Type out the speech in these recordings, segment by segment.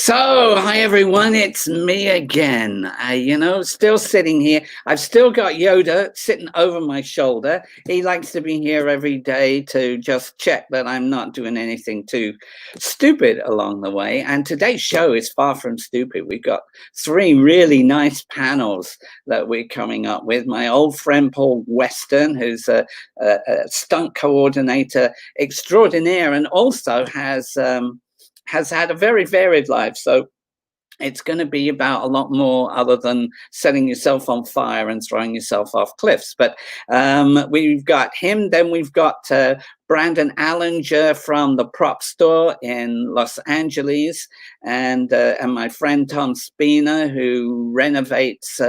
So, hi everyone, it's me again. Still sitting here. I've still got Yoda sitting over my shoulder. He likes to be here every day to just check that I'm not doing anything too stupid along the way. And today's show is far from stupid. We've got three really nice panels that we're coming up with. My old friend Paul Weston, who's a stunt coordinator extraordinaire and also has had a very varied life. So it's going to be about a lot more other than setting yourself on fire and throwing yourself off cliffs. But we've got him. Then we've got Brandon Alinger from the PropStore in Los Angeles, and my friend Tom Spina, who renovates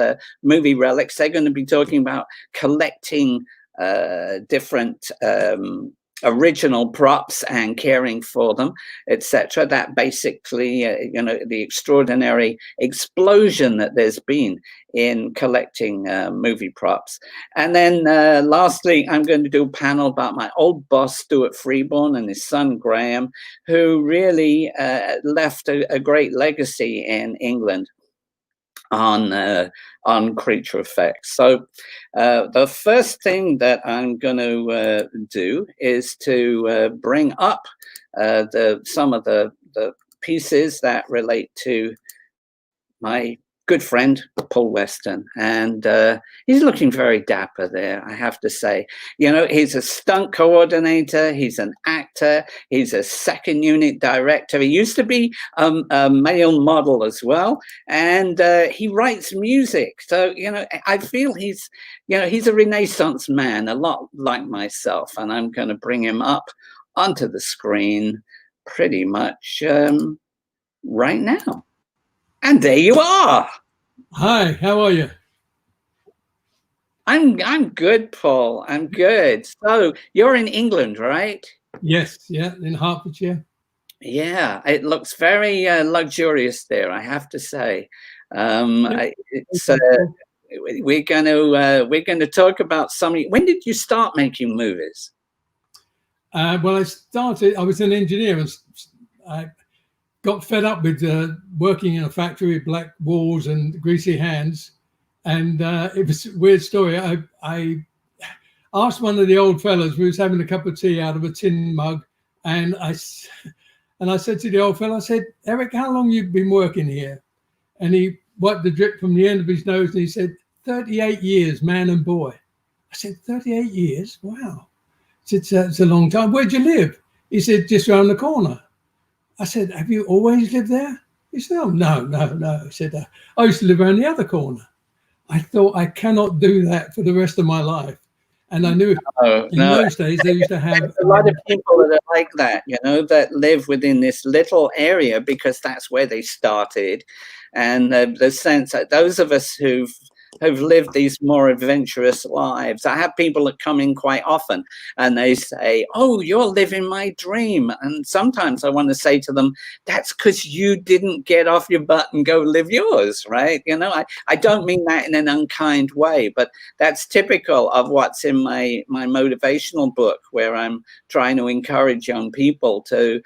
movie relics. They're going to be talking about collecting different original props and caring for them, etc. That basically, the extraordinary explosion that there's been in collecting movie props. And then lastly, I'm going to do a panel about my old boss, Stuart Freeborn, and his son, Graham, who really left a great legacy in England on creature effects. So the first thing that I'm going to do is to bring up some of the pieces that relate to my good friend Paul Weston, and he's looking very dapper there, I have to say. He's a stunt coordinator, he's an actor, he's a second unit director. He used to be a male model as well, and he writes music. So I feel he's a Renaissance man, a lot like myself, and I'm going to bring him up onto the screen pretty much right now. And there you are. Hi, how are you? I'm good, Paul. I'm good. So you're in England, right? Yes, yeah, in Hertfordshire. Yeah, it looks very luxurious there, I have to say. It's we're going to talk about something. When did you start making movies? Well, I was an engineer, and I got fed up with working in a factory with black walls and greasy hands. And it was a weird story. I asked one of the old fellas, we was having a cup of tea out of a tin mug. And I said to the old fella, I said, "Eric, how long you been working here?" And he wiped the drip from the end of his nose and he said, 38 years, man and boy. I said, 38 years? Wow. He said, it's a long time. Where'd you live? He said, just around the corner. I said, have you always lived there? He said, oh, no. I said, I used to live around the other corner. I thought, I cannot do that for the rest of my life. And I knew those days they used to have a lot of people that are like that, that live within this little area because that's where they started. And the sense that those of us who've lived these more adventurous lives. I have people that come in quite often and they say, oh, you're living my dream. And sometimes I want to say to them, that's because you didn't get off your butt and go live yours, right? I don't mean that in an unkind way, but that's typical of what's in my motivational book, where I'm trying to encourage young people to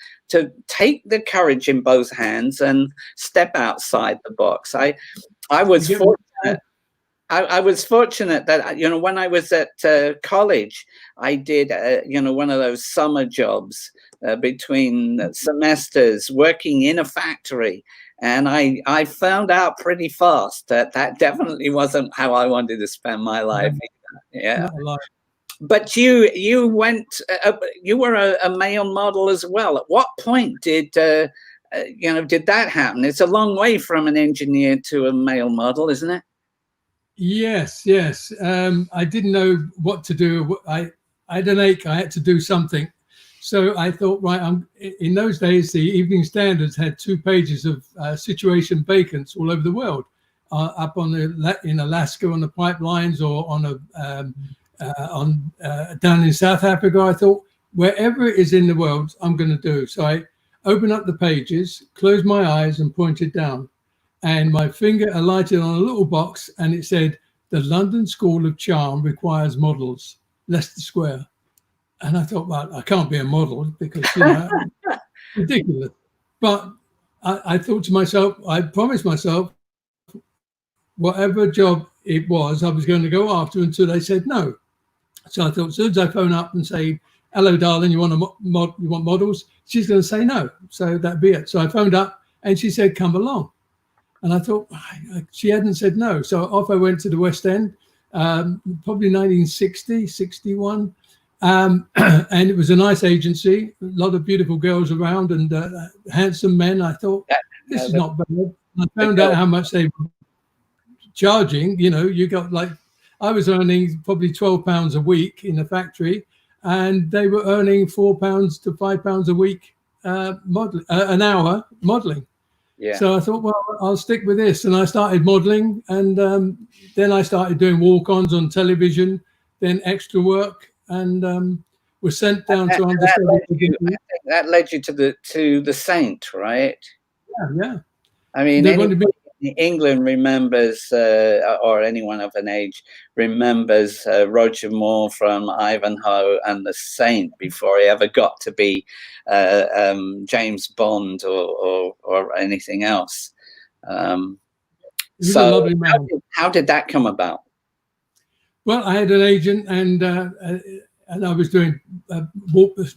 take the courage in both hands and step outside the box. I was fortunate. I was fortunate that, when I was at college, I did, one of those summer jobs between semesters working in a factory. And I found out pretty fast that that definitely wasn't how I wanted to spend my life. Yeah. But you went, you were a male model as well. At what point did that happen? It's a long way from an engineer to a male model, isn't it? Yes. I didn't know what to do. I had an ache. I had to do something. So I thought, right, in those days, the Evening Standards had 2 pages of situation vacants all over the world, up in Alaska on the pipelines, or down in South Africa. I thought, wherever it is in the world, I'm going to do. So I opened up the pages, closed my eyes and pointed down. And my finger alighted on a little box and it said, the London School of Charm requires models, Leicester Square. And I thought, well, I can't be a model because, ridiculous. But I thought to myself, I promised myself, whatever job it was, I was going to go after until they said no. So I thought, as soon as I phone up and say, "Hello, darling, you want you want models?" She's going to say no. So that'd be it. So I phoned up and she said, "Come along." And I thought she hadn't said no. So off I went to the West End, probably 1960, 61. And it was a nice agency, a lot of beautiful girls around and handsome men. I thought, this is not bad. I found out how much they were charging. You know, you got like, I was earning probably £12 a week in the factory, and they were earning £4 to £5 a week an hour modeling. Yeah. So I thought, well, I'll stick with this. And I started modeling, and then I started doing walk-ons on television, then extra work, and was sent down to understudy. That led you to the Saint, right? Yeah. I mean, anyone in England remembers, or anyone of an age remembers Roger Moore from Ivanhoe and the Saint before he ever got to be James Bond or anything else. So how did that come about? Well, I had an agent, and I was doing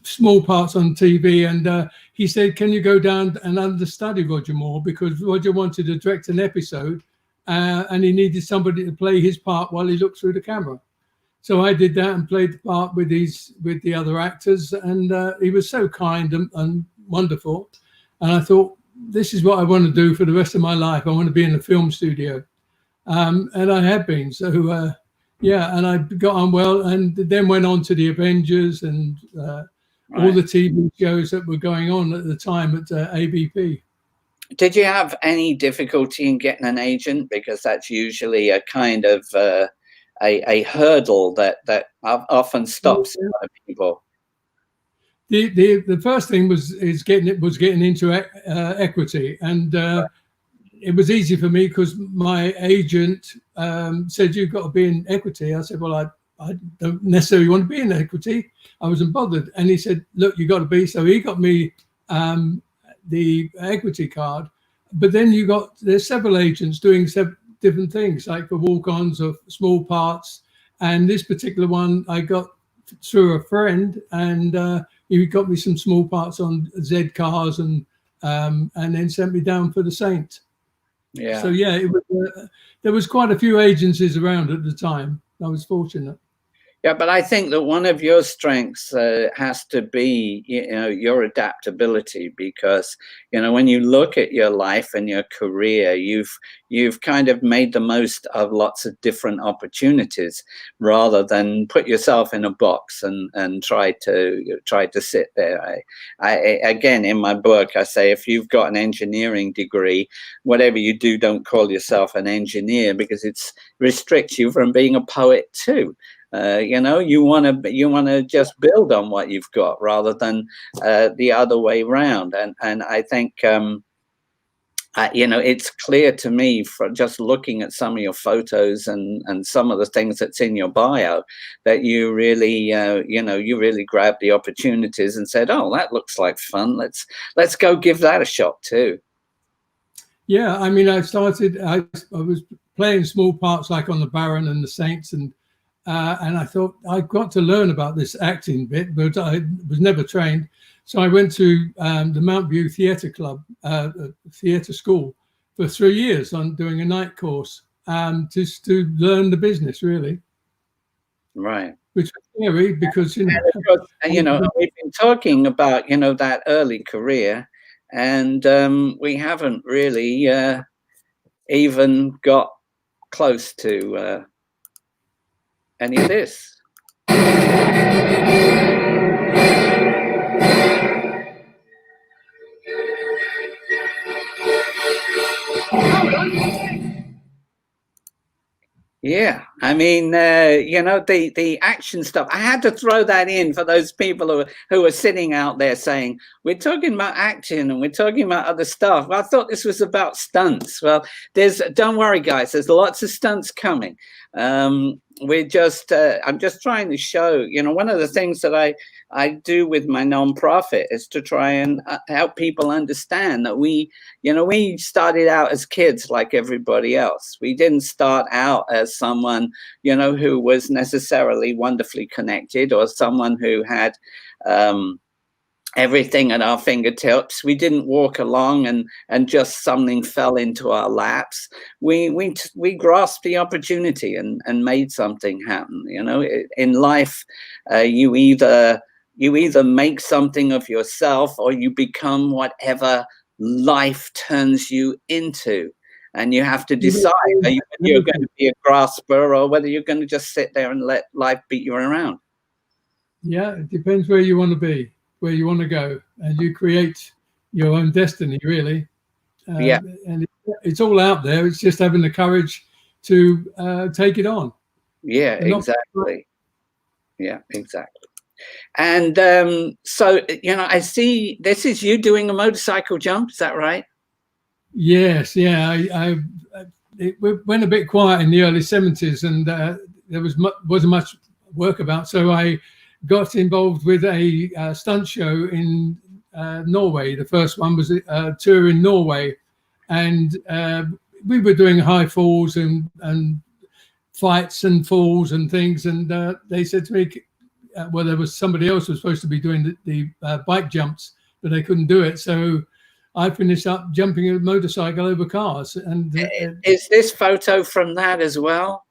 small parts on TV, and he said, "Can you go down and understudy Roger Moore?" Because Roger wanted to direct an episode, and he needed somebody to play his part while he looked through the camera. So I did that and played the part with the other actors, and he was so kind and wonderful. And I thought, this is what I want to do for the rest of my life. I want to be in a film studio, and I have been. So. Yeah, and I got on well, and then went on to the Avengers and all the TV shows that were going on at the time at ABP. Did you have any difficulty in getting an agent? Because that's usually a kind of a hurdle that often stops a lot of people. The first thing was getting into equity, and it was easy for me because my agent said, "You've got to be in equity." I said, "Well, I don't necessarily want to be in equity." I wasn't bothered. And he said, "Look, you got to be." So he got me the equity card. But then there's several agents doing different things, like for walk-ons of small parts. And this particular one I got through a friend, and he got me some small parts on Z cars, and then sent me down for the Saint. Yeah. So yeah, there was quite a few agencies around at the time. I was fortunate. Yeah, but I think that one of your strengths has to be, your adaptability, because, when you look at your life and your career, you've kind of made the most of lots of different opportunities rather than put yourself in a box and try to sit there. I again, in my book, I say, if you've got an engineering degree, whatever you do, don't call yourself an engineer, because it restricts you from being a poet too. You want to just build on what you've got rather than the other way around. And I think, it's clear to me from just looking at some of your photos and some of the things that's in your bio that you really, you really grabbed the opportunities and said, "Oh, that looks like fun. Let's go give that a shot too." Yeah, I mean, I was playing small parts like on the Baron and the Saints, and I thought, I've got to learn about this acting bit, but I was never trained. So I went to the Mount View Theatre Club, theatre school, for 3 years on doing a night course, just to learn the business, really. Right. Which was scary because, we've been talking about, that early career, and we haven't really even got close to any of this. Yeah, I mean, the action stuff. I had to throw that in for those people who are sitting out there saying, "We're talking about acting and we're talking about other stuff." Well, I thought this was about stunts. Well, don't worry, guys. There's lots of stunts coming. we're just I'm just trying to show, you know, one of the things that I do with my nonprofit is to try and help people understand that we, you know, we started out as kids like everybody else. We didn't start out as someone, you know, who was necessarily wonderfully connected or someone who had everything at our fingertips. We didn't walk along and just something fell into our laps. We grasped the opportunity and made something happen. You know, in life, you either make something of yourself or you become whatever life turns you into. And you have to decide whether you're going to be a grasper or whether you're going to just sit there and let life beat you around. Yeah, it depends where you want to be, where you want to go, and you create your own destiny, really. Yeah. And it's all out there. It's just having the courage to take it on. Yeah, exactly. Yeah, exactly. And so, you know, I see this is you doing a motorcycle jump. Is that right? Yes. Yeah. It went a bit quiet in the early 70s, and there wasn't much work about. So I got involved with a stunt show in Norway. The first one was a tour in Norway, and we were doing high falls and fights and falls and things. And they said to me, well, there was somebody else who was supposed to be doing the bike jumps, but they couldn't do it. So I finished up jumping a motorcycle over cars. And is this photo from that as well?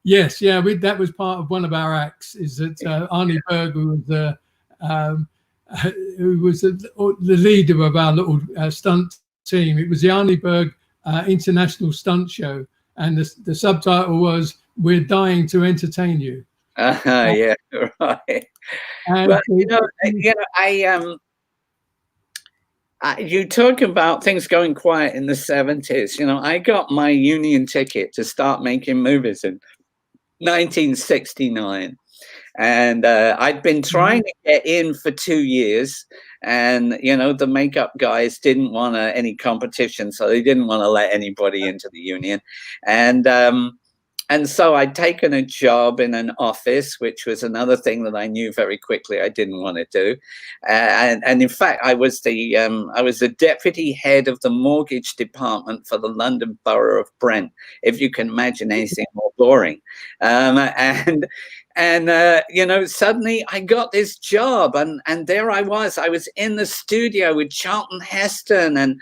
Yes, yeah, that was part of one of our acts. Is that Arnie Berg, who was the leader of our little stunt team. It was the Arnie Berg International Stunt Show, and the subtitle was "We're dying to entertain you." Yeah, right. But you know, you talk about things going quiet in the 70s. You know, I got my union ticket to start making movies in 1969, and I'd been trying to get in for 2 years, and you know, the makeup guys didn't want any competition, so they didn't want to let anybody into the union. And so I'd taken a job in an office, which was another thing that I knew very quickly I didn't want to do. And in fact, I was the deputy head of the mortgage department for the London Borough of Brent, if you can imagine anything more boring. And you know, suddenly I got this job, and there I was in the studio with Charlton Heston, and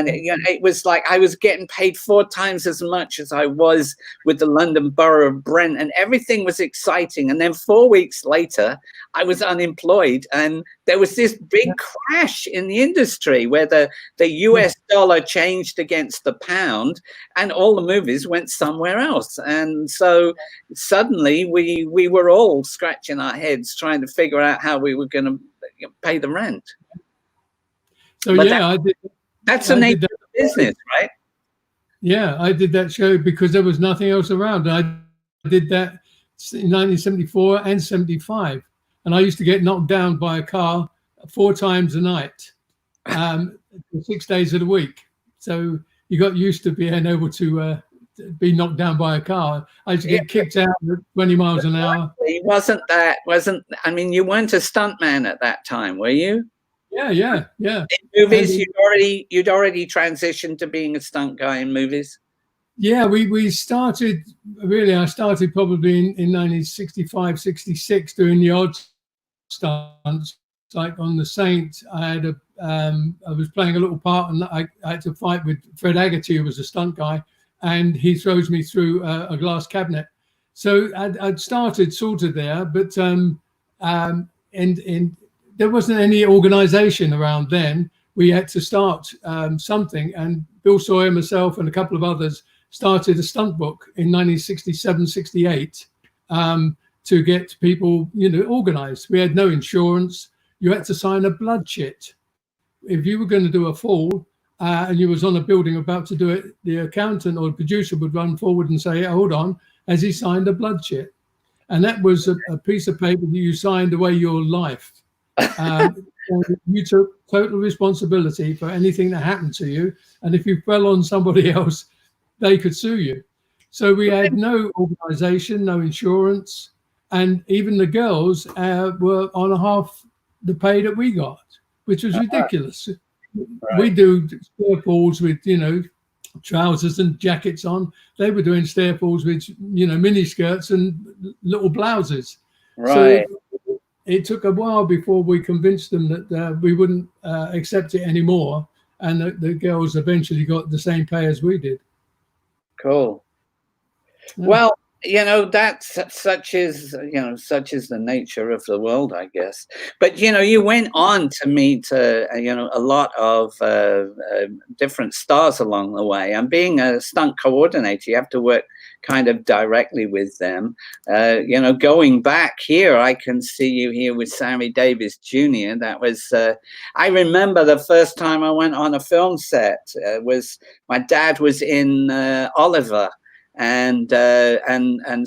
you know, it was like I was getting paid 4 times as much as I was with the London Borough of Brent, and everything was exciting. And then 4 weeks later, I was unemployed, and there was this big crash in the industry where the US dollar changed against the pound, and all the movies went somewhere else. And so suddenly we were all scratching our heads trying to figure out how we were going to pay the rent. So but yeah, that's the nature of the business, right? Yeah, I did that show because there was nothing else around. I did that in 1974 and 75, and I used to get knocked down by a car 4 times a night, 6 days of the week. So you got used to being able to be knocked down by a car. I used to get kicked out at 20 miles an hour. I mean, you weren't a stuntman at that time, were you? Yeah. In movies, you'd already transitioned to being a stunt guy in movies. Yeah, we started, really, I started probably in 1965, 66 doing the odd stunts. Like on The Saint, I was playing a little part, and I had to fight with Fred Haggerty, who was a stunt guy, and he throws me through a glass cabinet. So I'd started sort of there, but and there wasn't any organization around then. We had to start something, and Bill Sawyer, myself, and a couple of others started a stunt book in 1967, 68 to get people, you know, organized. We had no insurance. You had to sign a blood chit. If you were going to do a fall and you was on a building about to do it, the accountant or the producer would run forward and say, hold on, has he signed a blood chit? And that was a piece of paper that you signed away your life. You took total responsibility for anything that happened to you. And if you fell on somebody else, they could sue you. So we had no organisation, no insurance, and even the girls were on half the pay that we got, which was ridiculous. We do stair falls with, you know, trousers and jackets on. They were doing stair falls with, you know, mini skirts and little blouses. Right. So it took a while before we convinced them that we wouldn't accept it anymore, and the girls eventually got the same pay as we did. Cool. Yeah. Well, you know, that's such is, you know, such is the nature of the world, I guess. But, you know, you went on to meet, you know, a lot of different stars along the way. And being a stunt coordinator, you have to work kind of directly with them. You know, going back here, I can see you here with Sammy Davis Jr. That was, I remember the first time I went on a film set was my dad was in Oliver. And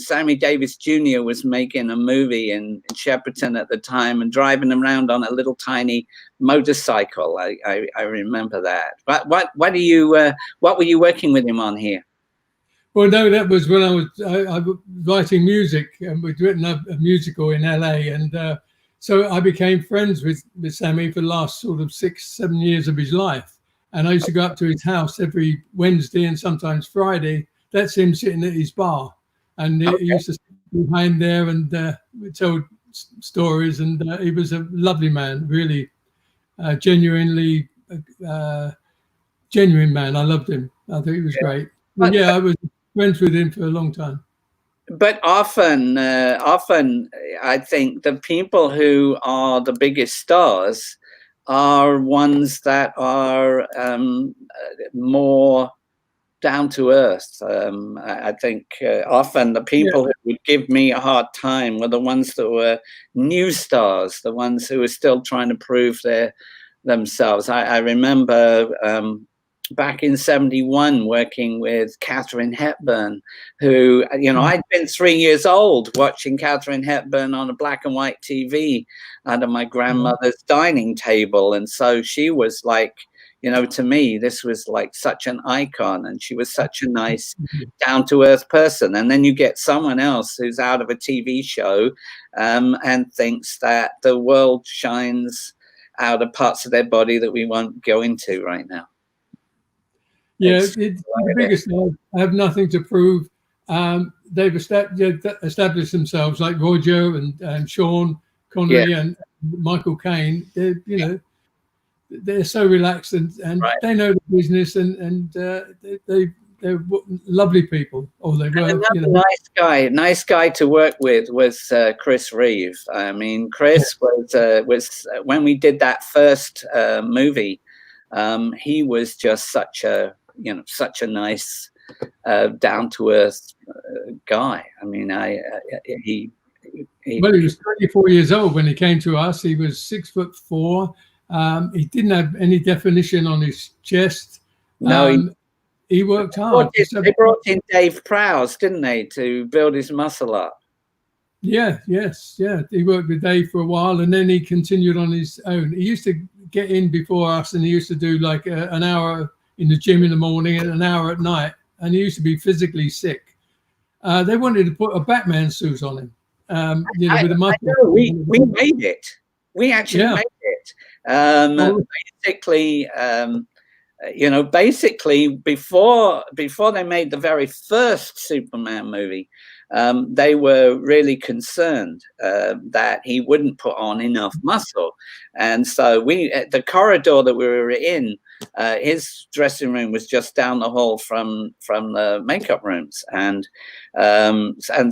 Sammy Davis Jr. was making a movie in Shepperton at the time and driving around on a little tiny motorcycle. I remember that. But what were you working with him on here? Well, no, that was when I was writing music, and we'd written a musical in LA, and so I became friends with Sammy for the last sort of 6-7 years of his life. And I used to go up to his house every Wednesday and sometimes Friday. That's him sitting at his bar, and he used to sit behind there and tell stories. And he was a lovely man, really genuine man. I loved him. I think he was great. But yeah, I was friends with him for a long time. But often I think the people who are the biggest stars are ones that are more down to earth. I think often the people who would give me a hard time were the ones that were new stars, the ones who were still trying to prove themselves. I remember back in '71 working with Katharine Hepburn, who, you know, I'd been 3 years old watching Katharine Hepburn on a black and white TV under my grandmother's dining table. And so she was like, you know, to me, this was like such an icon, and she was such a nice, down-to-earth person. And then you get someone else who's out of a TV show and thinks that the world shines out of parts of their body that we won't go into right now. Yeah, it's the biggest. I have nothing to prove. They've established themselves, like Roger and Sean Connery and Michael Caine. They're, you know, they're so relaxed and they know the business, and they're lovely people. Or they were. Another you know. nice guy to work with was Chris Reeve. I mean, Chris was when we did that first movie. He was just such a nice, down to earth guy. I mean, he was 24 years old when he came to us. He was 6'4". He didn't have any definition on his chest. No, he worked hard. They brought in Dave Prowse, didn't they, to build his muscle up? Yeah. He worked with Dave for a while, and then he continued on his own. He used to get in before us, and he used to do like an hour in the gym in the morning and an hour at night, and he used to be physically sick. They wanted to put a Batman suit on him. You know, with a muscle. I know, we made it. We actually made it. Basically, you know, before they made the very first Superman movie, they were really concerned that he wouldn't put on enough muscle. And so the corridor that we were in, his dressing room was just down the hall from the makeup rooms. And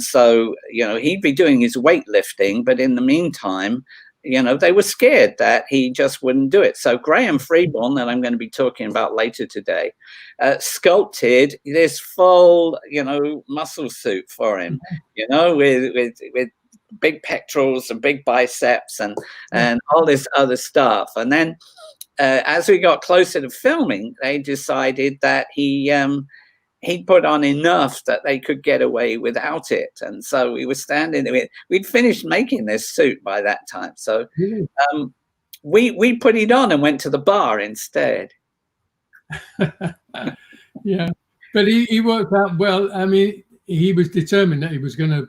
so, you know, he'd be doing his weightlifting, but in the meantime, you know, they were scared that he just wouldn't do it. So Graham Freeborn, that I'm going to be talking about later today, sculpted this full, you know, muscle suit for him, you know, with big pectorals and big biceps and all this other stuff. And then as we got closer to filming, they decided that he'd put on enough that they could get away without it. And so we were standing there. We'd finished making this suit by that time. So we put it on and went to the bar instead. Yeah. But he worked out well. I mean, he was determined that he was going to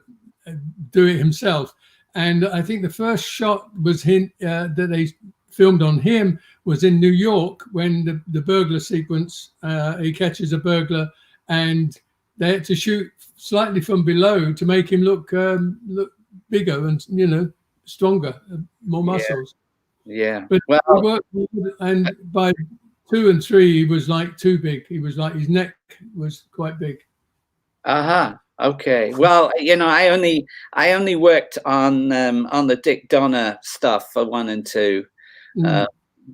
do it himself. And I think the first shot was that they filmed on him was in New York when the burglar sequence, he catches a burglar, and they had to shoot slightly from below to make him look bigger and, you know, stronger, more muscles. Yeah. But Well, and by 2 and 3, he was like too big. He was like, his neck was quite big. Okay. Well, you know, I only worked on the Dick Donner stuff for 1 and 2.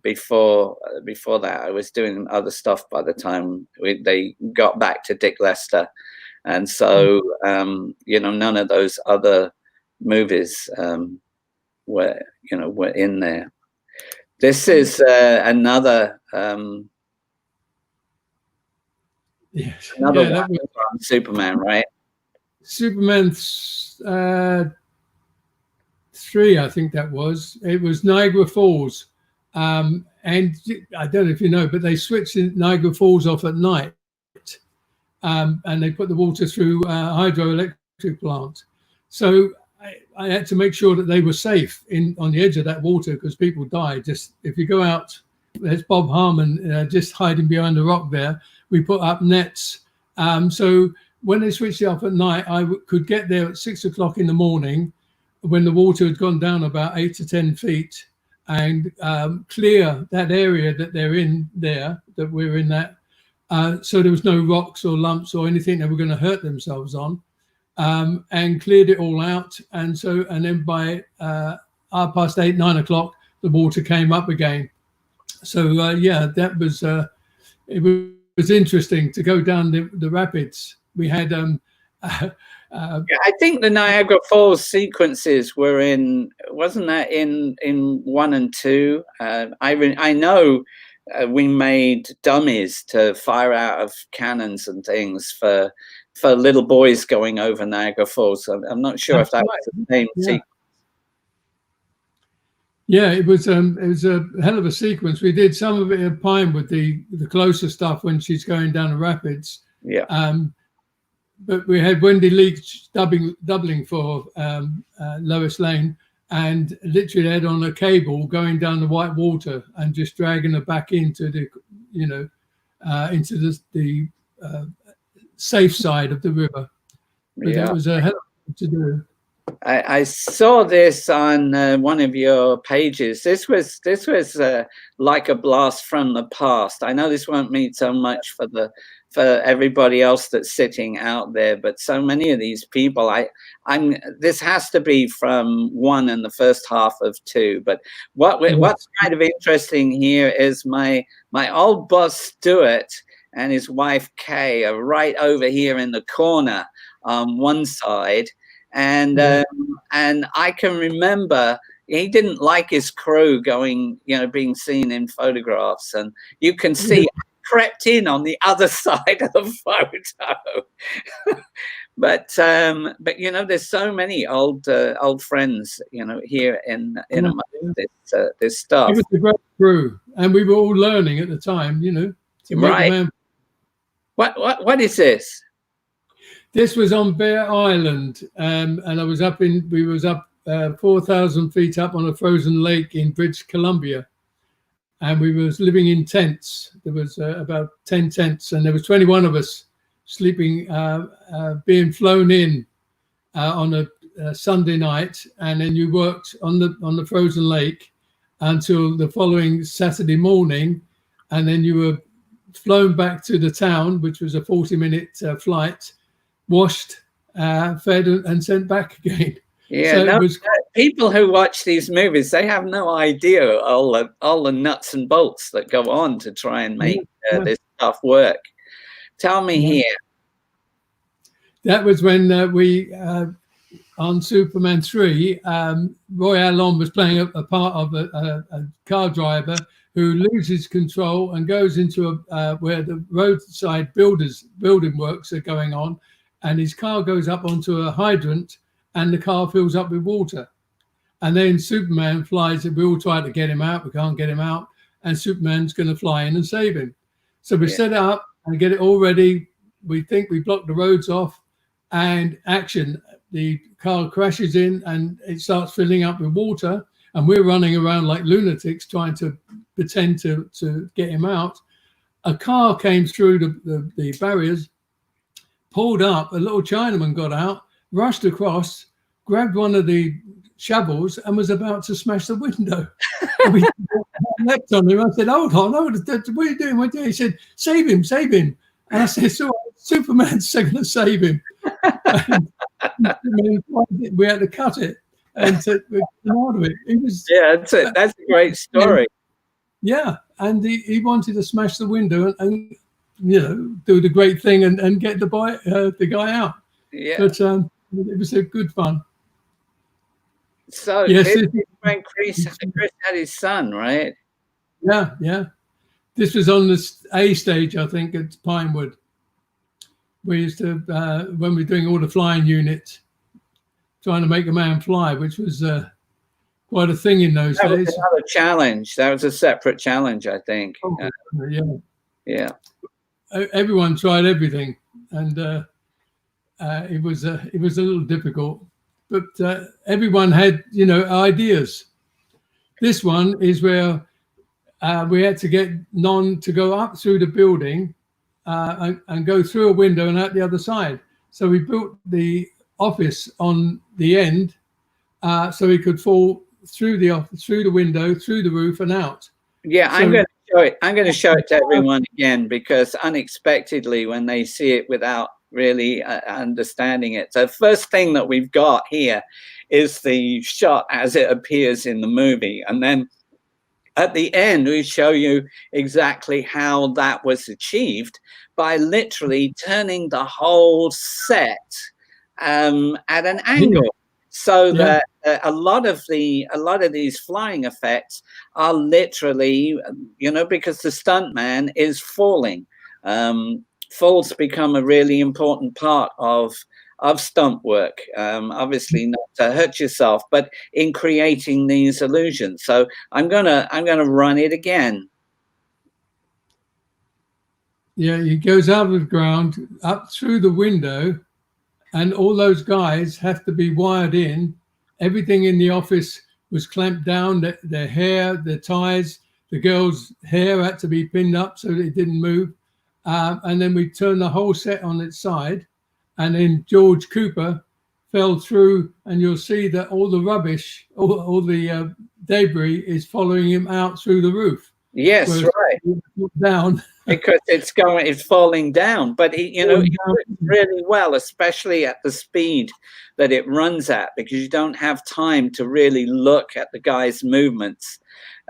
Before that, I was doing other stuff by the time they got back to Dick Lester, and so you know, none of those other movies were in there. This is another Yes. another Yeah, one from Superman, right? Superman 3, I think that was. It was Niagara Falls. And I don't know if you know, but they switched Niagara Falls off at night. And they put the water through a hydroelectric plant. So I had to make sure that they were safe on the edge of that water, because people die. Just if you go out, there's Bob Harmon just hiding behind the rock there. We put up nets. So when they switched it off at night, I could get there at 6 o'clock in the morning when the water had gone down about 8 to 10 feet, and clear that area that they're in there, that we're in that. So there was no rocks or lumps or anything they were going to hurt themselves on, and cleared it all out. And then by 8:30, 9 o'clock, the water came up again. So yeah, that was, it was interesting to go down the rapids. We had, yeah, I think the Niagara Falls sequences were wasn't that in 1 and 2? I know we made dummies to fire out of cannons and things for little boys going over Niagara Falls. I'm not sure if that was the same sequence. Yeah, it was a hell of a sequence. We did some of it at Pinewood, the closer stuff when she's going down the rapids. Yeah. But we had Wendy Leach doubling for Lois Lane, and literally had on a cable going down the white water and just dragging her back into the, into the safe side of the river. But yeah, it was a hell of a to do. I saw this on one of your pages. This was like a blast from the past. I know this won't mean so much for everybody else that's sitting out there, but so many of these people, this has to be from 1 and the first half of 2. But what's kind of interesting here is my old boss Stuart and his wife Kay are right over here in the corner on one side. And I can remember he didn't like his crew going, being seen in photographs, and you can see crept in on the other side of the photo. but there's so many old friends, here in this stuff. It was a great crew, and we were all learning at the time, Right. What is this? This was on Bear Island, and we was up 4,000 feet up on a frozen lake in British Columbia, and we was living in tents. There was about 10 tents, and there was 21 of us sleeping, being flown in on a Sunday night, and then you worked on the frozen lake until the following Saturday morning, and then you were flown back to the town, which was a 40-minute flight, washed, fed, and sent back again. Yeah, so people who watch these movies, they have no idea all the nuts and bolts that go on to try and make this stuff work. Tell me here. That was when we, on Superman 3, Roy Alon was playing a part of a car driver who loses control and goes into where the roadside building works are going on, and his car goes up onto a hydrant, and the car fills up with water. And then Superman flies, and we all try to get him out. We can't get him out. And Superman's going to fly in and save him. So we set it up and get it all ready, we think we blocked the roads off, and action. The car crashes in and it starts filling up with water, and we're running around like lunatics trying to pretend to get him out. A car came through the barriers, pulled up, a little Chinaman got out, rushed across, grabbed one of the shovels and was about to smash the window. We leapt on him. I said, hold on, what are you doing? What are you doing? He said, save him, save him. And I said, so Superman's going to save him. We had to cut it and we came out of it. It was, that's it. That's a great story. Yeah, and he wanted to smash the window and do the great thing and get the guy out. Yeah, but it was a good fun. So yes, when Chris had his son, right? Yeah. This was on the A stage, I think, at Pinewood. We used to, when we were doing all the flying units, trying to make a man fly, which was quite a thing in those days. That was another challenge. That was a separate challenge, I think. Yeah. Everyone tried everything, and it was a little difficult. But everyone had, ideas. This one is where we had to get Non to go up through the building and go through a window and out the other side. So we built the office on the end so he could fall through the office, through the window, through the roof and out. Yeah, so, I'm going to show it. I'm going to show it to everyone again, because unexpectedly, when they see it without really understanding it. So first thing that we've got here is the shot as it appears in the movie. And then at the end, we show you exactly how that was achieved by literally turning the whole set at an angle. So that a lot of these flying effects are literally, because the stuntman is falling. Falls become a really important part of stunt work. Obviously not to hurt yourself, but in creating these illusions. So I'm gonna run it again. Yeah, he goes out of the ground, up through the window, and all those guys have to be wired in. Everything in the office was clamped down, their hair, their ties, the girls' hair had to be pinned up so that it didn't move. And then we turned the whole set on its side, and then George Cooper fell through, and you'll see that all the rubbish, all the debris is following him out through the roof. Yes, right. Down. Because it's falling down. But he works really well, especially at the speed that it runs at, because you don't have time to really look at the guy's movements.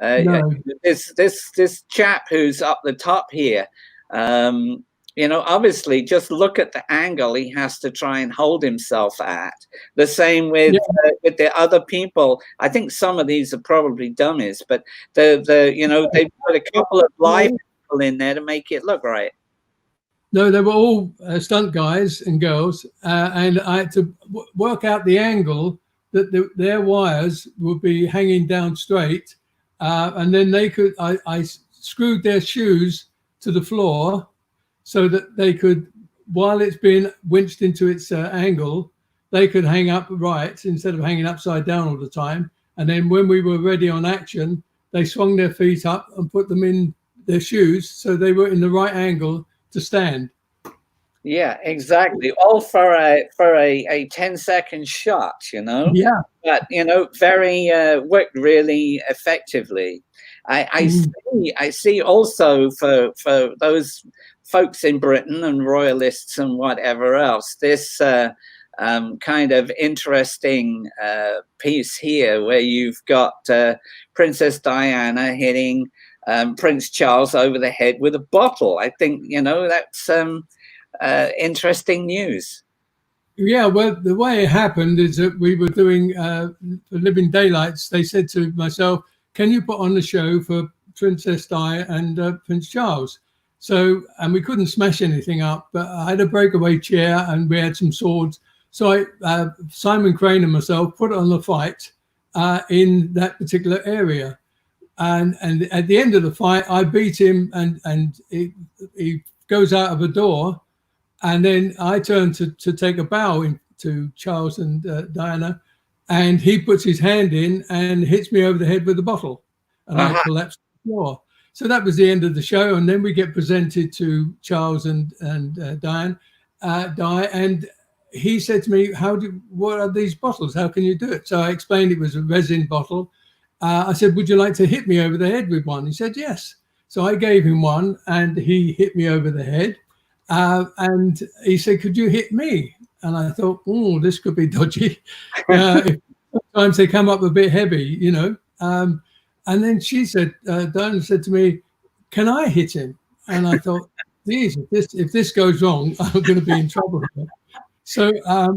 No. This chap who's up the top here, obviously just look at the angle he has to try and hold himself at. The same with the other people. I think some of these are probably dummies, but they put a couple of live people in there to make it look right. No, they were all stunt guys and girls, and I had to work out the angle that their wires would be hanging down straight, and then I screwed their shoes to the floor so that they could, while it's being winched into its angle, they could hang up right instead of hanging upside down all the time. And then when we were ready on action, they swung their feet up and put them in their shoes so they were in the right angle to stand. Yeah, exactly. All for a 10-second shot, Yeah. But very worked really effectively. I see also for those folks in Britain and royalists and whatever else, this kind of interesting piece here where you've got Princess Diana hitting Prince Charles over the head with a bottle. I think that's interesting news. Yeah, well, the way it happened is that we were doing Living Daylights. They said to myself, can you put on the show for Princess Di and Prince Charles? So, and we couldn't smash anything up, but I had a breakaway chair and we had some swords. So Simon Crane and myself put on the fight in that particular area. And at the end of the fight, I beat him and he goes out of a door. And then I turned to take a bow to Charles and Diana, and he puts his hand in and hits me over the head with a bottle, and I collapsed on the floor. So that was the end of the show, and then we get presented to Charles and Diane, and he said to me, what are these bottles? How can you do it? So I explained it was a resin bottle. I said, would you like to hit me over the head with one? He said, yes. So I gave him one, and he hit me over the head. And he said, could you hit me? And I thought, oh, this could be dodgy. Sometimes they come up a bit heavy, you know. And then she said, Diana said to me, can I hit him? And I thought, geez, if this goes wrong, I'm going to be in trouble. So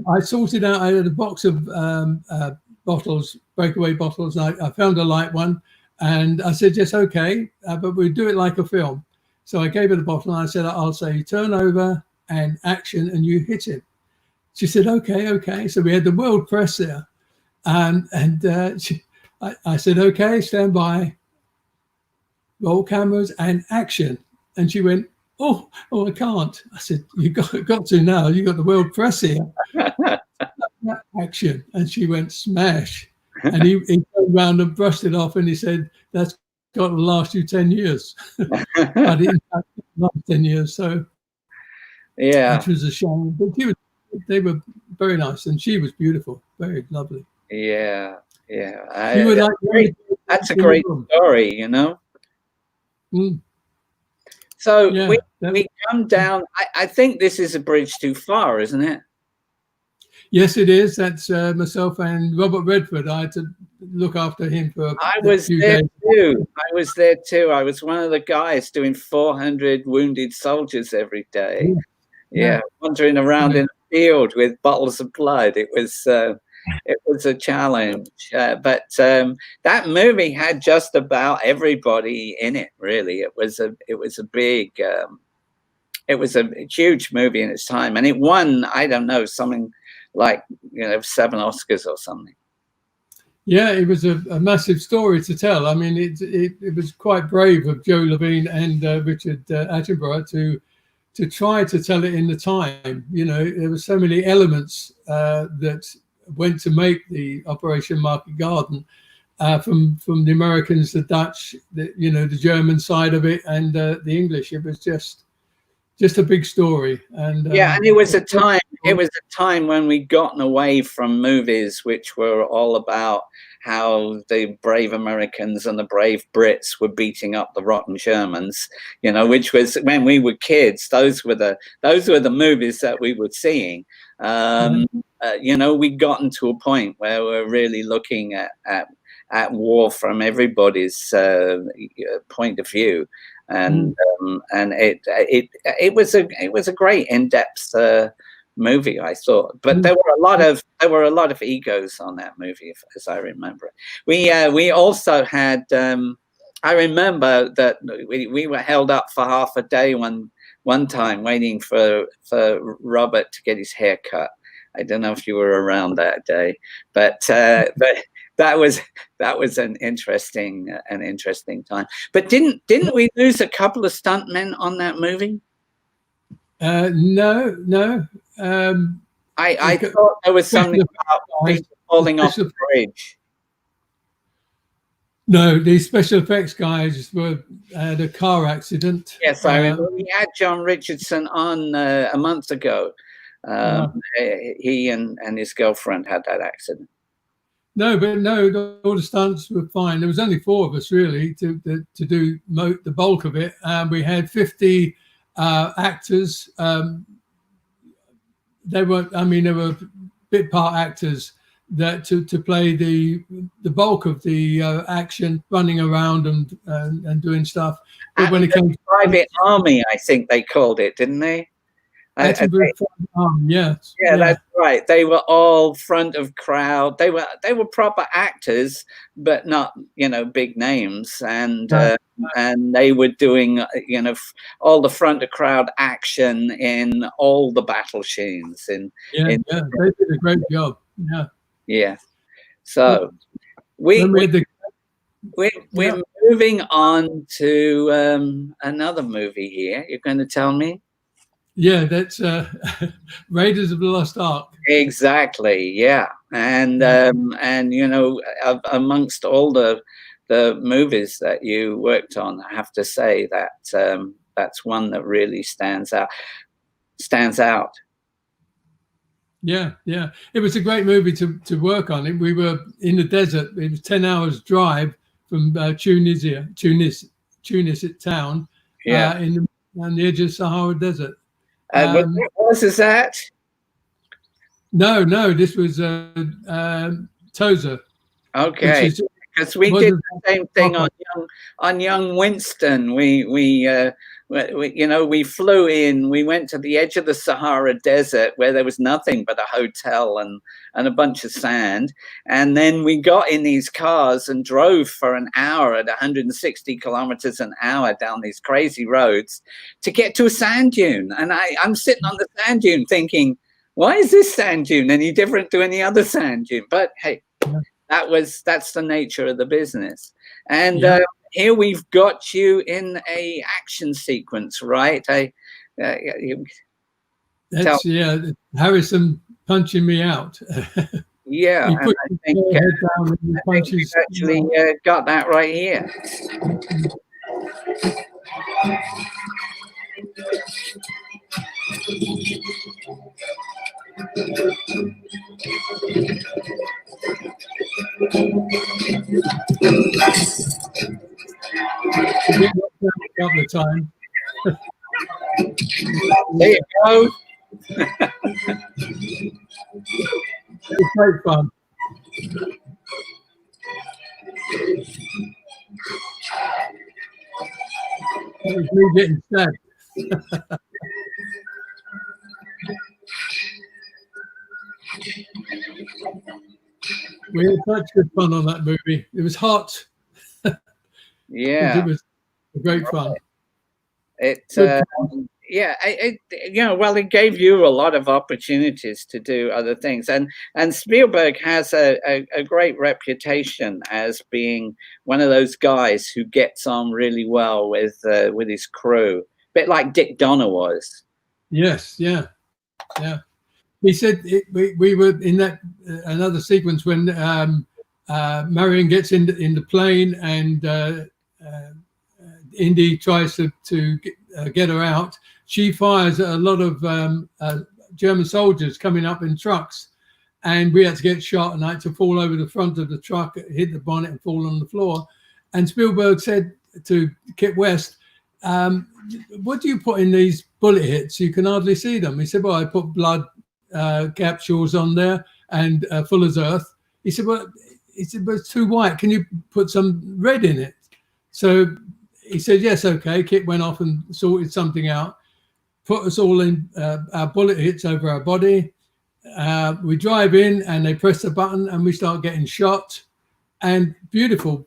I sorted out, I had a box of bottles, breakaway bottles. And I found a light one, and I said, yes, okay, but we'll do it like a film. So I gave her the bottle, and I said, I'll say turn over and action, and you hit him. She said, okay. So we had the world press there. I said, okay, stand by, roll cameras and action. And she went, oh, I can't. I said, you got to now. You got the world press here. Action. And she went, smash. And he turned around and brushed it off, and he said, that's got to last you 10 years. But it didn't last 10 years. So, yeah, which was a shame. But they were very nice, and she was beautiful, very lovely. Yeah. That's a great story, you know. So yeah, we come down. I think this is a bridge too far, isn't it? Yes, it is. That's myself and Robert Redford. I had to look after him for a few days. I was there too. I was one of the guys doing 400 wounded soldiers every day. Yeah. Wandering around in the field with bottles of blood. It was a challenge. But that movie had just about everybody in it. Really, it was a big. It was a huge movie in its time, and it won, I don't know, something like 7 Oscars or something. Yeah, it was a massive story to tell. I mean, it was quite brave of Joe Levine and Richard Attenborough to try to tell it in the time. You know, there were so many elements that went to make the Operation Market Garden, from the Americans, the Dutch, the German side of it, and the English. It was just a big story. And and it was a time. It was a time when we'd gotten away from movies which were all about how the brave Americans and the brave Brits were beating up the rotten Germans. Which was when we were kids. Those were the movies that we were seeing. We'd gotten to a point where we're really looking at war from everybody's point of view. And it was a great in-depth movie, I thought. But there were a lot of egos on that movie, as I remember it. We also had. I remember that we were held up for half a day one time waiting for Robert to get his hair cut. I don't know if you were around that day, but that was an interesting time. But didn't we lose a couple of stuntmen on that movie? No. I thought there was something about people falling off the bridge. No, the special effects guys had a car accident. Yes, I remember. We had John Richardson on a month ago. He and his girlfriend had that accident. No, all the stunts were fine. There was only 4 of us really to do the bulk of it. We had 50 actors. They were bit part actors that to play the bulk of the action, running around and doing stuff. But when it came to Private Army, I think they called it, didn't they? Yeah, that's right. They were all front of crowd. They were proper actors, but not big names. And they were doing all the front of crowd action in all the battle scenes. They did a great job. Yeah. So we're moving on to another movie here. You're going to tell me? Yeah, that's Raiders of the Lost Ark. Exactly. Yeah. And you know, amongst all the movies that you worked on, I have to say that that's one that really stands out. Yeah, yeah. It was a great movie to work on. We were in the desert. It was 10 hours drive from Tunisia town, Yeah. on the edge of Sahara Desert. What was that? No, this was Tozer. Okay, because we did the same thing on young Winston. We you know, we flew in. We went to the edge of the Sahara Desert where there was nothing but a hotel and a bunch of sand. And then we got in these cars and drove for an hour at 160 kilometers an hour down these crazy roads to get to a sand dune. And I'm sitting on the sand dune thinking, why is this sand dune any different to any other sand dune? But hey, that's the nature of the business. And here we've got you in a action sequence, right? That's Harrison punching me out. Yeah, and I think we've actually got that right here. A couple of times. There you go. It's great fun. It was me getting stabbed. We had such good fun on that movie. It was hot. Yeah, it was great fun. You know, well, it gave you a lot of opportunities to do other things, and Spielberg has a great reputation as being one of those guys who gets on really well with his crew, a bit like Dick Donner was. Yes, yeah. He said we were in that another sequence when Marion gets in the plane and Indy tries to get her out. She fires at a lot of German soldiers coming up in trucks, and we had to get shot, and I had to fall over the front of the truck, hit the bonnet and fall on the floor. And Spielberg said to Kit West, what do you put in these bullet hits? You can hardly see them. He said, well, I put blood capsules on there and Fuller's Earth. He said, but it's too white. Can you put some red in it? So he said, yes, okay. Kit went off and sorted something out, put us all in our bullet hits over our body. We drive in and they press the button and we start getting shot, and beautiful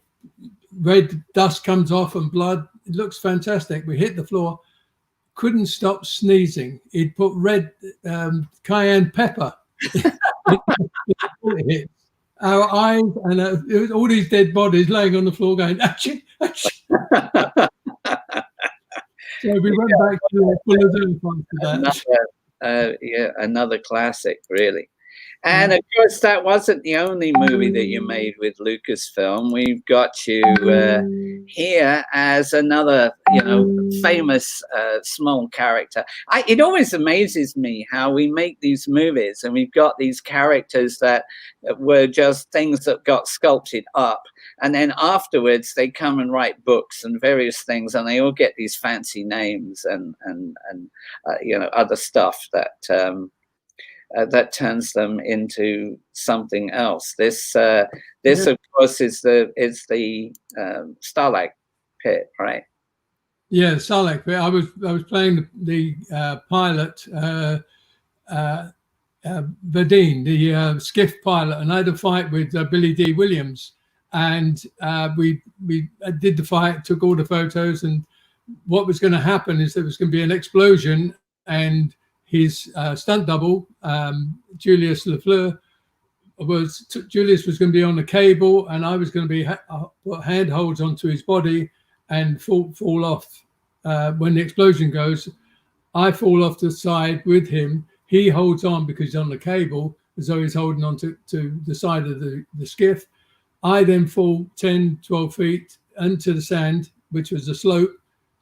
red dust comes off and blood. It looks fantastic. We hit the floor, couldn't stop sneezing. He'd put red cayenne pepper in our eyes, and it was all these dead bodies laying on the floor going, achoo, achoo. So we went back to another classic, really. And of course, that wasn't the only movie that you made with Lucasfilm. We've got you here as another, famous small character. It always amazes me how we make these movies and we've got these characters that were just things that got sculpted up. And then afterwards, they come and write books and various things, and they all get these fancy names and other stuff that that turns them into something else. This of course, is the Starlight Pit, right? Yeah, Starlight Pit. I was playing the pilot, Verdine, the skiff pilot, and I had a fight with Billy D. Williams. And we did the fight, took all the photos, and what was going to happen is there was going to be an explosion, and his stunt double, Julius Lafleur, Julius was going to be on the cable, and I was going to be put handholds onto his body and fall off when the explosion goes. I fall off the side with him. He holds on because he's on the cable, as though he's holding on to the side of the skiff. I then fall 10, 12 feet into the sand, which was a slope,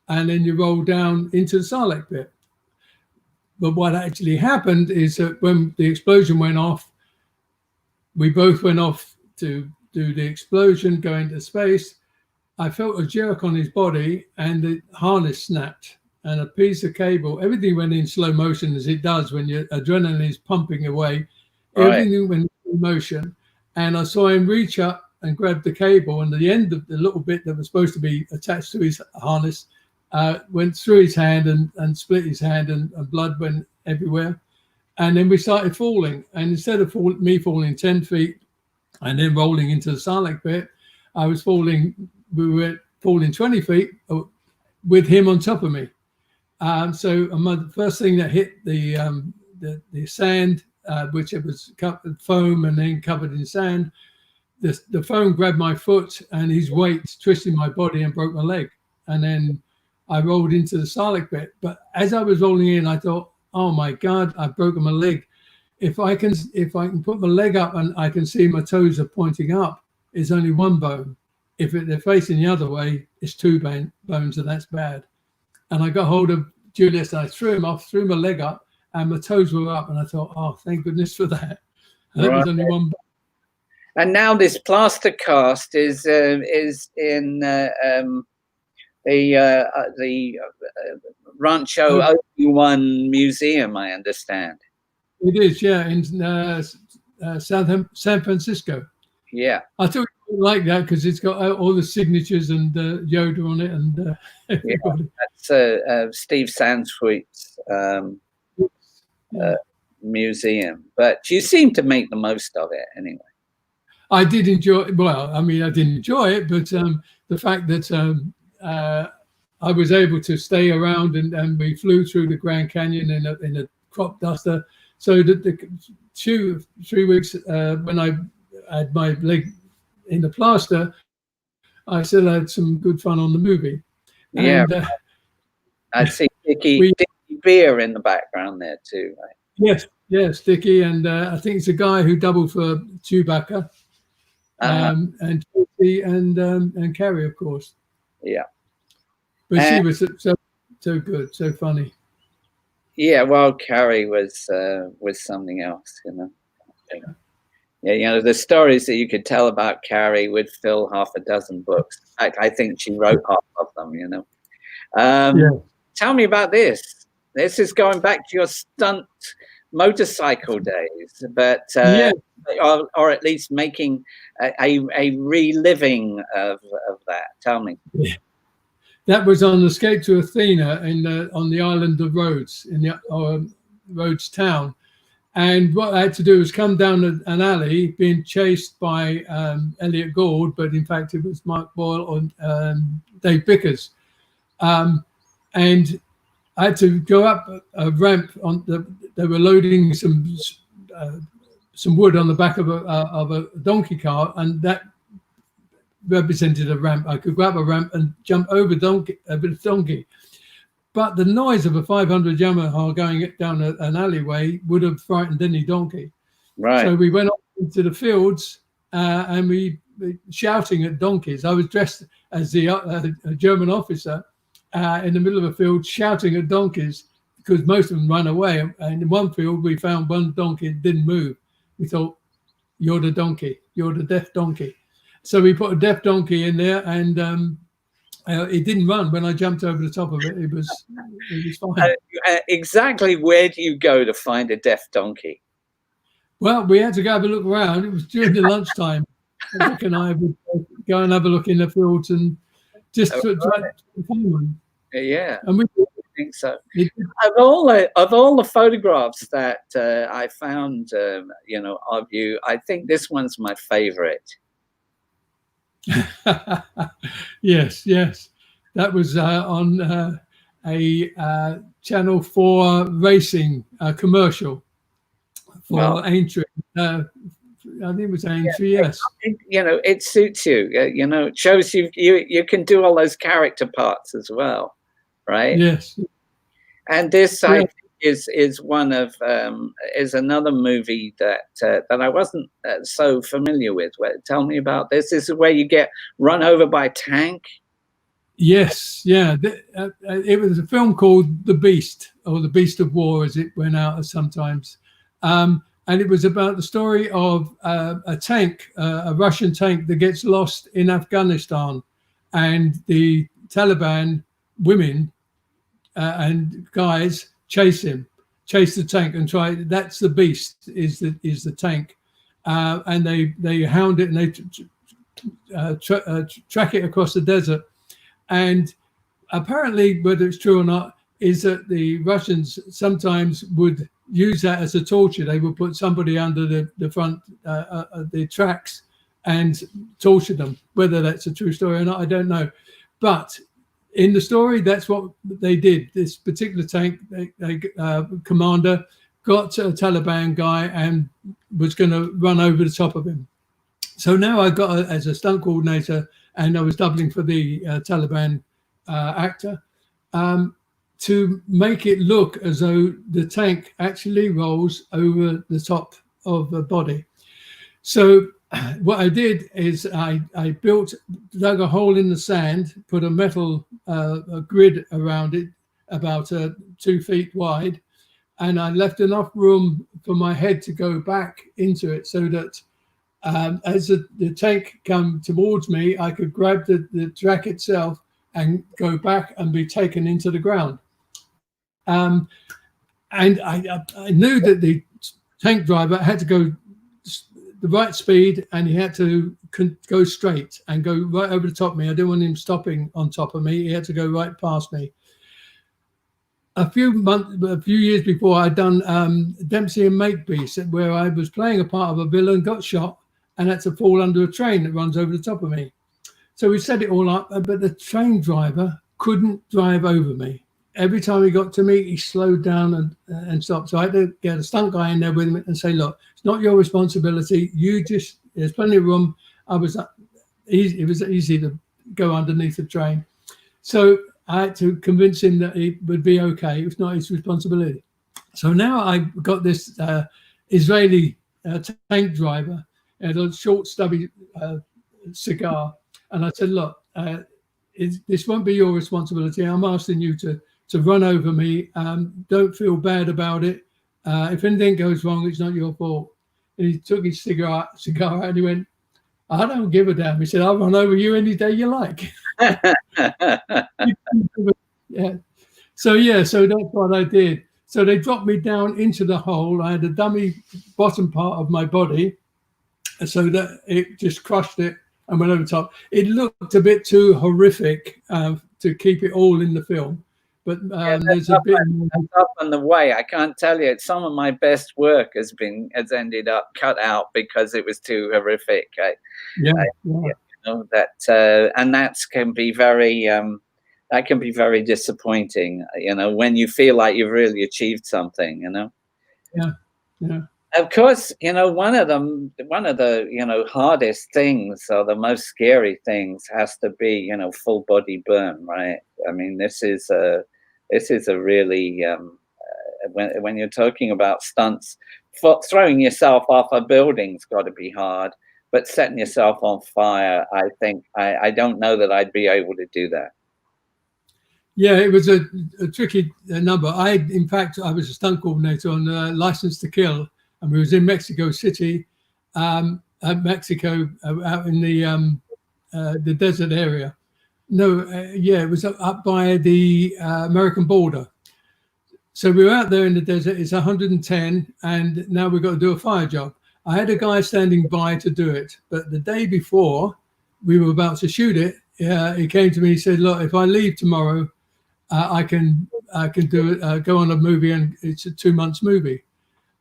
and then you roll down into the Sarlacc pit. But what actually happened is that when the explosion went off, we both went off to do the explosion, go into space. I felt a jerk on his body and the harness snapped and a piece of cable, everything went in slow motion as it does when your adrenaline is pumping away. Right. Everything went in motion. And I saw him reach up and grab the cable, and the end of the little bit that was supposed to be attached to his harness went through his hand and split his hand, and blood went everywhere. And then we started falling. And instead of me falling 10 feet and then rolling into the Sarlacc pit, we were falling 20 feet with him on top of me. So the first thing that hit the sand, which it was foam and then covered in sand, the foam grabbed my foot and his weight twisted my body and broke my leg. And then I rolled into the Sarlacc pit. But as I was rolling in, I thought, oh my God, I've broken my leg. If I can put my leg up and I can see my toes are pointing up, it's only one bone. If they're facing the other way, it's two bones, and that's bad. And I got hold of Julius and I threw him off, threw my leg up, and my toes were up. And I thought, oh, thank goodness for that. And that was only one bone. And now this plaster cast is in the Rancho Obi-Wan Museum, I understand. It is, yeah, in San Francisco. Yeah. I thought you would like that because it's got all the signatures and Yoda on it and everybody. Yeah, that's Steve Sansweet's museum. But you seem to make the most of it anyway. I did enjoy, well, I mean, I didn't enjoy it, but the fact that I was able to stay around and we flew through the Grand Canyon in a crop duster. So that the 3 weeks when I had my leg in the plaster, I still had some good fun on the movie. Yeah, and, I see Dickie Beer in the background there too, right? Yes, Dickie, and I think it's a guy who doubled for Chewbacca. And Tracy and Carrie, of course. Yeah, but she was so good, so funny. Yeah, well, Carrie was something else, you know. Yeah, you know, the stories that you could tell about Carrie would fill half a dozen books. In fact, I think she wrote half of them, you know. Tell me about this. This is going back to your stunt motorcycle days, but or at least making a reliving of that. Tell me. Yeah. That was on Escape to Athena on the island of Rhodes, in the Rhodes town. And what I had to do was come down an alley being chased by Elliot Gould, but in fact it was Mark Boyle and Dave Bickers. And I had to go up a ramp they were loading some wood on the back of a donkey cart, and that represented a ramp. I could grab a ramp and jump over the donkey. But the noise of a 500 Yamaha going down an alleyway would have frightened any donkey. Right. So we went off into the fields and we shouting at donkeys. I was dressed as a German officer in the middle of a field shouting at donkeys because most of them ran away. And in one field, we found one donkey that didn't move. We thought, you're the donkey. You're the deaf donkey. So we put a deaf donkey in there, and it didn't run. When I jumped over the top of it, it was fine. Exactly where do you go to find a deaf donkey? Well, we had to go have a look around. It was during the lunchtime. Rick and I would go and have a look in the fields and just try to find one. Yeah, and we I think so. Of all the photographs that I found, you know, of you, I think this one's my favorite. Yes, that was on a Channel 4 racing commercial for Aintree. I think it was Aintree. Yes, you know, it suits you. You know, it shows you can do all those character parts as well, right? Yes. And this, I Yeah. think, is one of is another movie that that I wasn't so familiar with. Tell me about this. This is where you get run over by a tank. Yes, yeah. It was a film called The Beast, or The Beast of War, as it went out sometimes. And it was about the story of a tank, a Russian tank that gets lost in Afghanistan, and the Taliban women and guys chase the tank and try. That's the beast, is the tank, and they hound it and they track it across the desert. And apparently, whether it's true or not, is that the Russians sometimes would use that as a torture. They would put somebody under the front the tracks and torture them. Whether that's a true story or not, I don't know. But in the story, that's what they did. This particular tank commander got a Taliban guy and was going to run over the top of him. So now I got as a stunt coordinator, and I was doubling for the Taliban actor, to make it look as though the tank actually rolls over the top of the body. So what I did is I dug a hole in the sand, put a metal a grid around it about 2 feet wide, and I left enough room for my head to go back into it, so that as the tank come towards me, I could grab the track itself and go back and be taken into the ground. And I knew that the tank driver had to go the right speed, and he had to go straight and go right over the top of me. I didn't want him stopping on top of me. He had to go right past me. A few years before, I'd done Dempsey and Makepeace, where I was playing a part of a villain, got shot, and had to fall under a train that runs over the top of me. So we set it all up, but the train driver couldn't drive over me. Every time he got to me, he slowed down and stopped. So I had to get a stunt guy in there with him and say, look, it's not your responsibility. There's plenty of room. It was easy to go underneath the train. So I had to convince him that it would be okay. It was not his responsibility. So now I've got this Israeli tank driver, and a short, stubby cigar. And I said, look, this won't be your responsibility. I'm asking you to run over me. Don't feel bad about it. If anything goes wrong, it's not your fault. And he took his cigar out and he went, I don't give a damn. He said, I'll run over you any day you like. Yeah. So that's what I did. So they dropped me down into the hole. I had a dummy bottom part of my body, so that it just crushed it and went over the top. It looked a bit too horrific to keep it all in the film, but there's a bit up on the way. I can't tell you. Some of my best work has ended up cut out because it was too horrific. Yeah. You know, that and that can be very disappointing. You know, when you feel like you've really achieved something. You know. Yeah. Of course, you know, one of the hardest things, or the most scary things, has to be, you know, full body burn, right? I mean, this is a really when you're talking about stunts, throwing yourself off a building's got to be hard, but setting yourself on fire, I think I don't know that I'd be able to do that. Yeah, it was a tricky number. In fact, I was a stunt coordinator on License to Kill. And we was in Mexico City, Mexico, out in the desert area. It was up by the American border. So we were out there in the desert. It's 110, and now we've got to do a fire job. I had a guy standing by to do it, but the day before we were about to shoot it, he came to me. He said, "Look, if I leave tomorrow, I can do it. Go on a movie, and it's a 2 months movie."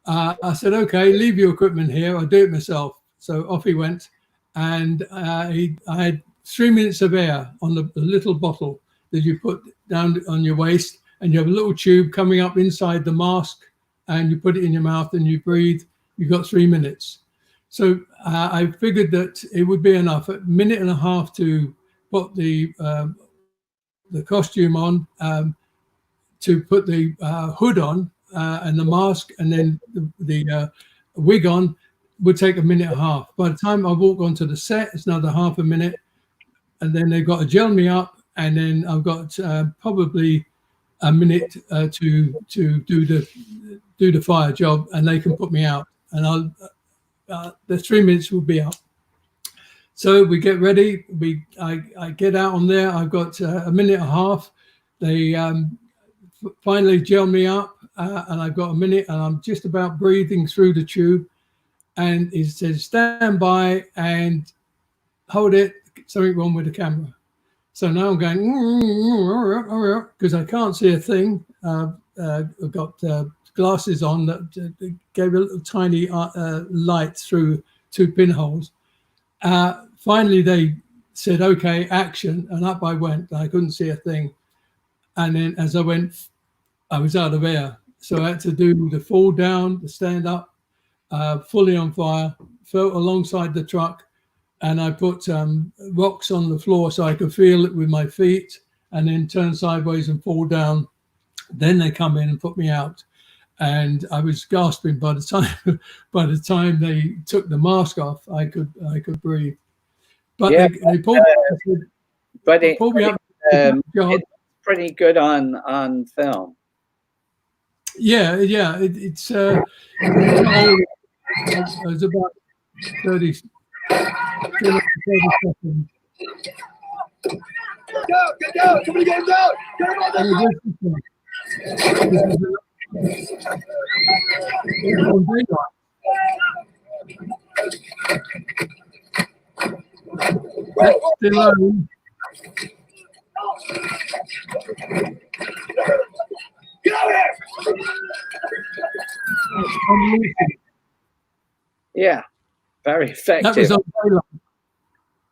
I said, okay, leave your equipment here. I'll do it myself. So off he went. And I had 3 minutes of air on the little bottle that you put down on your waist. And you have a little tube coming up inside the mask. And you put it in your mouth and you breathe. You've got 3 minutes. So I figured that it would be enough. A minute and a half to put the costume on. to put the hood on and the mask, and then the wig on would take a minute and a half. By the time I walk onto the set, it's another half a minute, and then they've got to gel me up, and then I've got probably a minute to do the fire job, and they can put me out, and the 3 minutes will be up. So we get ready. I get out on there. I've got a minute and a half. They finally gel me up, and I've got a minute, and I'm just about breathing through the tube. And it says, stand by and hold it. Something wrong with the camera. So now I'm going, because I can't see a thing. I've got glasses on that gave a little tiny light through 2 pinholes. Finally, they said, okay, action. And up I went. I couldn't see a thing. And then as I went, I was out of air. So I had to do the fall down, the stand up, fully on fire, fell alongside the truck. And I put rocks on the floor so I could feel it with my feet, and then turn sideways and fall down. Then they come in and put me out. And I was gasping by the time they took the mask off. I could breathe. But yeah, they pulled me up. It's pretty good on film. Yeah. It's it was about 30 seconds. Go! Somebody get him down! Get him on Get out here! Yeah, very effective. That was on daylight.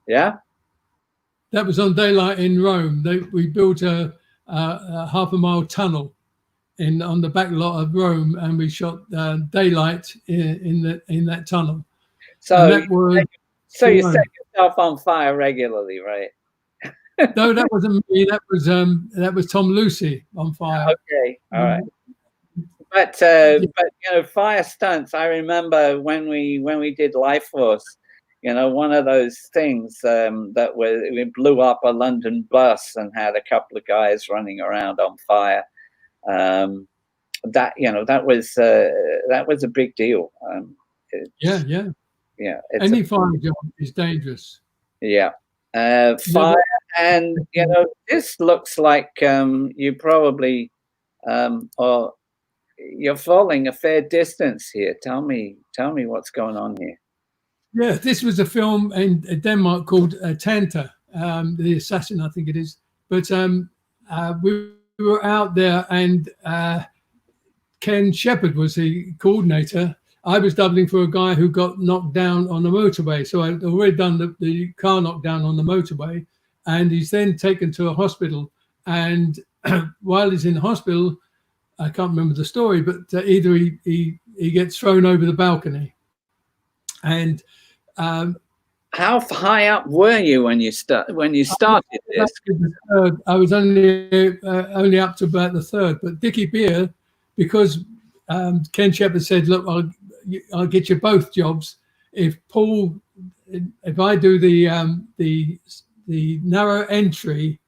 Yeah, that was on daylight in Rome. We built a half-a-mile tunnel on the back lot of Rome, and we shot daylight in that tunnel. So you set yourself on fire regularly, right? No, that wasn't me. That was Tom Lucy on fire. Okay, all right. But fire stunts. I remember when we did Life Force. One of those things that we blew up a London bus and had a couple of guys running around on fire. That was a big deal. Yeah. Any fire job is dangerous. Yeah. Fire, and this looks like you probably or you're falling a fair distance here. Tell me what's going on here. Yeah, this was a film in Denmark called Tanta, the Assassin, I think it is. But we were out there, and Ken Shepherd was the coordinator. I was doubling for a guy who got knocked down on the motorway. So I'd already done the car knockdown on the motorway, and he's then taken to a hospital. And while he's in the hospital, I can't remember the story, but either he gets thrown over the balcony. And how high up were you when you started this? I was only up to about the third. But Dickie Beer, because Ken Shepherd said, "Look, I'll get you both jobs if I do the narrow entry."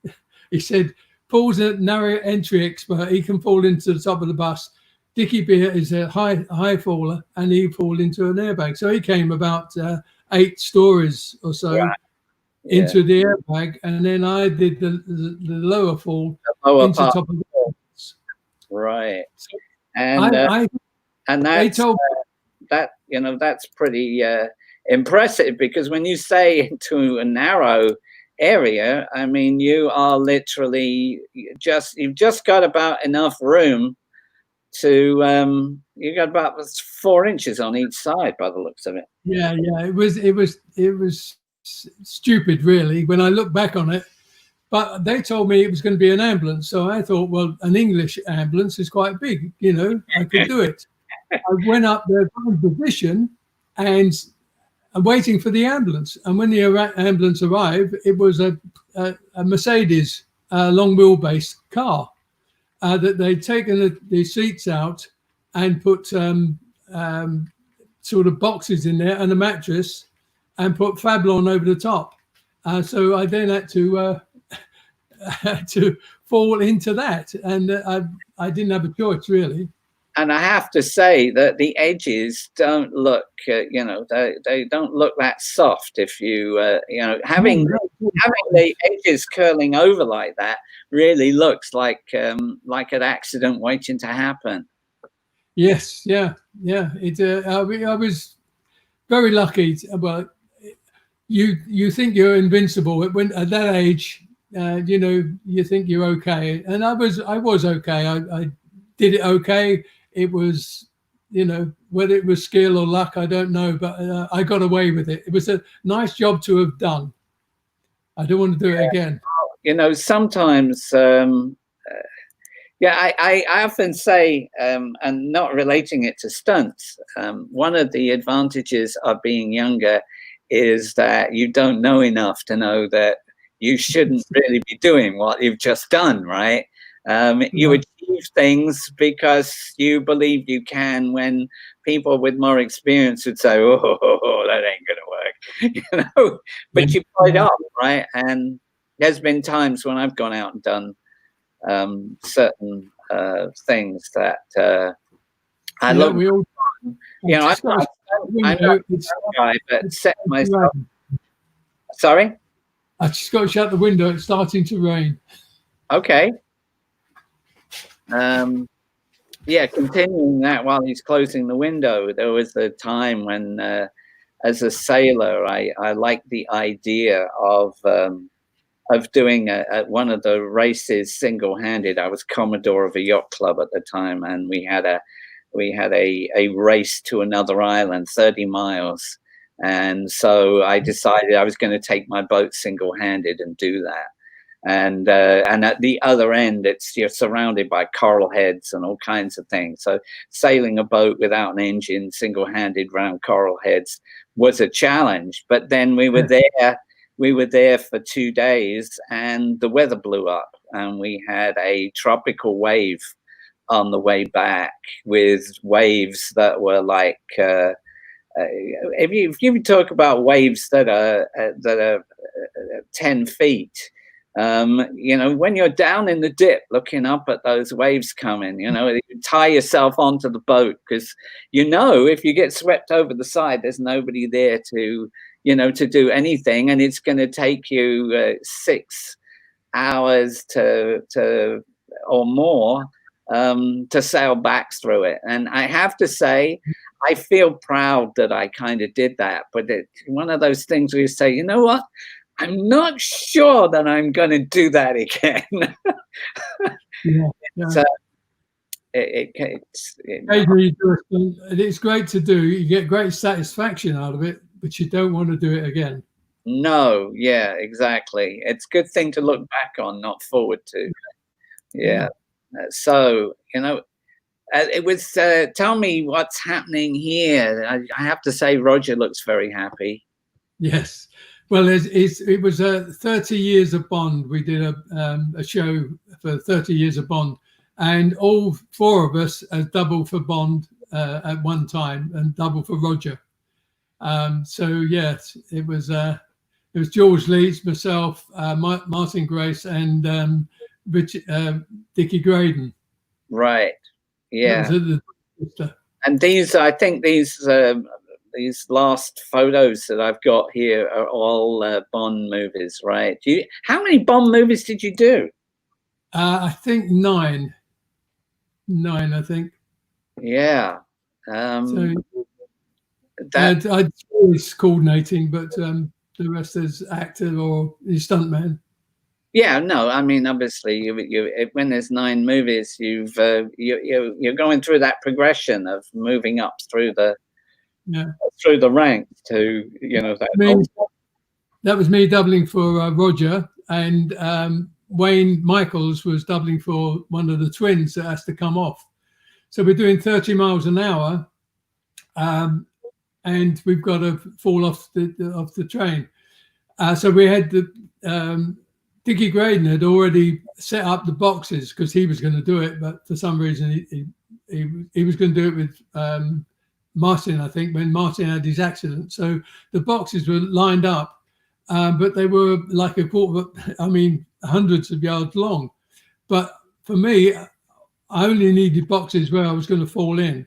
He said, "Paul's a narrow entry expert. He can fall into the top of the bus. Dickie Beer is a high faller, and he fall into an airbag." So he came about 8 stories or so into the airbag, and then I did the lower fall into the top of the bus. Right. And that's pretty impressive, because when you say into a narrow area, I mean, you are literally you've just got about enough room to you got about 4 inches on each side by the looks of it. Yeah, it was stupid, really, when I look back on it. But they told me it was going to be an ambulance, so I thought, well, an English ambulance is quite big, I could do it. I went up there, found position, and I'm waiting for the ambulance. And when the ambulance arrived, it was a Mercedes long wheelbase car. that they'd taken the seats out and put sort of boxes in there and a mattress and put Fablon over the top. So I then had to fall into that, and I didn't have a choice really. And I have to say that the edges don't look, you know, they don't look that soft. If you, you know, having the edges curling over like that really looks like an accident waiting to happen. Yes, yeah. I was very lucky. Well, you think you're invincible when at that age, you know, you think you're okay, and I was okay. I did it okay. It was, you know, whether it was skill or luck, I don't know, but I got away with it. It was a nice job to have done. I don't want to do it again. You know, sometimes, yeah, I often say, and not relating it to stunts, one of the advantages of being younger is that you don't know enough to know that you shouldn't really be doing what you've just done, right? You achieve things because you believe you can, when people with more experience would say, oh, that ain't gonna work, you know, but you played up, right? And there's been times when I've gone out and done certain things that I love. You know, I'm not a guy, but set myself. Sorry? I just got to shut the window. It's starting to rain. Okay. Yeah, continuing that while he's closing the window, there was a time when, as a sailor, I liked the idea of doing one of the races single-handed. I was Commodore of a yacht club at the time, and we had a race to another island, 30 miles. And so I decided I was going to take my boat single-handed and do that. And at the other end, you're surrounded by coral heads and all kinds of things. So sailing a boat without an engine, single-handed around coral heads, was a challenge. But then we were there for 2 days, and the weather blew up, and we had a tropical wave on the way back, with waves that were like, if you talk about waves that are 10 feet. You know, when you're down in the dip looking up at those waves coming, you know, you tie yourself onto the boat, because, you know, if you get swept over the side, there's nobody there to, you know, to do anything. And it's going to take you 6 hours or more to sail back through it. And I have to say, I feel proud that I kind of did that. But it's one of those things where you say, you know what? I'm not sure that I'm going to do that again. It's great to do. You get great satisfaction out of it, but you don't want to do it again. No, yeah, exactly. It's a good thing to look back on, not forward to. Yeah. So, you know, it was, tell me what's happening here. I have to say, Roger looks very happy. Yes. Well, it was 30 years of Bond. We did a show for 30 years of Bond, and all 4 of us double for Bond at one time, and double for Roger. So yes, it was George Leeds, myself, Martin Grace, and Dickie Graydon. Right. Yeah. And these, I think these last photos that I've got here are all Bond movies, right? How many Bond movies did you do? I think 9. 9, I think. Yeah. So I was coordinating, but the rest is actor or stuntman. Yeah, no, I mean, obviously, when there's 9 movies, you're going through that progression of moving up through the ranks to, you know, that was me doubling for Roger, and Wayne Michaels was doubling for one of the twins that has to come off. So we're doing 30 miles an hour, and we've got to fall off the train. So we had Dickie Graydon had already set up the boxes because he was going to do it, but for some reason he was going to do it with Martin, I think, when Martin had his accident. So the boxes were lined up, but they were like hundreds of yards long. But for me, I only needed boxes where I was going to fall in.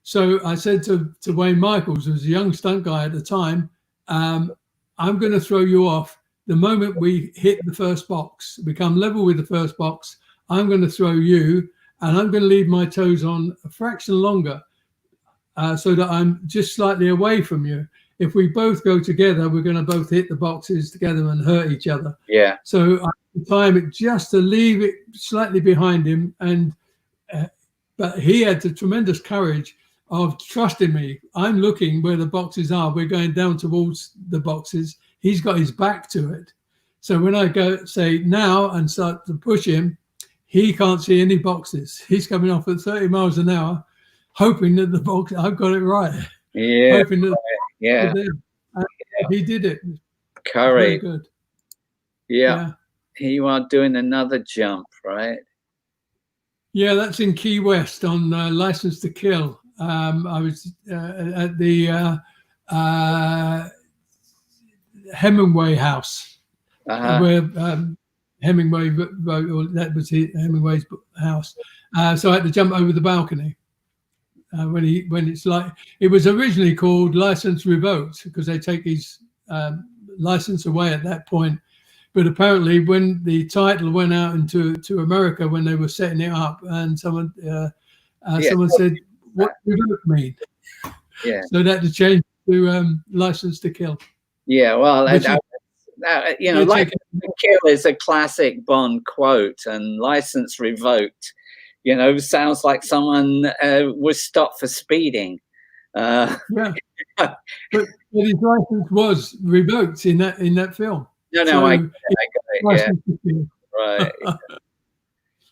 So I said to Wayne Michaels, who was a young stunt guy at the time, I'm going to throw you off. The moment we hit the first box, become level with the first box, I'm going to throw you, and I'm going to leave my toes on a fraction longer so that I'm just slightly away from you. If we both go together, we're going to both hit the boxes together and hurt each other. Yeah. So I time it just to leave it slightly behind him, and but he had the tremendous courage of trusting me. I'm looking where the boxes are. We're going down towards the boxes. He's got his back to it. So when I go say now and start to push him, he can't see any boxes. He's coming off at 30 miles an hour, hoping that the box, I've got it right. Yeah. Hoping that Yeah. He did it. Curry. Very good. Yeah. You are doing another jump, right? Yeah, that's in Key West on License to Kill. I was at the Hemingway house, where Hemingway wrote, or that was Hemingway's house. So I had to jump over the balcony when it's like, it was originally called License Revoked because they take his license away at that point. But apparently, when the title went out into America when they were setting it up, and someone said, "What does it mean?" Yeah. So that to change to License to Kill. Yeah. Well, you know, License to Kill is a classic Bond quote, and License Revoked, you know, sounds like someone was stopped for speeding. Yeah. but his license was revoked in that film. No, so I got it. Yeah. Right.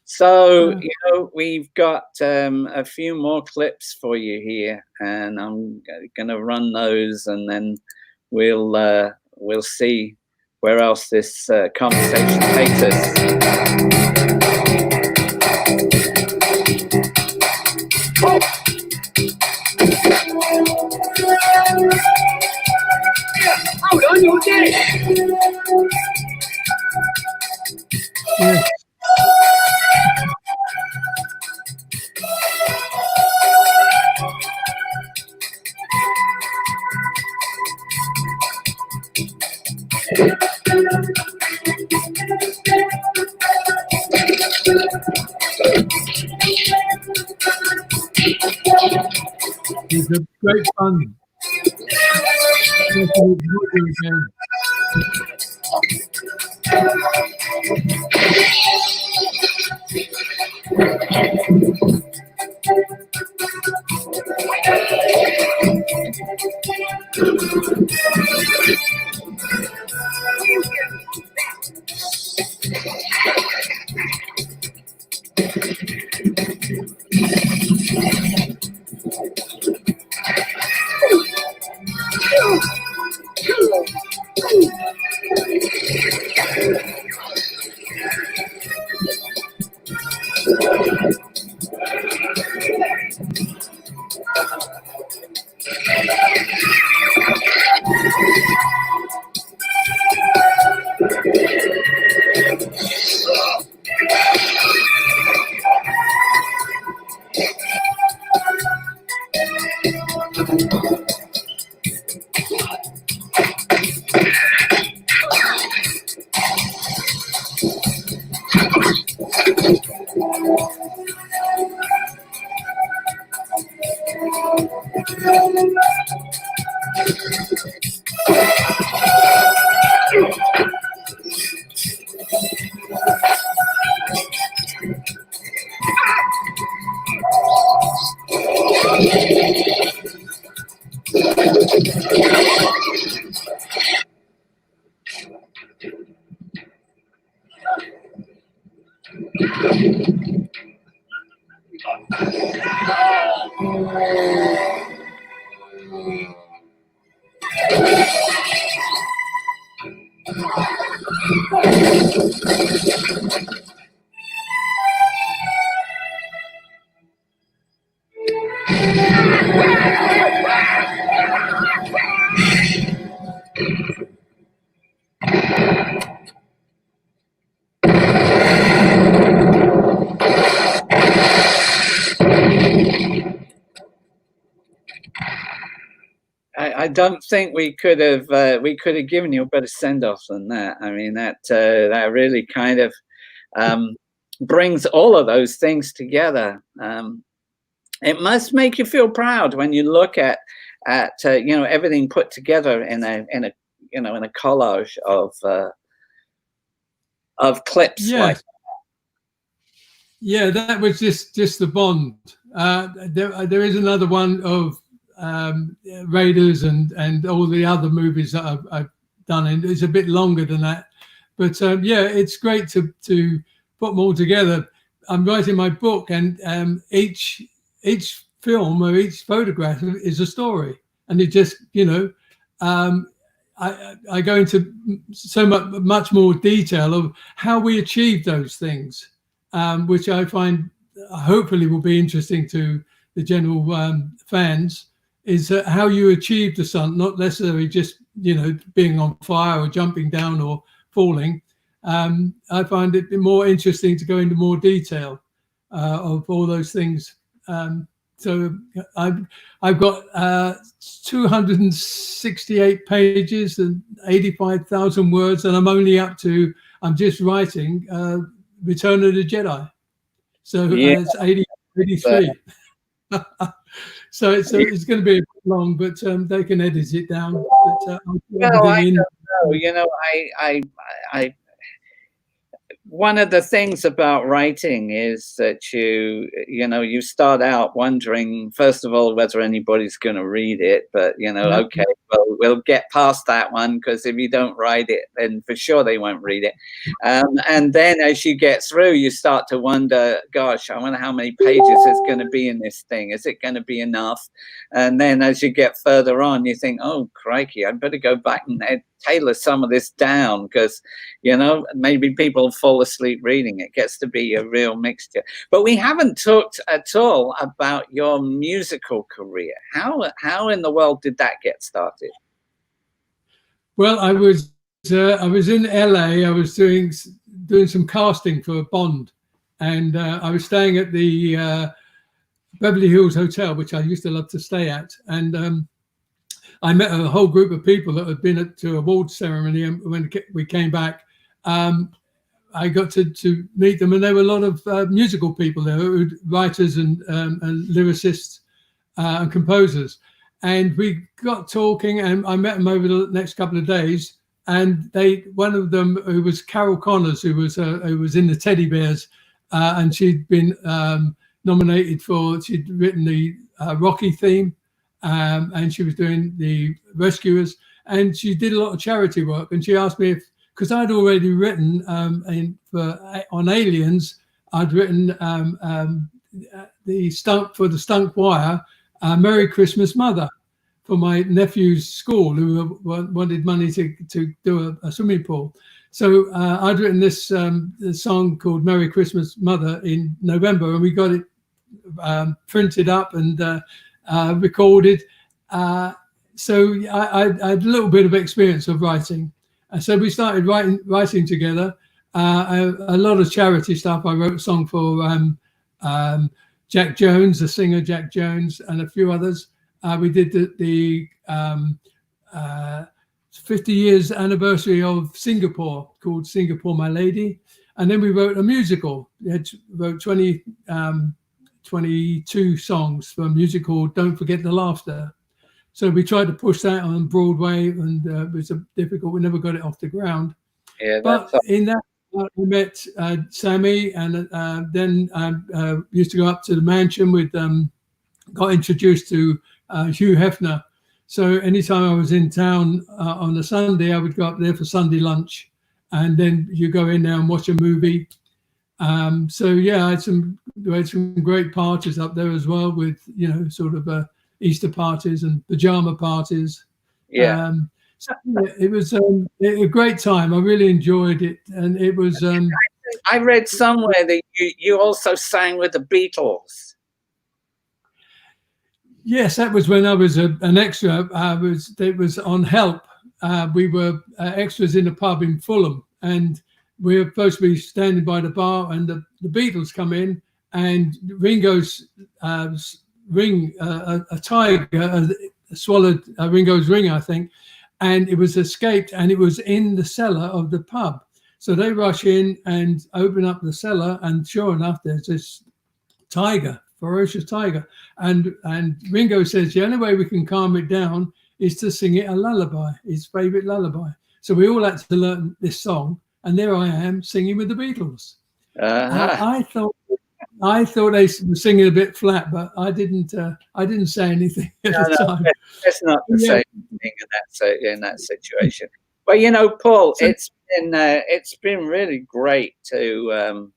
So, you know, we've got a few more clips for you here, and I'm going to run those, and then we'll see where else this conversation takes us. Out on your day. Yeah. It's a great fun. I don't think we could have given you a better send off than that. I mean, that really kind of brings all of those things together. It must make you feel proud when you look at you know, everything put together in a you know, in a collage of clips. Yeah, like yeah, that was just the Bond. There is another one of Raiders and all the other movies that I've done, and it's a bit longer than that. But yeah, it's great to put them all together. I'm writing my book, and each film or each photograph is a story, and it just, you know, I go into so much more detail of how we achieve those things, which I find hopefully will be interesting to the general fans. Is how you achieve the stunt, not necessarily just, you know, being on fire or jumping down or falling. I find it more interesting to go into more detail of all those things. So I've got 268 pages and 85,000 words, and I'm just writing Return of the Jedi. So Yeah. it's 83. So it's going to be long, but they can edit it down. But, well, I don't know. You know, I one of the things about writing is that you know, you start out wondering, first of all, whether anybody's going to read it. But, you know, okay, well, we'll get past that one, because if you don't write it, then for sure they won't read it. And then as you get through, you start to wonder, gosh, I wonder how many pages is going to be in this thing. Is it going to be enough? And then as you get further on, you think, oh, crikey, I'd better go back and tailor some of this down, because, you know, maybe people fall asleep reading it. Gets to be a real mixture. But we haven't talked at all about your musical career. How in the world did that get started? Well, I was in LA. I was doing some casting for Bond, and I was staying at the Beverly Hills Hotel, which I used to love to stay at, and I met a whole group of people that had been to awards ceremony, and when we came back, I got to meet them, and there were a lot of musical people there, writers and lyricists and composers. And we got talking, and I met them over the next couple of days. And one of them, who was Carol Connors, who was in the Teddy Bears, and she'd been nominated she'd written the Rocky theme, and she was doing the Rescuers, and she did a lot of charity work. And she asked me because I'd already written on Aliens, I'd written the stunt for the stunt choir, Merry Christmas Mother, for my nephew's school, who wanted money to do a swimming pool. So I'd written this song called Merry Christmas Mother in November, and we got it printed up and recorded. So I had a little bit of experience of writing. So we started writing together. A lot of charity stuff. I wrote a song for Jack Jones, the singer Jack Jones, and a few others. We did the 50 years anniversary of Singapore, called Singapore, My Lady. And then we wrote a musical. We wrote 22 songs for a musical, Don't Forget the Laughter. So we tried to push that on Broadway, and it was difficult. We never got it off the ground. Yeah, but in that, I met Sammy, and then used to go up to the mansion with, got introduced to Hugh Hefner. So anytime I was in town on a Sunday, I would go up there for Sunday lunch, and then you go in there and watch a movie. So yeah, I had some great parties up there as well, with, you know, sort of Easter parties and pajama parties. Yeah. So, yeah, it was a great time. I really enjoyed it, and it was. I read somewhere that you also sang with the Beatles. Yes, that was when I was an extra. It was on Help. We were extras in a pub in Fulham, and we were supposed to be standing by the bar, and the Beatles come in, and Ringo's ring, a tiger swallowed Ringo's ring, I think, and it was escaped, and it was in the cellar of the pub. So they rush in and open up the cellar, and sure enough, there's this tiger, ferocious tiger, and Ringo says the only way we can calm it down is to sing it a lullaby, his favorite lullaby. So we all had to learn this song, and there I am singing with the Beatles. I thought they were singing a bit flat, but I didn't say anything at the time. That's not the same thing in that situation. Well, you know, Paul, it's been really great to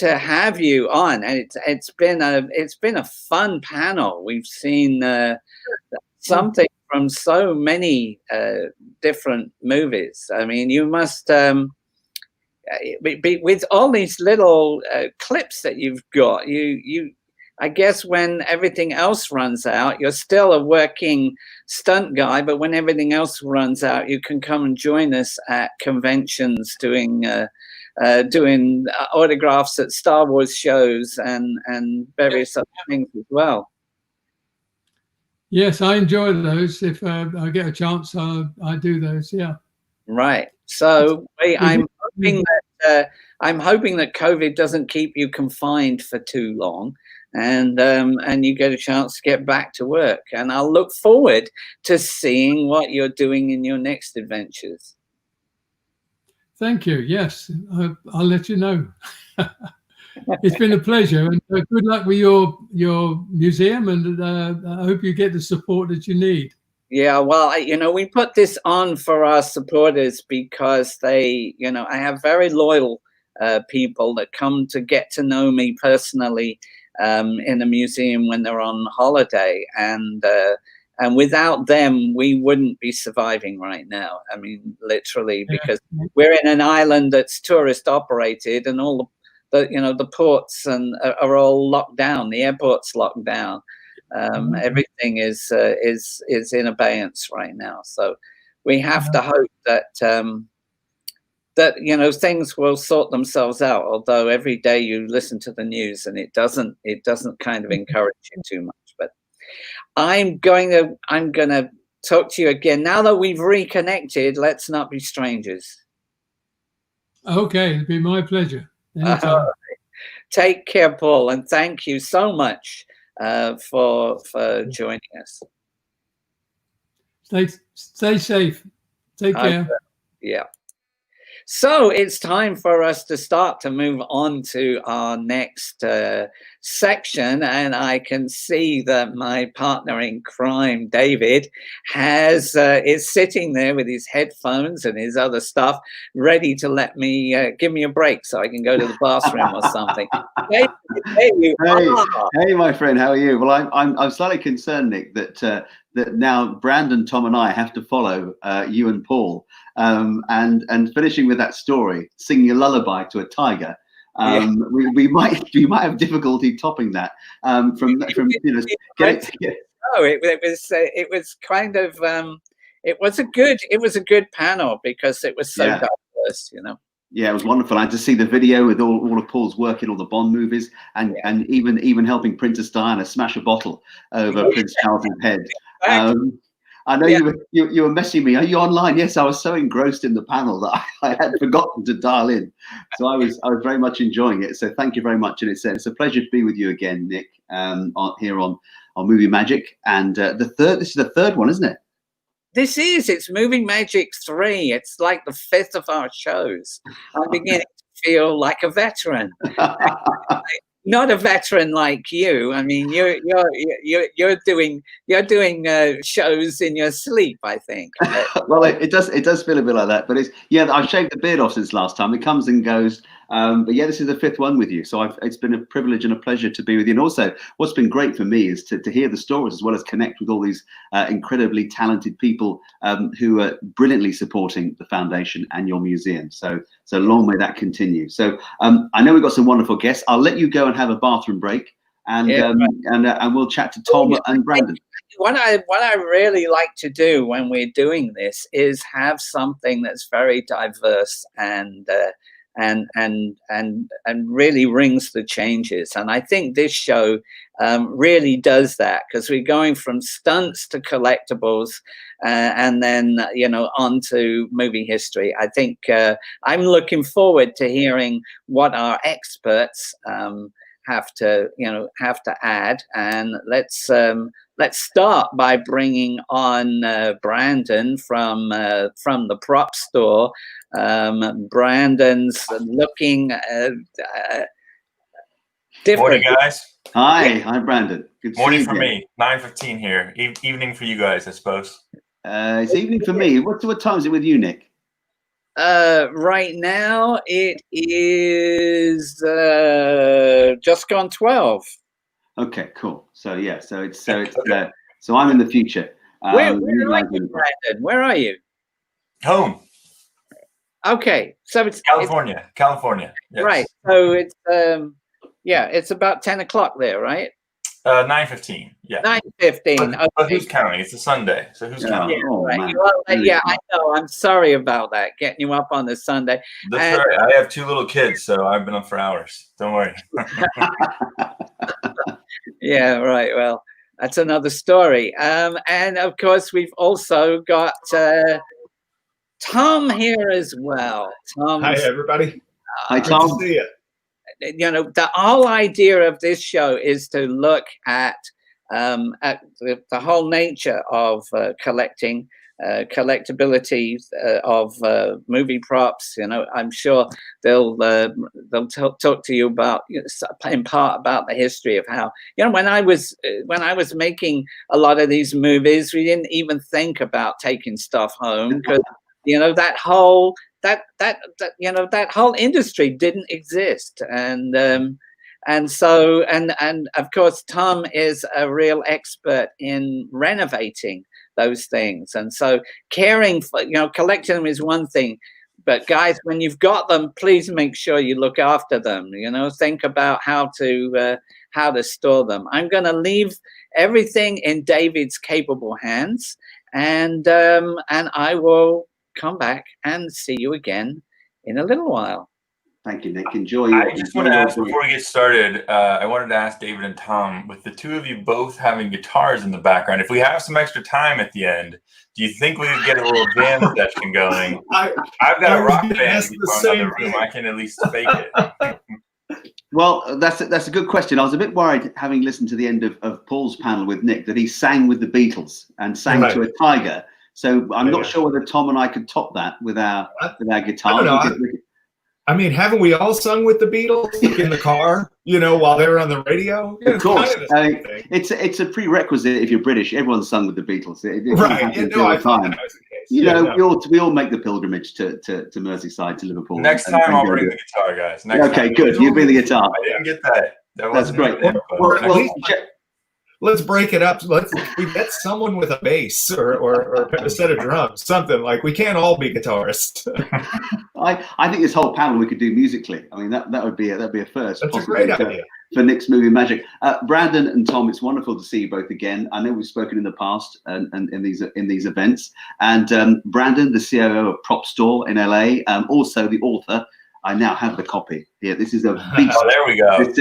have you on, and it's been a fun panel. We've seen something from so many different movies. I mean, you must with all these little clips that you've got, I guess when everything else runs out, you're still a working stunt guy, but when everything else runs out, you can come and join us at conventions doing autographs at Star Wars shows and various other things as well. Yes, I enjoy those. If I get a chance, I do those. Yeah. Right. So I'm hoping that COVID doesn't keep you confined for too long, and you get a chance to get back to work. And I'll look forward to seeing what you're doing in your next adventures. Thank you. Yes, I'll let you know. It's been a pleasure, and good luck with your museum, and I hope you get the support that you need. Yeah, well, you know, we put this on for our supporters because they, you know, I have very loyal people that come to get to know me personally in the museum when they're on holiday, and without them, we wouldn't be surviving right now. I mean, literally, because we're in an island that's tourist operated, and all the ports are all locked down. The airport's locked down. Everything is in abeyance right now. So we have to hope that you know, things will sort themselves out. Although every day you listen to the news and it doesn't kind of encourage you too much. But I'm going to talk to you again now that we've reconnected. Let's not be strangers. Okay, it'd be my pleasure. Anytime. Take care, Paul, and thank you so much for joining us. Stay safe. Take care. Yeah. So it's time for us to start to move on to our next section, and I can see that my partner in crime, David, is sitting there with his headphones and his other stuff, ready to let me give me a break so I can go to the bathroom or something. David, hey, my friend, how are you? Well, I'm slightly concerned, Nick, that now Brandon, Tom, and I have to follow you and Paul, and finishing with that story, singing a lullaby to a tiger. We might have difficulty topping that. From you know, no, it was kind of it was a good panel because it was so diverse, you know. Yeah, it was wonderful. I had to see the video with all of Paul's work in all the Bond movies, and even helping Princess Diana smash a bottle over Prince Charles's head. I know you were messaging me. Are you online? Yes, I was so engrossed in the panel that I had forgotten to dial in. So I was very much enjoying it. So thank you very much. And it's a pleasure to be with you again, Nick, here on MovieMagic. And this is the third one, isn't it? It's MovieMagic 3. It's like the 5th of our shows. I'm beginning to feel like a veteran. Not a veteran like you. I mean, you're doing shows in your sleep, I think. Well, it does feel a bit like that. But I shaved the beard off since last time. It comes and goes. But yeah, this is the 5th one with you. So it's been a privilege and a pleasure to be with you. And also what's been great for me is to hear the stories as well as connect with all these incredibly talented people who are brilliantly supporting the foundation and your museum. So long may that continue. So I know we've got some wonderful guests. I'll let you go and have a bathroom break, and we'll chat to Tom and Brandon. What I really like to do when we're doing this is have something that's very diverse and really rings the changes. And I think this show really does that, because we're going from stunts to collectibles and then, you know, on to movie history. I think I'm looking forward to hearing what our experts have to add. And let's start by bringing on Brandon from the PropStore. Brandon's looking different. Morning, guys. Hi, Brandon. Good Morning for me. 9:15 here. Evening for you guys, I suppose. It's evening for me. What time is it with you, Nick? Right now it is just gone 12. Okay, cool. So yeah, so I'm in the future. Where are you, Brandon? Where are you? Home. Okay, so it's California. Yes. Right. So it's it's about 10 o'clock there, right? 9:15. Yeah. 9:15. But who's counting? It's a Sunday, so who's counting? Yeah, right. I know. I'm sorry about that. Getting you up on the Sunday. That's right. I have 2 little kids, so I've been up for hours. Don't worry. Yeah. Right. Well, that's another story. And of course, we've also got Tom here as well. Tom. Hi, everybody. Hi, Tom. Good to see you. You know, the whole idea of this show is to look at the whole nature of collecting, collectability of movie props. You know, I'm sure they'll talk to you about, in part, about the history of how, you know, when I was making a lot of these movies, we didn't even think about taking stuff home, because, you know, that whole industry didn't exist. And so of course Tom is a real expert in renovating those things. And so caring for, you know, collecting them is one thing, but guys, when you've got them, please make sure you look after them. You know, think about how to store them. I'm going to leave everything in David's capable hands, and I will come back and see you again in a little while. Thank you, Nick. Enjoy. I just want to ask, before we get started, I wanted to ask David and Tom, with the 2 of you both having guitars in the background, if we have some extra time at the end, do you think we could get a little jam session going? I've got a rock band in the room. I can at least fake it. Well, that's a good question. I was a bit worried, having listened to the end of Paul's panel with Nick, that he sang with the Beatles and sang to a tiger. So I'm not sure whether Tom and I could top that with our guitar. I don't know. I mean, haven't we all sung with the Beatles in the car, you know, while they were on the radio? Of course. It's a prerequisite if you're British. Everyone's sung with the Beatles. It right. all the time. You know, we all make the pilgrimage to Merseyside, to Liverpool. Next time I'll bring the guitar, guys. Okay, good. You bring the guitar. I didn't get that. That's great. Let's break it up. We get someone with a bass or a set of drums, something. Like, we can't all be guitarists. I think this whole panel we could do musically. I mean, that would be a first. That's a great idea for Nick's Movie Magic. Brandon and Tom, it's wonderful to see you both again. I know we've spoken in the past and in these events. And Brandon, the COO of PropStore in LA, also the author. I now have the copy here. This is a beast. Oh, there we go. This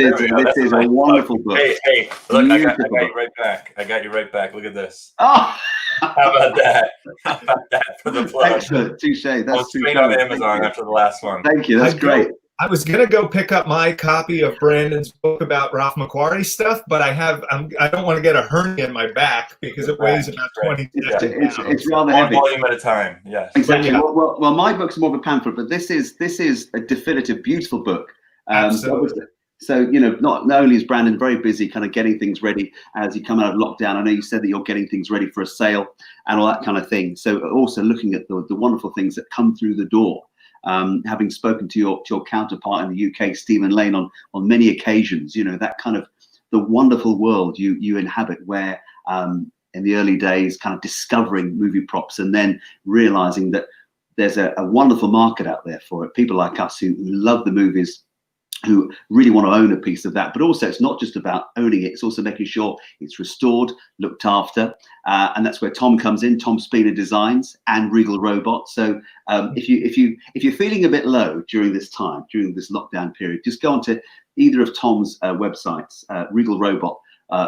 is a wonderful book. Hey, look, I got you right back. I got you right back. Look at this. Oh, how about that? How about that for the plug? Excellent, touche. That's straight on Amazon after the last one. Thank you. That's great. I was gonna go pick up my copy of Brandon's book about Ralph McQuarrie stuff, but I don't want to get a hernia in my back because it weighs about 20 pounds. It's rather heavy. One volume at a time. Yes. Exactly. Yeah. Well, my book's more of a pamphlet, but this is a definitive, beautiful book. Absolutely. So, you know, not only is Brandon very busy kind of getting things ready as you come out of lockdown. I know you said that you're getting things ready for a sale and all that kind of thing. So also looking at the wonderful things that come through the door. having spoken to your counterpart in the UK, Stephen Lane, on many occasions. You know, that kind of the wonderful world you inhabit, where in the early days, kind of discovering movie props and then realizing that there's a wonderful market out there for it. People like us who love the movies, who really want to own a piece of that. But also, it's not just about owning it, it's also making sure it's restored, looked after. And that's where Tom comes in, Tom Spina Designs and Regal Robot. So if you're feeling a bit low during this time, during this lockdown period, just go onto either of Tom's websites, Regal Robot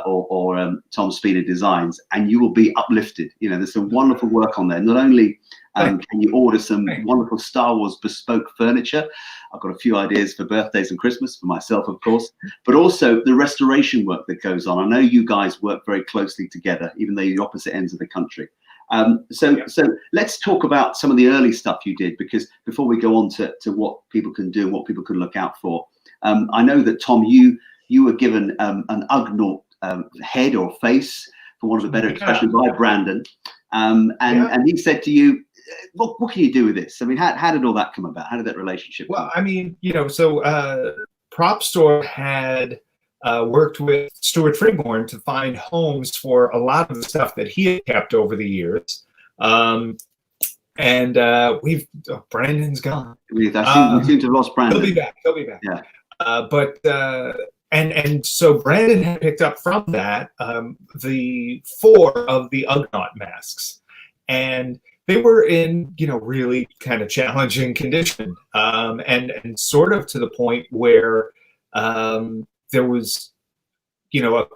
or Tom Spina Designs, and you will be uplifted. You know, there's some wonderful work on there. Not only can you order some wonderful Star Wars bespoke furniture, I've got a few ideas for birthdays and Christmas for myself, of course, but also the restoration work that goes on. I know you guys work very closely together, even though you're opposite ends of the country. So let's talk about some of the early stuff you did, because before we go on to what people can do and what people can look out for, I know that, Tom, you were given an Ugnaught head or face, for want of a better expression, by Brandon, and he said to you, what can you do with this? I mean, how did all that come about? How did that relationship come? Well, I mean, you know, so PropStore had worked with Stuart Freeborn to find homes for a lot of the stuff that he had kept over the years. Brandon's gone. We seem to have lost Brandon. He'll be back. Yeah. And so Brandon had picked up from that the 4 of the Ugnaught masks, and they were in, you know, really kind of challenging condition, and sort of to the point where there was, you know, a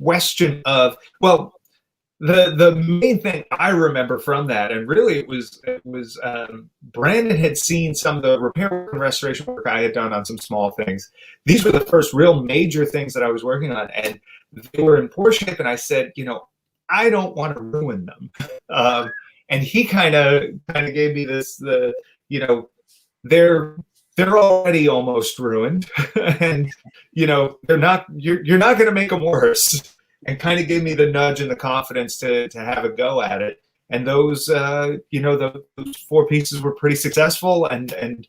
question of, well, the main thing I remember from that, and really it was Brandon had seen some of the repair and restoration work I had done on some small things. These were the first real major things that I was working on, and they were in poor shape. And I said, you know, I don't want to ruin them. And he kind of gave me this, you know, they're already almost ruined, and you know, you're not going to make them worse. And kind of gave me the nudge and the confidence to have a go at it. And those, you know, those 4 pieces were pretty successful, and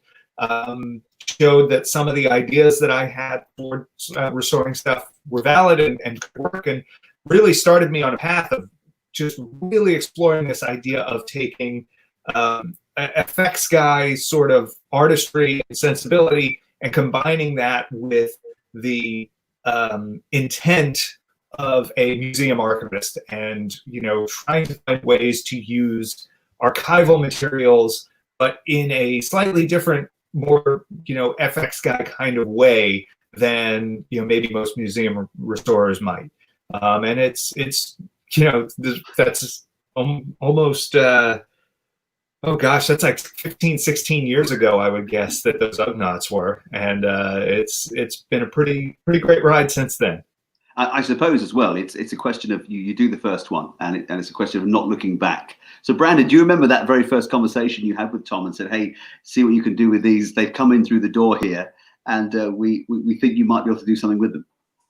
showed that some of the ideas that I had for restoring stuff were valid and could work, and really started me on a path of just really exploring this idea of taking FX guy sort of artistry and sensibility and combining that with the intent of a museum archivist, and, you know, trying to find ways to use archival materials, but in a slightly different, more, you know, FX guy kind of way than, you know, maybe most museum restorers might. And it's you know, that's almost oh gosh, that's like 15, 16 years ago, I would guess, that those Ugnaughts were, and it's been a pretty great ride since then. I suppose as well, it's a question of you do the first one, and it's a question of not looking back. So Brandon, do you remember that very first conversation you had with Tom and said, hey, see what you can do with these? They've come in through the door here, and we think you might be able to do something with them.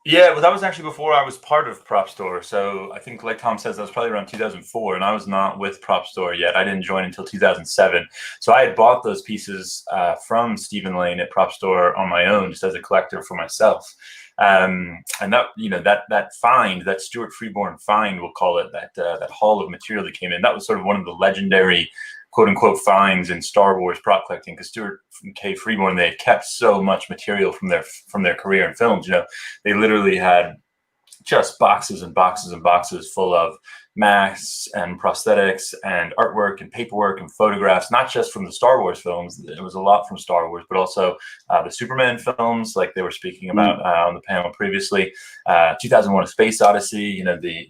Yeah, well, that was actually before I was part of PropStore. So I think, like Tom says, that was probably around 2004, and I was not with PropStore yet. I didn't join until 2007. So I had bought those pieces from Stephen Lane at PropStore on my own, just as a collector for myself. And that, you know, that find, that Stuart Freeborn find, we'll call it, that haul of material that came in, that was sort of one of the legendary quote unquote finds in Star Wars prop collecting, because Stuart K. Freeborn, they had kept so much material from their career in films. You know, they literally had just boxes and boxes and boxes full of masks and prosthetics and artwork and paperwork and photographs, not just from the Star Wars films. It was a lot from Star Wars, but also the Superman films, like they were speaking about on the panel previously. 2001: A Space Odyssey, you know, the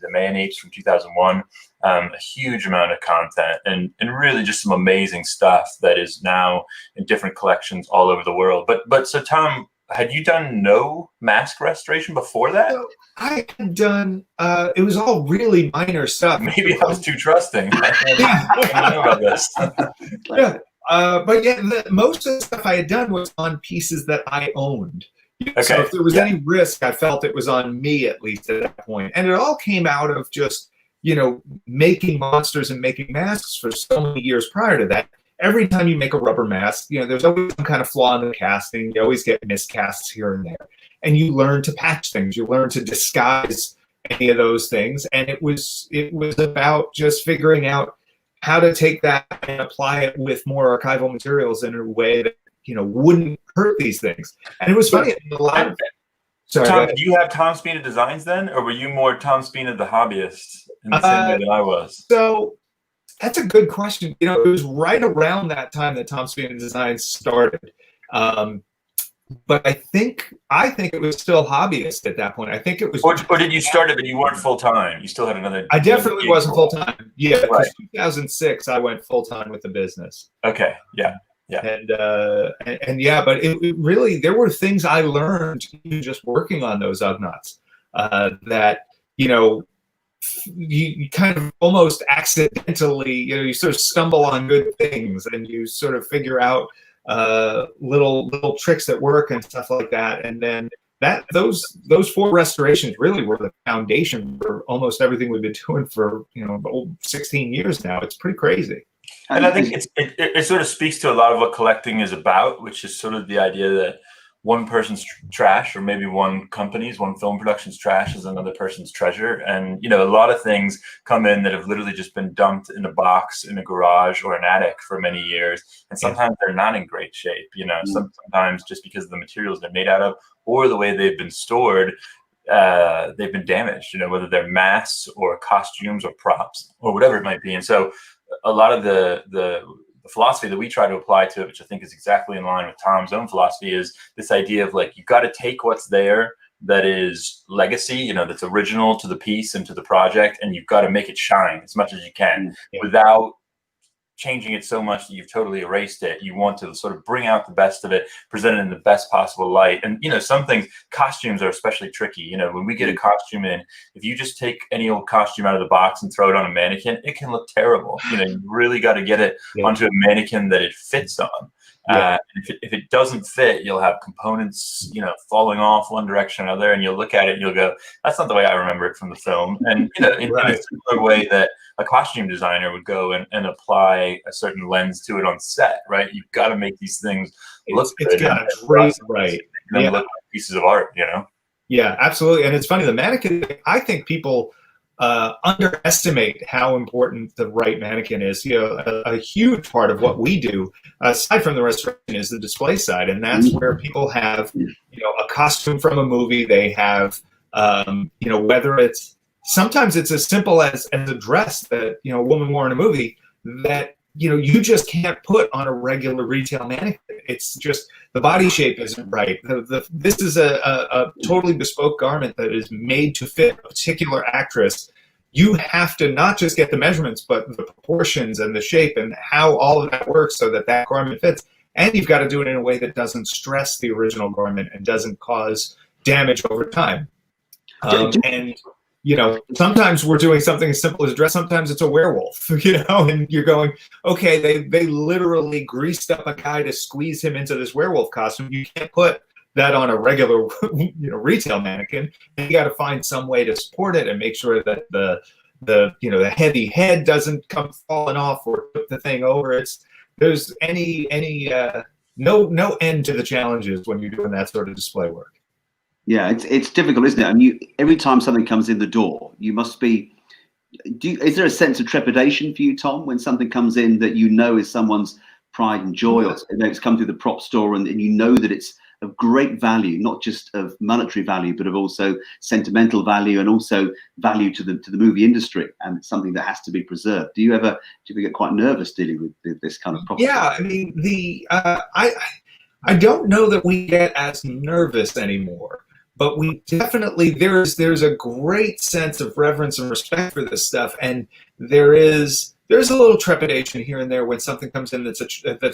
man apes from 2001. A huge amount of content and really just some amazing stuff that is now in different collections all over the world. But so Tom, had you done no mask restoration before that? So I had done, it was all really minor stuff. Maybe I was too trusting. I don't know about this. Yeah, but yeah, most of the stuff I had done was on pieces that I owned. Okay. So if there was any risk, I felt it was on me, at least at that point. And it all came out of just, you know, making monsters and making masks for so many years prior to that, every time you make a rubber mask, you know, there's always some kind of flaw in the casting. You always get miscasts here and there. And you learn to patch things. You learn to disguise any of those things. And it was about just figuring out how to take that and apply it with more archival materials in a way that, you know, wouldn't hurt these things. And it was funny. A lot of Sorry, Tom, do you have Tom Spina designs then, or were you more Tom Spina the hobbyist in the same way that I was? So that's a good question. You know, it was right around that time that Tom Spina Designs started. But I think it was still hobbyist at that point. I think it was. Or did you start it, but you weren't full time? You still had another. I definitely wasn't full time. Yeah, right. 2006, I went full time with the business. Okay. Yeah. Yeah. And yeah, but it really, there were things I learned just working on those Ugnaughts that, you know, you kind of almost accidentally, you know, you sort of stumble on good things and you sort of figure out little tricks that work and stuff like that. And then those 4 restorations really were the foundation for almost everything we've been doing for, you know, 16 years now. It's pretty crazy. And I think it sort of speaks to a lot of what collecting is about, which is sort of the idea that one person's trash, or maybe one film production's trash, is another person's treasure. And, you know, a lot of things come in that have literally just been dumped in a box in a garage or an attic for many years. And sometimes they're not in great shape, you know, sometimes just because of the materials they're made out of or the way they've been stored, they've been damaged, you know, whether they're masks or costumes or props or whatever it might be. And so a lot of the philosophy that we try to apply to it, which I think is exactly in line with Tom's own philosophy, is this idea of like, you got to take what's there that is legacy, you know, that's original to the piece and to the project, and you've got to make it shine as much as you can without changing it so much that you've totally erased it. You want to sort of bring out the best of it, present it in the best possible light. And, you know, some things, costumes are especially tricky. You know, when we get a costume in, if you just take any old costume out of the box and throw it on a mannequin, it can look terrible. You know, you really got to get it onto a mannequin that it fits on. If it doesn't fit, you'll have components, you know, falling off one direction or another, and you'll look at it and you'll go, that's not the way I remember it from the film. And, you know, in a similar way that a costume designer would go and apply a certain lens to it on set, right? You've got to make these things look good. It's got to great, right. And look like pieces of art, you know? Yeah, absolutely. And it's funny, the mannequin, I think people underestimate how important the right mannequin is. You know, a huge part of what we do, aside from the restoration, is the display side, and that's where people have, you know, a costume from a movie. They have, you know, whether it's sometimes it's as simple as a dress that, you know, a woman wore in a movie that, you know, you just can't put on a regular retail mannequin. It's just the body shape isn't right. This is a totally bespoke garment that is made to fit a particular actress. You have to not just get the measurements, but the proportions and the shape and how all of that works so that that garment fits. And you've got to do it in a way that doesn't stress the original garment and doesn't cause damage over time. And you know, sometimes we're doing something as simple as a dress. Sometimes it's a werewolf, you know, and you're going, okay, they literally greased up a guy to squeeze him into this werewolf costume. You can't put that on a regular, you know, retail mannequin. And you got to find some way to support it and make sure that the you know, the heavy head doesn't come falling off or tip the thing over. There's no end to the challenges when you're doing that sort of display work. Yeah, it's difficult, isn't it? And every time something comes in the door, you must be. Is there a sense of trepidation for you, Tom, when something comes in that you know is someone's pride and joy, or it's come through the prop store, and you know that it's of great value, not just of monetary value, but of also sentimental value and also value to the movie industry, and it's something that has to be preserved. Do you ever get quite nervous dealing with this kind of problem? Yeah, I mean, I don't know that we get as nervous anymore. But we definitely, there's a great sense of reverence and respect for this stuff, and there's a little trepidation here and there when something comes in that's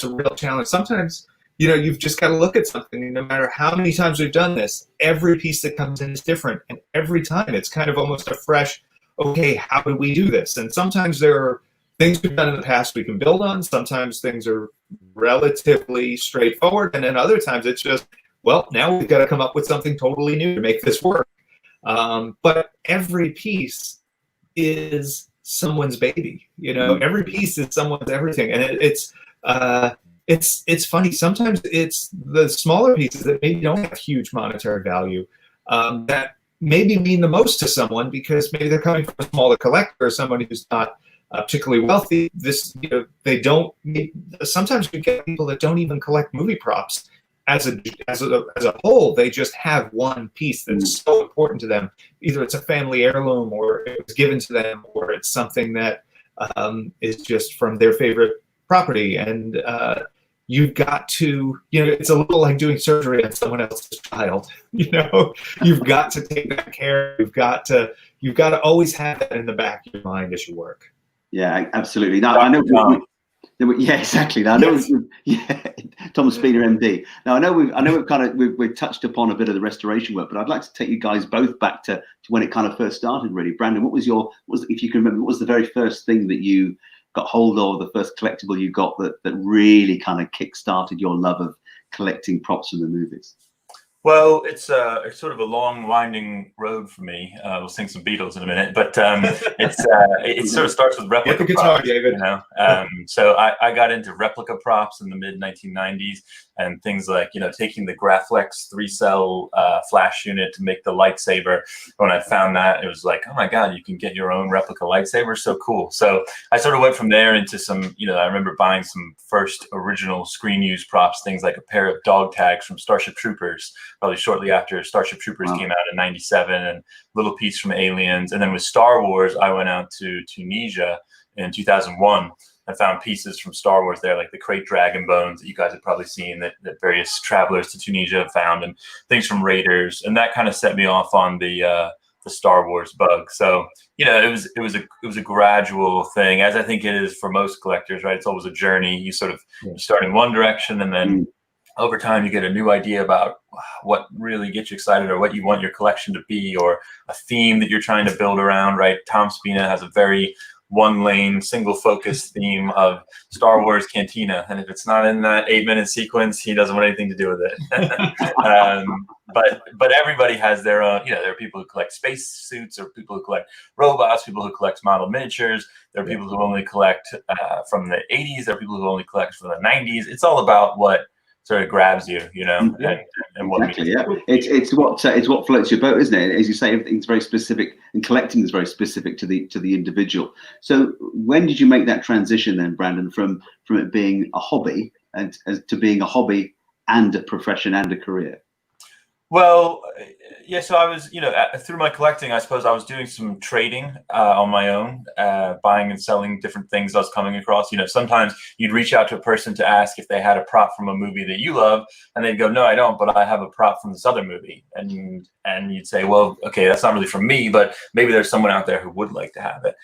a real challenge. Sometimes, you know, you've just got to look at something, and no matter how many times we've done this, every piece that comes in is different, and every time it's kind of almost a fresh, okay, how do we do this? And sometimes there are things we've done in the past we can build on. Sometimes things are relatively straightforward, and then other times it's just, well, now we've got to come up with something totally new to make this work. But every piece is someone's baby, you know, every piece is someone's everything. And it's it's funny. Sometimes it's the smaller pieces that maybe don't have huge monetary value that maybe mean the most to someone, because maybe they're coming from a smaller collector or someone who's not particularly wealthy. They don't. Sometimes you get people that don't even collect movie props as a whole. They just have one piece that's so important to them. Either it's a family heirloom, or it was given to them, or it's something that is just from their favorite property. And you've got to, it's a little like doing surgery on someone else's child. You've got to take that care. You've got to always have that in the back of your mind as you work. Yeah, absolutely. Now, I know. Yeah, exactly. Now, I know. Yes. Thomas Spina, MD. Now, I know we've touched upon a bit of the restoration work, but I'd like to take you guys both back to when it kind of first started. Really, Brandon, if you can remember, what was the very first thing that you got hold of, the first collectible you got that really kind of kick-started your love of collecting props from the movies? Well, it's sort of a long, winding road for me. We'll sing some Beatles in a minute, but it sort of starts with replica props, David. So I got into replica props in the mid-1990s, and things like taking the Graflex 3-cell flash unit to make the lightsaber. When I found that, it was like, oh my God, you can get your own replica lightsaber, so cool. So I sort of went from there into some, I remember buying some first original screen use props, things like a pair of dog tags from Starship Troopers, probably shortly after Starship Troopers came out in '97, and little piece from Aliens. And then with Star Wars, I went out to Tunisia in 2001. I found pieces from Star Wars there, like the crate dragon bones that you guys have probably seen that various travelers to Tunisia have found, and things from Raiders. And that kind of set me off on the Star Wars bug. So, it was a gradual thing, as I think it is for most collectors, right? It's always a journey. You sort of you start in one direction, and then over time you get a new idea about what really gets you excited, or what you want your collection to be, or a theme that you're trying to build around, right? Tom Spina has a very one-lane, single-focus theme of Star Wars Cantina, and if it's not in that 8-minute sequence, he doesn't want anything to do with it. But everybody has their own. There are people who collect space suits, or people who collect robots, people who collect model miniatures. There are people who only collect from the 80s. There are people who only collect from the 90s. It's all about what sort of grabs you, and what exactly, it's what floats your boat, isn't it? As you say, everything's very specific, and collecting is very specific to the individual. So when did you make that transition then, Brandon, from it being a hobby and to being a hobby and a profession and a career? Well, yeah, so I was, through my collecting, I suppose I was doing some trading on my own, buying and selling different things I was coming across. Sometimes you'd reach out to a person to ask if they had a prop from a movie that you love, and they'd go, no, I don't, but I have a prop from this other movie. And you'd say, well, okay, that's not really from me, but maybe there's someone out there who would like to have it.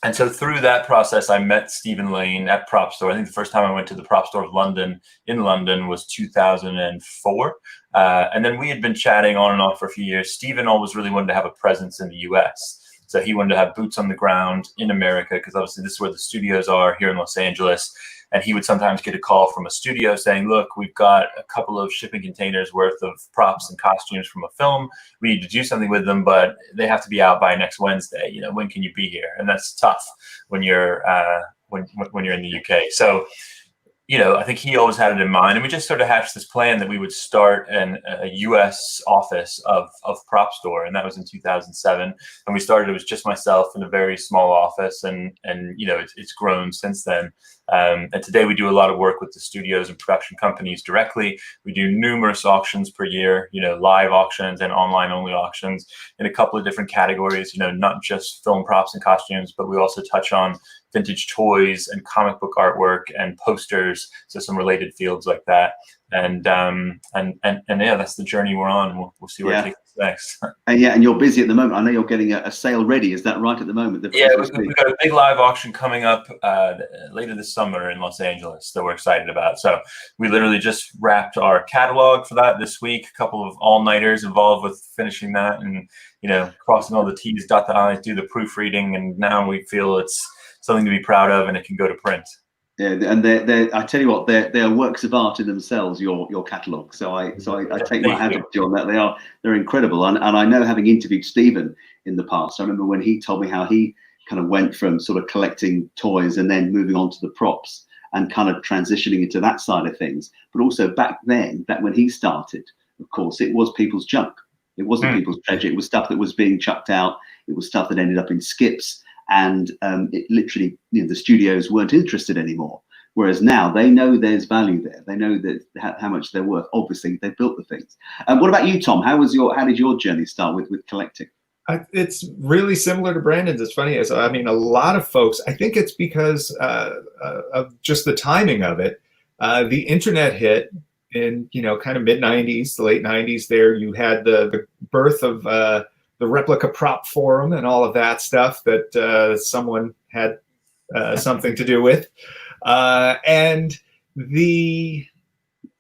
And so through that process, I met Stephen Lane at PropStore. I think the first time I went to the PropStore of in London was 2004. And then we had been chatting on and off for a few years. Stephen always really wanted to have a presence in the US. So he wanted to have boots on the ground in America, because obviously this is where the studios are here in Los Angeles. And he would sometimes get a call from a studio saying, look, we've got a couple of shipping containers worth of props and costumes from a film. We need to do something with them, but they have to be out by next Wednesday. When can you be here? And that's tough when you're when you're in the UK. So, I think he always had it in mind, and we just sort of hatched this plan that we would start a U.S. office of PropStore, and that was in 2007. And we started; it was just myself in a very small office, and it's grown since then. And today we do a lot of work with the studios and production companies directly. We do numerous auctions per year, live auctions and online only auctions in a couple of different categories, not just film props and costumes, but we also touch on vintage toys and comic book artwork and posters. So some related fields like that. And yeah, that's the journey we're on. We'll see where it takes us next. And you're busy at the moment. I know you're getting a sale ready. Is that right at the moment? Yeah, we've got a big live auction coming up later this summer in Los Angeles that we're excited about. So we literally just wrapped our catalog for that this week. A couple of all-nighters involved with finishing that, and crossing all the T's, dot the I's, do the proofreading, and now we feel it's something to be proud of, and it can go to print. Yeah, and I tell you what, they're works of art in themselves. Your catalogue. So I take my hat off to you on that. They're incredible, and I know, having interviewed Stephen in the past, I remember when he told me how he kind of went from sort of collecting toys and then moving on to the props. and kind of transitioning into that side of things. But also back then, back when he started, of course, it was people's junk. It wasn't people's treasure. It was stuff that was being chucked out. It was stuff that ended up in skips, and it literally, the studios weren't interested anymore. Whereas now they know there's value there. They know that how much they're worth. Obviously, they built the things. What about you, Tom? How did your journey start with collecting? It's really similar to Brandon's. It's funny. I mean, a lot of folks, I think it's because of just the timing of it. The internet hit in, kind of mid 90s, the late 90s there. You had the birth of the replica prop forum and all of that stuff that someone had something to do with. And the,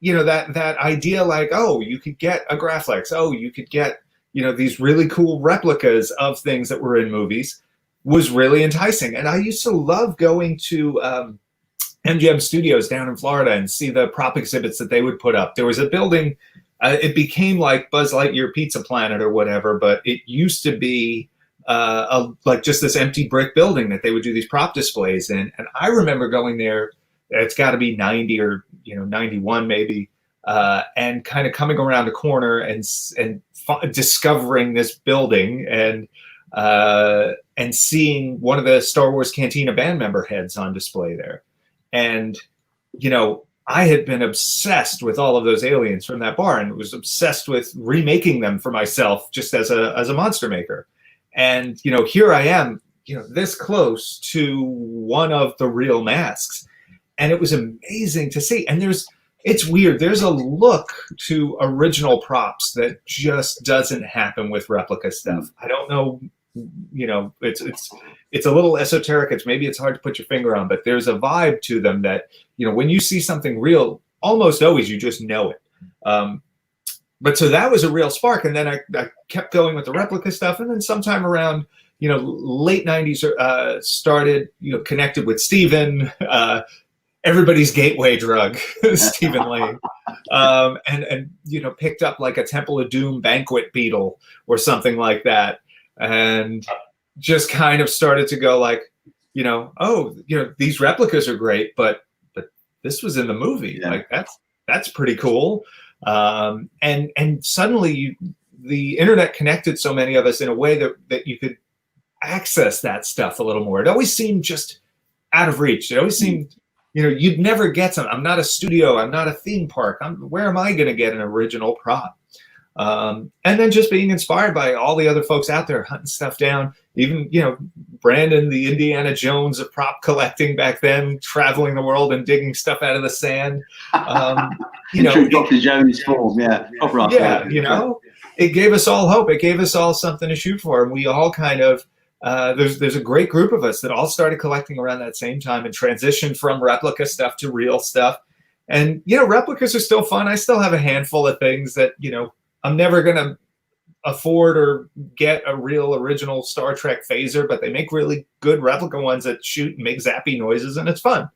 that idea like, oh, you could get a Graflex. Oh, you could get, these really cool replicas of things that were in movies was really enticing. And I used to love going to MGM Studios down in Florida and see the prop exhibits that they would put up. There was a building, it became like Buzz Lightyear Pizza Planet or whatever, but it used to be like just this empty brick building that they would do these prop displays in. And I remember going there, it's got to be 90 or 91 maybe, and kind of coming around the corner and discovering this building and seeing one of the Star Wars Cantina band member heads on display there. And, I had been obsessed with all of those aliens from that bar and was obsessed with remaking them for myself just as a monster maker. And, here I am, this close to one of the real masks. And it was amazing to see. And it's weird. There's a look to original props that just doesn't happen with replica stuff. I don't know, it's a little esoteric. Maybe it's hard to put your finger on, but there's a vibe to them that, when you see something real, almost always you just know it. But so that was a real spark. And then I kept going with the replica stuff. And then sometime around, late 90s, started, connected with Stephen, everybody's gateway drug, Stephen Lane, and picked up like a Temple of Doom banquet beetle or something like that. And just kind of started to go like, these replicas are great, but this was in the movie. Yeah. Like that's pretty cool. And suddenly the internet connected so many of us in a way that you could access that stuff a little more. It always seemed just out of reach. It always seemed, you'd never get some. I'm not a studio. I'm not a theme park. Where am I going to get an original prop? And then just being inspired by all the other folks out there hunting stuff down. Even, Brandon, the Indiana Jones of prop collecting back then, traveling the world and digging stuff out of the sand. True Dr. Jones form, yeah. It gave us all hope. It gave us all something to shoot for. And we all kind of, there's a great group of us that all started collecting around that same time and transitioned from replica stuff to real stuff. And, replicas are still fun. I still have a handful of things that, I'm never going to afford or get a real original Star Trek phaser, but they make really good replica ones that shoot and make zappy noises, and it's fun.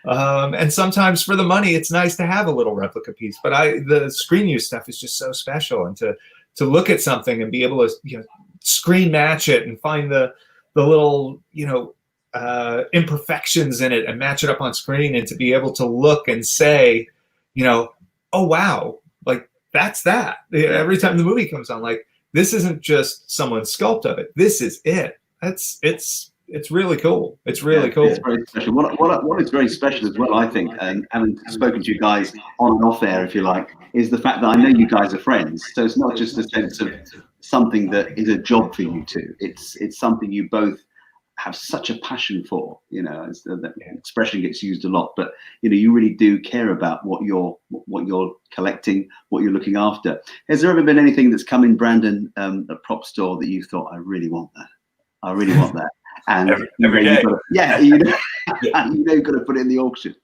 And sometimes for the money, it's nice to have a little replica piece. But the screen use stuff is just so special, and to look at something and be able to screen match it and find the little imperfections in it and match it up on screen, and to be able to look and say, oh wow, like that's that. Every time the movie comes on, like this isn't just someone's sculpt of it. This is it. It's really cool. It's really cool. It's very special. What is very special as well, I think, and having spoken to you guys on and off air, if you like, is the fact that I know you guys are friends. So it's not just a sense of something that is a job for you two. It's something you both have such a passion for. That expression gets used a lot, but you really do care about what you're collecting, what you're looking after. Has there ever been anything that's come in, Brandon, at PropStore that you thought, I really want that? I really want that. And every day. You've got to put it in the auction.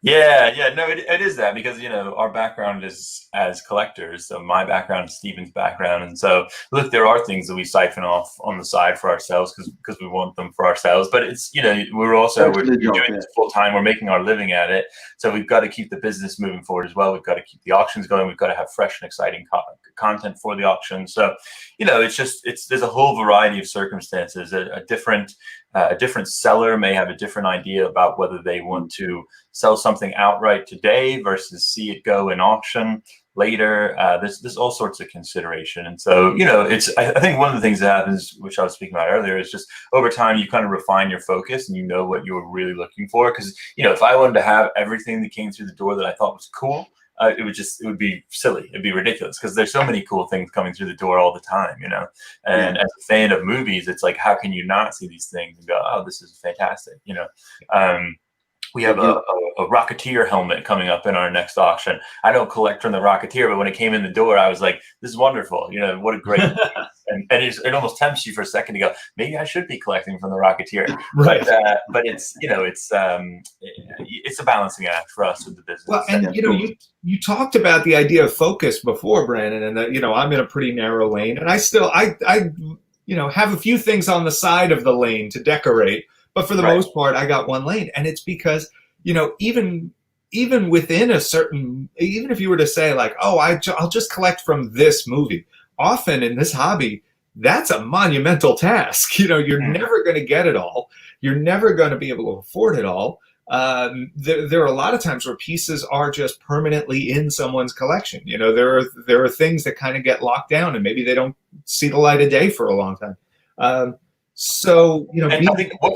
No, it is that, because our background is as collectors. So my background is Stephen's background, and so look, there are things that we siphon off on the side for ourselves because we want them for ourselves. But it's we're doing this full time. We're making our living at it, so we've got to keep the business moving forward as well. We've got to keep the auctions going. We've got to have fresh and exciting content for the auction. So, you know, there's a whole variety of circumstances. A different seller may have a different idea about whether they want to sell something outright today versus see it go in auction later. There's all sorts of consideration. And so, you know, I think one of the things that happens, which I was speaking about earlier, is just over time you kind of refine your focus and you know what you're really looking for. Because, you know, if I wanted to have everything that came through the door that I thought was cool, it would be silly. It'd be ridiculous, because there's so many cool things coming through the door all the time, you know. And as a fan of movies, it's like, how can you not see these things and go, oh, this is fantastic, you know. We have a Rocketeer helmet coming up in our next auction. I don't collect from the Rocketeer, but when it came in the door, I was like, this is wonderful. You know, what a great and it almost tempts you for a second to go, maybe I should be collecting from the Rocketeer. Right. But it's, you know, it's a balancing act for us with the business. Well, and you know, you talked about the idea of focus before, Brandon, and that, you know, I'm in a pretty narrow lane, and I you know, have a few things on the side of the lane to decorate. But for the most part, I got one lane. And it's because, you know, even within a certain, even if you were to say like, oh, I'll just collect from this movie, often in this hobby, that's a monumental task. You know, you're never going to get it all. You're never going to be able to afford it all. There are a lot of times where pieces are just permanently in someone's collection. You know, there are things that kind of get locked down and maybe they don't see the light of day for a long time. So, you know, and I think one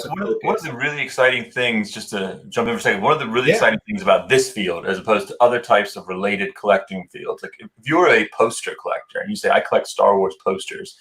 of the really exciting things, just to jump in for a second, one of the really exciting things about this field, as opposed to other types of related collecting fields, like if you're a poster collector and you say, I collect Star Wars posters,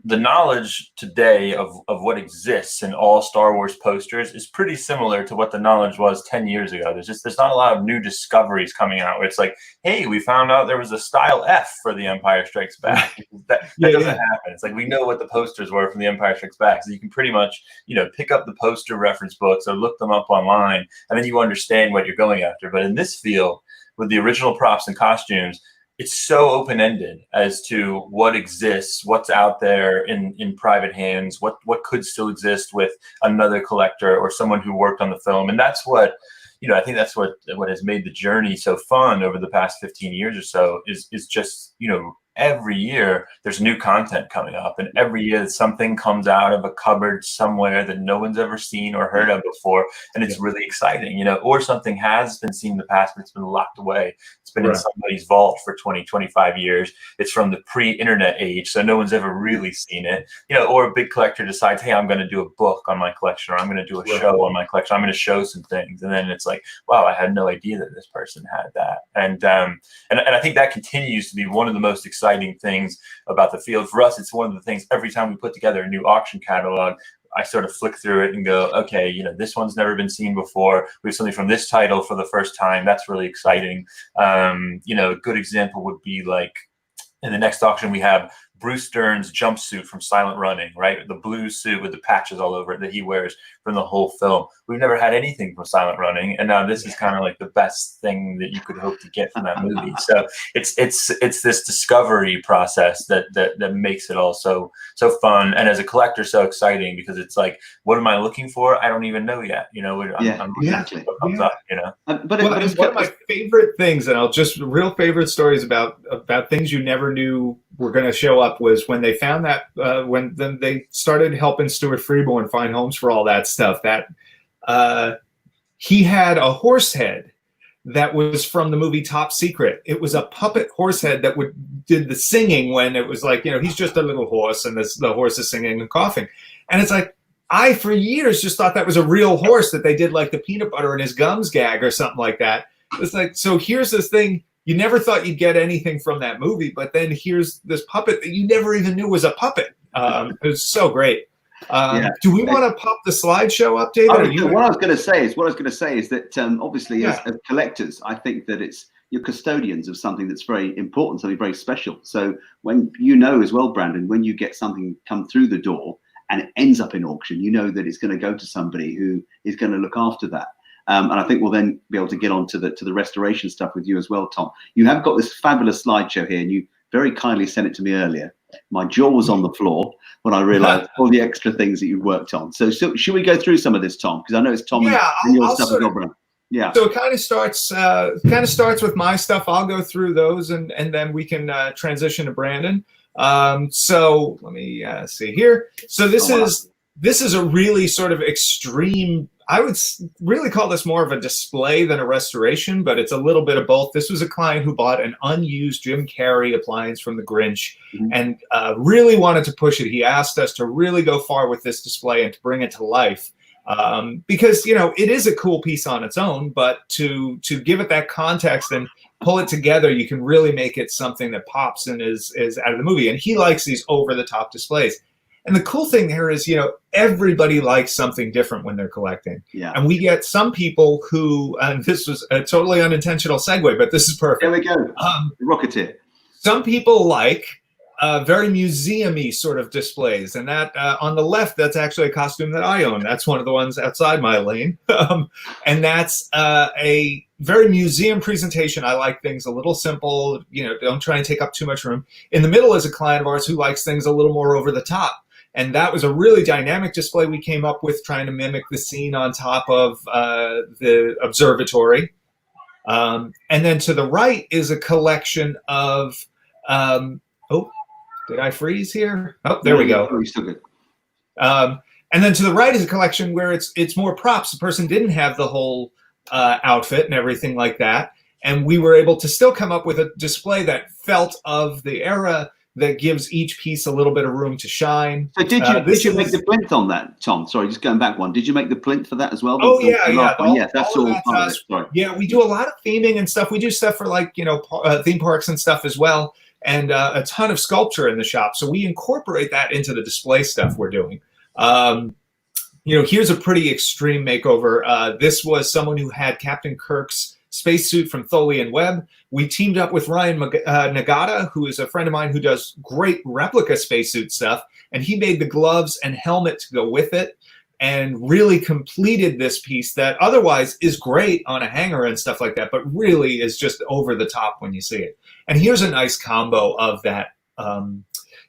the knowledge today of what exists in all Star Wars posters is pretty similar to what the knowledge was 10 years ago. There's not a lot of new discoveries coming out where it's like, hey, we found out there was a style F for The Empire Strikes Back. That doesn't happen. It's like, we know what the posters were from The Empire Strikes Back. So you can pretty much, you know, pick up the poster reference books or look them up online, and then you understand what you're going after. But in this field, with the original props and costumes, it's so open-ended as to what exists, what's out there in private hands, what could still exist with another collector or someone who worked on the film. And that's what, you know, I think that's what has made the journey so fun over the past 15 years or so is just, you know, every year there's new content coming up, and every year something comes out of a cupboard somewhere that no one's ever seen or heard of before, and it's really exciting, you know, or something has been seen in the past but it's been locked away. It's been in somebody's vault for 20-25 years. It's from the pre-internet age, so no one's ever really seen it, you know. Or a big collector decides, hey, I'm going to do a book on my collection, or I'm going to do a show on my collection, I'm going to show some things, and then it's like, wow, I had no idea that this person had that. And I think that continues to be one of the most exciting things about the field. For us, it's one of the things, every time we put together a new auction catalog, I sort of flick through it and go, okay, you know, this one's never been seen before. We have something from this title for the first time. That's really exciting. You know, a good example would be like, in the next auction, we have Bruce Dern's jumpsuit from Silent Running, right? The blue suit with the patches all over it that he wears from the whole film. We've never had anything from Silent Running, and now this is kind of like the best thing that you could hope to get from that movie. So it's this discovery process that makes it all so fun, and as a collector, so exciting, because it's like, what am I looking for? I don't even know yet. You know, I'm exactly. What comes up, you know. But it's one of my favorite things, and I'll just real favorite stories about things you never knew were going to show up was when they found that when they started helping Stuart Freeborn find homes for all that stuff, that he had a horse head that was from the movie Top Secret. It was a puppet horse head that did the singing when it was like, you know, he's just a little horse and the horse is singing and coughing. And it's like, I for years just thought that was a real horse that they did like the peanut butter in his gums gag or something like that. It's like, so here's this thing. You never thought you'd get anything from that movie, but then here's this puppet that you never even knew was a puppet. It was so great. Do we want to pop the slideshow up, David? What I was going to say is that obviously as collectors, I think that you're custodians of something that's very important, something very special. So when you know as well, Brandon, when you get something come through the door and it ends up in auction, you know that it's going to go to somebody who is going to look after that. And I think we'll then be able to get on to the restoration stuff with you as well, Tom. You have got this fabulous slideshow here, and you very kindly sent it to me earlier. My jaw was on the floor when I realized all the extra things that you worked on. So should we go through some of this, Tom? Because I know it's Tom and your stuff as well, Brandon. Yeah. So it kind of starts with my stuff. I'll go through those, and then we can transition to Brandon. So let me see here. So this is a really sort of extreme. I would really call this more of a display than a restoration, but it's a little bit of both. This was a client who bought an unused Jim Carrey appliance from the Grinch and really wanted to push it. He asked us to really go far with this display and to bring it to life. Because, you know, it is a cool piece on its own, but to give it that context and pull it together, you can really make it something that pops and is out of the movie. And he likes these over-the-top displays. And the cool thing there is, you know, everybody likes something different when they're collecting. Yeah. And we get some people who, and this was a totally unintentional segue, but this is perfect. There we go. Rocketeer. Some people like very museum-y sort of displays. And that on the left, that's actually a costume that I own. That's one of the ones outside my lane. And that's a very museum presentation. I like things a little simple, you know, don't try and take up too much room. In the middle is a client of ours who likes things a little more over the top. And that was a really dynamic display we came up with, trying to mimic the scene on top of the observatory. And then to the right is a collection of, oh, did I freeze here? Oh, there we go. You're still good. And then to the right is a collection where it's more props. The person didn't have the whole outfit and everything like that. And we were able to still come up with a display that felt of the era, that gives each piece a little bit of room to shine. So did you make the plinth on that, Tom? Sorry, just going back one. Did you make the plinth for that as well? Oh, yeah. Yeah, that's all part of it. Sorry. Yeah, we do a lot of theming and stuff. We do stuff for, like, you know, theme parks and stuff as well, and a ton of sculpture in the shop. So we incorporate that into the display stuff we're doing. You know, here's a pretty extreme makeover. This was someone who had Captain Kirk's spacesuit from Foley and Webb. We teamed up with Ryan Nagata, who is a friend of mine who does great replica spacesuit stuff, and he made the gloves and helmet to go with it and really completed this piece that otherwise is great on a hanger and stuff like that, but really is just over the top when you see it. And here's a nice combo of that,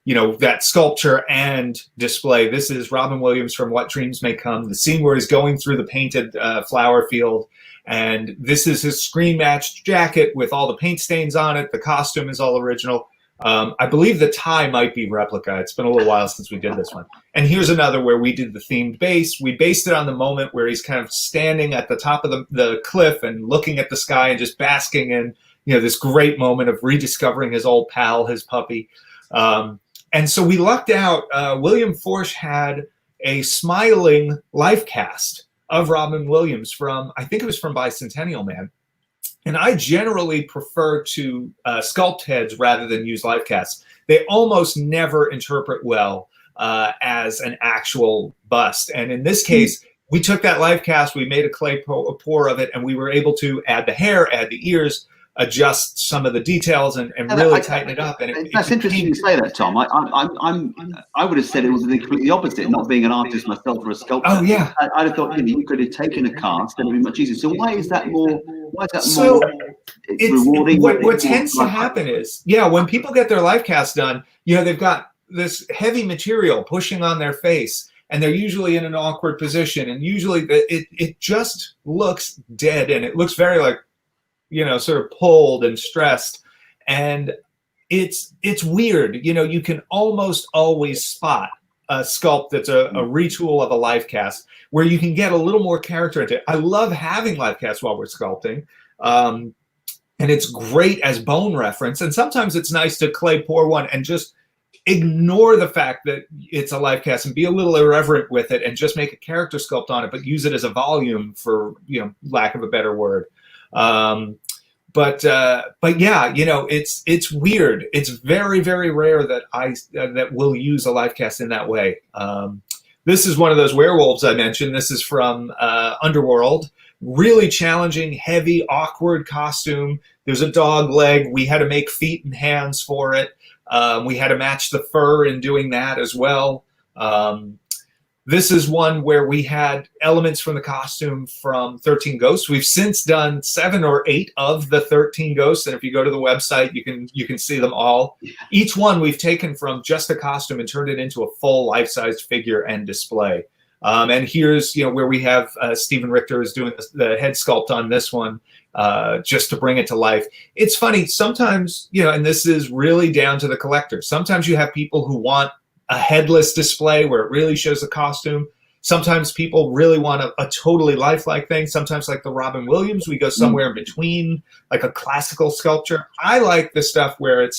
you know, that sculpture and display. This is Robin Williams from What Dreams May Come, the scene where he's going through the painted flower field. And this is his screen-matched jacket with all the paint stains on it. The costume is all original. I believe the tie might be replica. It's been a little while since we did this one. And here's another where we did the themed base. We based it on the moment where he's kind of standing at the top of the cliff and looking at the sky and just basking in, you know, this great moment of rediscovering his old pal, his puppy. And so we lucked out. William Forsh had a smiling life cast of Robin Williams from, I think it was from Bicentennial Man. And I generally prefer to sculpt heads rather than use life casts. They almost never interpret well as an actual bust. And in this case, we took that life cast, we made a clay pour of it, and we were able to add the hair, add the ears, adjust some of the details, and really tighten it up. And that's interesting you say that, Tom. I would have said it was the completely opposite. Not being an artist myself or a sculptor. Oh yeah. I'd have thought, you know, you could have taken a cast and it'd be much easier. So why is that more? Why is that so more rewarding? What tends to happen is, yeah, when people get their life cast done, you know, they've got this heavy material pushing on their face, and they're usually in an awkward position, and usually it just looks dead, and it looks very like, you know, sort of pulled and stressed. And it's weird. You know, you can almost always spot a sculpt that's a retool of a life cast where you can get a little more character into it. I love having life casts while we're sculpting. And it's great as bone reference. And sometimes it's nice to clay pour one and just ignore the fact that it's a life cast and be a little irreverent with it and just make a character sculpt on it, but use it as a volume, for, you know, lack of a better word. But yeah, you know, it's weird. It's very, very rare that that we'll use a life cast in that way. This is one of those werewolves I mentioned. This is from Underworld. Really challenging, heavy, awkward costume. There's a dog leg. We had to make feet and hands for it. We had to match the fur in doing that as well. This is one where we had elements from the costume from 13 Ghosts. We've since done 7 or 8 of the 13 Ghosts, and if you go to the website, you can see them all. Each one we've taken from just a costume and turned it into a full life-sized figure and display. And here's, where we have Stephen Richter is doing the head sculpt on this one, just to bring it to life. It's funny, sometimes, and this is really down to the collector. Sometimes you have people who want a headless display where it really shows the costume. Sometimes people really want a totally lifelike thing. Sometimes, like the Robin Williams, we go somewhere in between, like a classical sculpture. I like the stuff where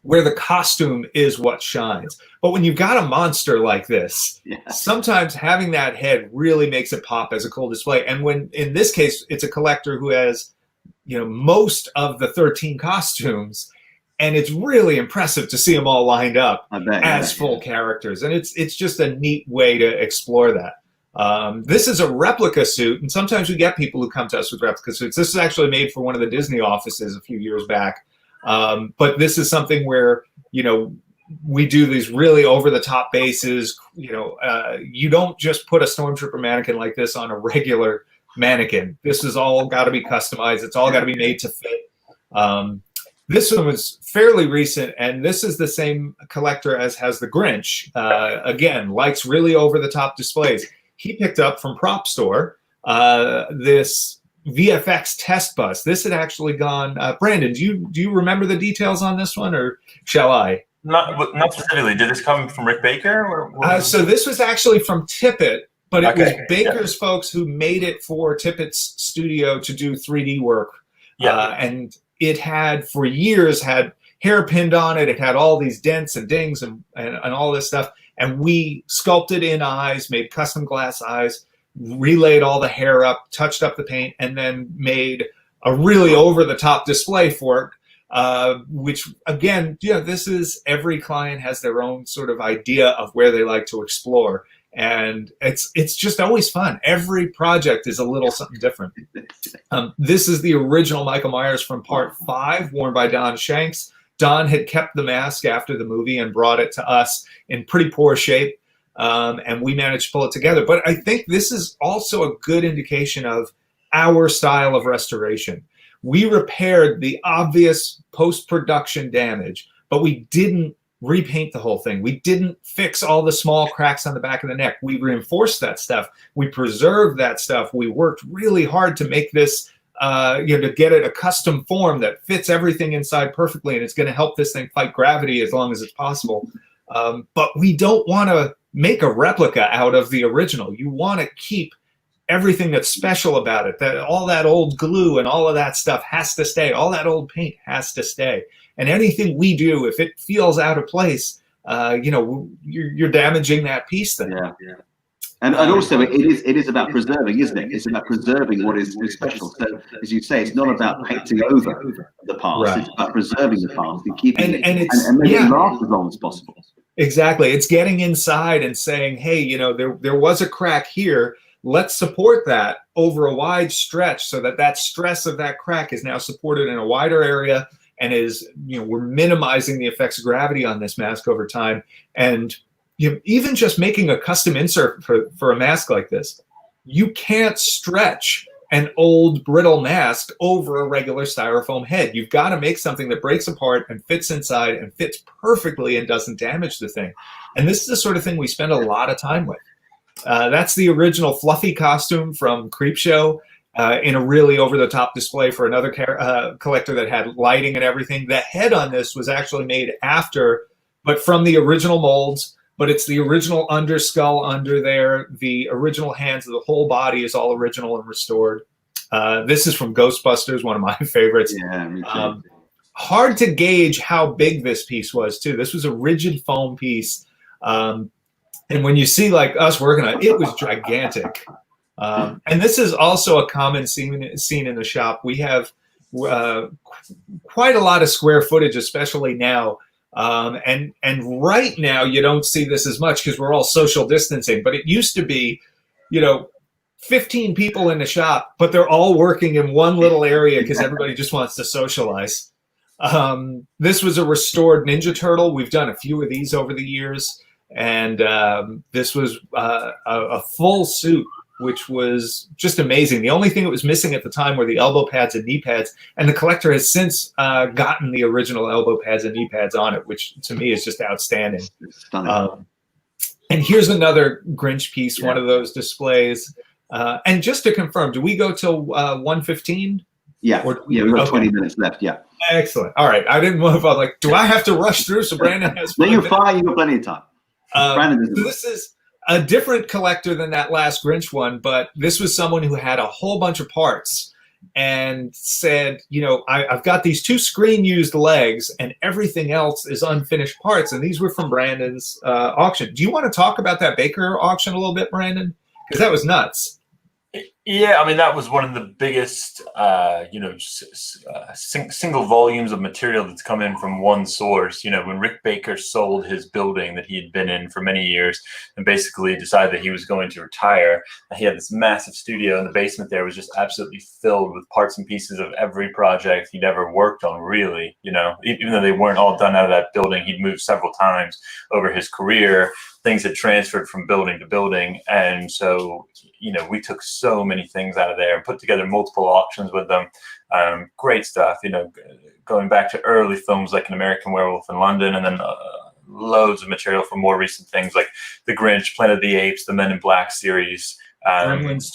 the costume is what shines. But when you've got a monster like this, sometimes having that head really makes it pop as a cool display. And when, in this case, it's a collector who has, most of the 13 costumes, and it's really impressive to see them all lined up as full characters. And it's just a neat way to explore that. This is a replica suit, and sometimes we get people who come to us with replica suits. This is actually made for one of the Disney offices a few years back. But this is something where, we do these really over-the-top bases. You don't just put a Stormtrooper mannequin like this on a regular mannequin. This has all got to be customized. It's all got to be made to fit. This one was fairly recent, and this is the same collector as has the Grinch. Again, likes really over-the-top displays. He picked up from PropStore this VFX test bus. This had actually gone. Brandon, do you remember the details on this one, or shall I? Not specifically. Did this come from Rick Baker? So this was actually from Tippett, but it was Baker's folks who made it for Tippett's studio to do 3D work. And it had, for years, had hair pinned on it. It had all these dents and dings and all this stuff. And we sculpted in eyes, made custom glass eyes, relayed all the hair up, touched up the paint, and then made a really over-the-top display for it. Which, again, this is, every client has their own sort of idea of where they like to explore. And it's just always fun. Every project is a little something different. This is the original Michael Myers from Part 5, worn by Don Shanks. Don had kept the mask after the movie and brought it to us in pretty poor shape. And we managed to pull it together. But I think this is also a good indication of our style of restoration. We repaired the obvious post-production damage, but we didn't repaint the whole thing. We didn't fix all the small cracks on the back of the neck. We reinforced that stuff. We preserved that stuff. We worked really hard to make this, to get it a custom form that fits everything inside perfectly, and it's going to help this thing fight gravity as long as it's possible. But we don't want to make a replica out of the original. You want to keep everything that's special about it. That all that old glue and all of that stuff has to stay. All that old paint has to stay. And anything we do, if it feels out of place, you're damaging that piece then. And also it is about preserving, isn't it? It's about preserving what is special. So as you say, it's not about painting over the past. It's about preserving the past and keeping and making it last as long as possible. Exactly. It's getting inside and saying, hey, there was a crack here. Let's support that over a wide stretch so that stress of that crack is now supported in a wider area, and is, we're minimizing the effects of gravity on this mask over time. And even just making a custom insert for a mask like this, you can't stretch an old brittle mask over a regular styrofoam head. You've got to make something that breaks apart and fits inside and fits perfectly and doesn't damage the thing. And this is the sort of thing we spend a lot of time with. That's the original Fluffy costume from Creepshow, in a really over-the-top display for another collector that had lighting and everything. The head on this was actually made after, but from the original molds. But it's the original underskull under there. The original hands, the whole body is all original and restored. This is from Ghostbusters, one of my favorites. Yeah, me too. Hard to gauge how big this piece was, too. This was a rigid foam piece. And when you see like us working on it, it was gigantic. And this is also a common scene in the shop. We have quite a lot of square footage, especially now. And right now you don't see this as much because we're all social distancing, but it used to be, 15 people in the shop, but they're all working in one little area because everybody just wants to socialize. This was a restored Ninja Turtle. We've done a few of these over the years. And this was a full suit, which was just amazing. The only thing that was missing at the time were the elbow pads and knee pads. And the collector has since gotten the original elbow pads and knee pads on it, which to me is just outstanding. And here's another Grinch piece, one of those displays. And just to confirm, do we go till 1:15? Yeah, we've got 20 minutes left. Yeah. Excellent. All right. I didn't know if I'm like, do I have to rush through so Brandon has? No, you're fine. You've got plenty of time. Brandon, so this is a different collector than that last Grinch one, but this was someone who had a whole bunch of parts and said, you know, I've got these 2 screen-used legs and everything else is unfinished parts. And these were from Brandon's auction. Do you want to talk about that Baker auction a little bit, Brandon? Because that was nuts. Yeah, I mean, that was one of the biggest, single volumes of material that's come in from one source. You know, when Rick Baker sold his building that he had been in for many years and basically decided that he was going to retire, he had this massive studio in the basement there. It was just absolutely filled with parts and pieces of every project he'd ever worked on, really. You know, even though they weren't all done out of that building, he'd moved several times over his career. Things had transferred from building to building. And so, you know, we took so many things out of there and put together multiple auctions with them. Great stuff, you know, going back to early films like An American Werewolf in London, and then loads of material for more recent things like The Grinch, Planet of the Apes, the Men in Black series,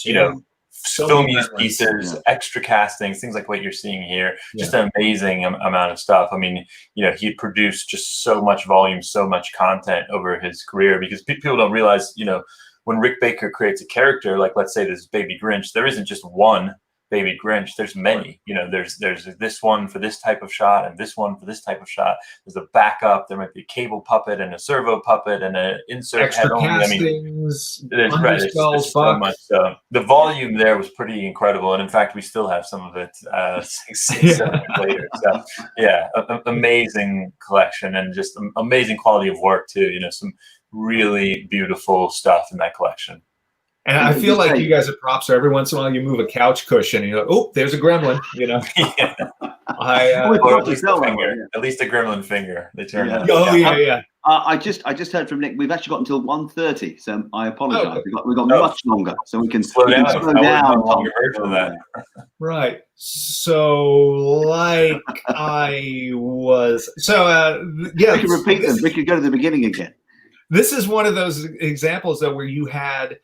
you know, film use pieces, extra castings, things like what you're seeing here. Just an amazing amount of stuff. I mean, you know, he produced just so much volume, so much content over his career, because people don't realize, you know, when Rick Baker creates a character, like let's say this Baby Grinch, there isn't just one Baby Grinch. There's many. You know, there's this one for this type of shot and this one for this type of shot. There's a backup. There might be a cable puppet and a servo puppet and an insert Extra head only. castings, I mean, there's so much. The volume there was pretty incredible, and in fact, we still have some of it 7 years later. So, yeah, amazing collection and just amazing quality of work too. You know, some really beautiful stuff in that collection. And I feel like you guys at PropStore, every once in a while you move a couch cushion and you're like, oh, there's a gremlin, you know. Yeah. Or at least a gremlin finger. They turn out. Oh, yeah. I just heard from Nick. We've actually got until 1:30, so I apologise. Okay. We've got much longer, so we can slow down. Right. So, like I was. So, yeah. We can repeat them. We could go to the beginning again. This is one of those examples, though, where you had,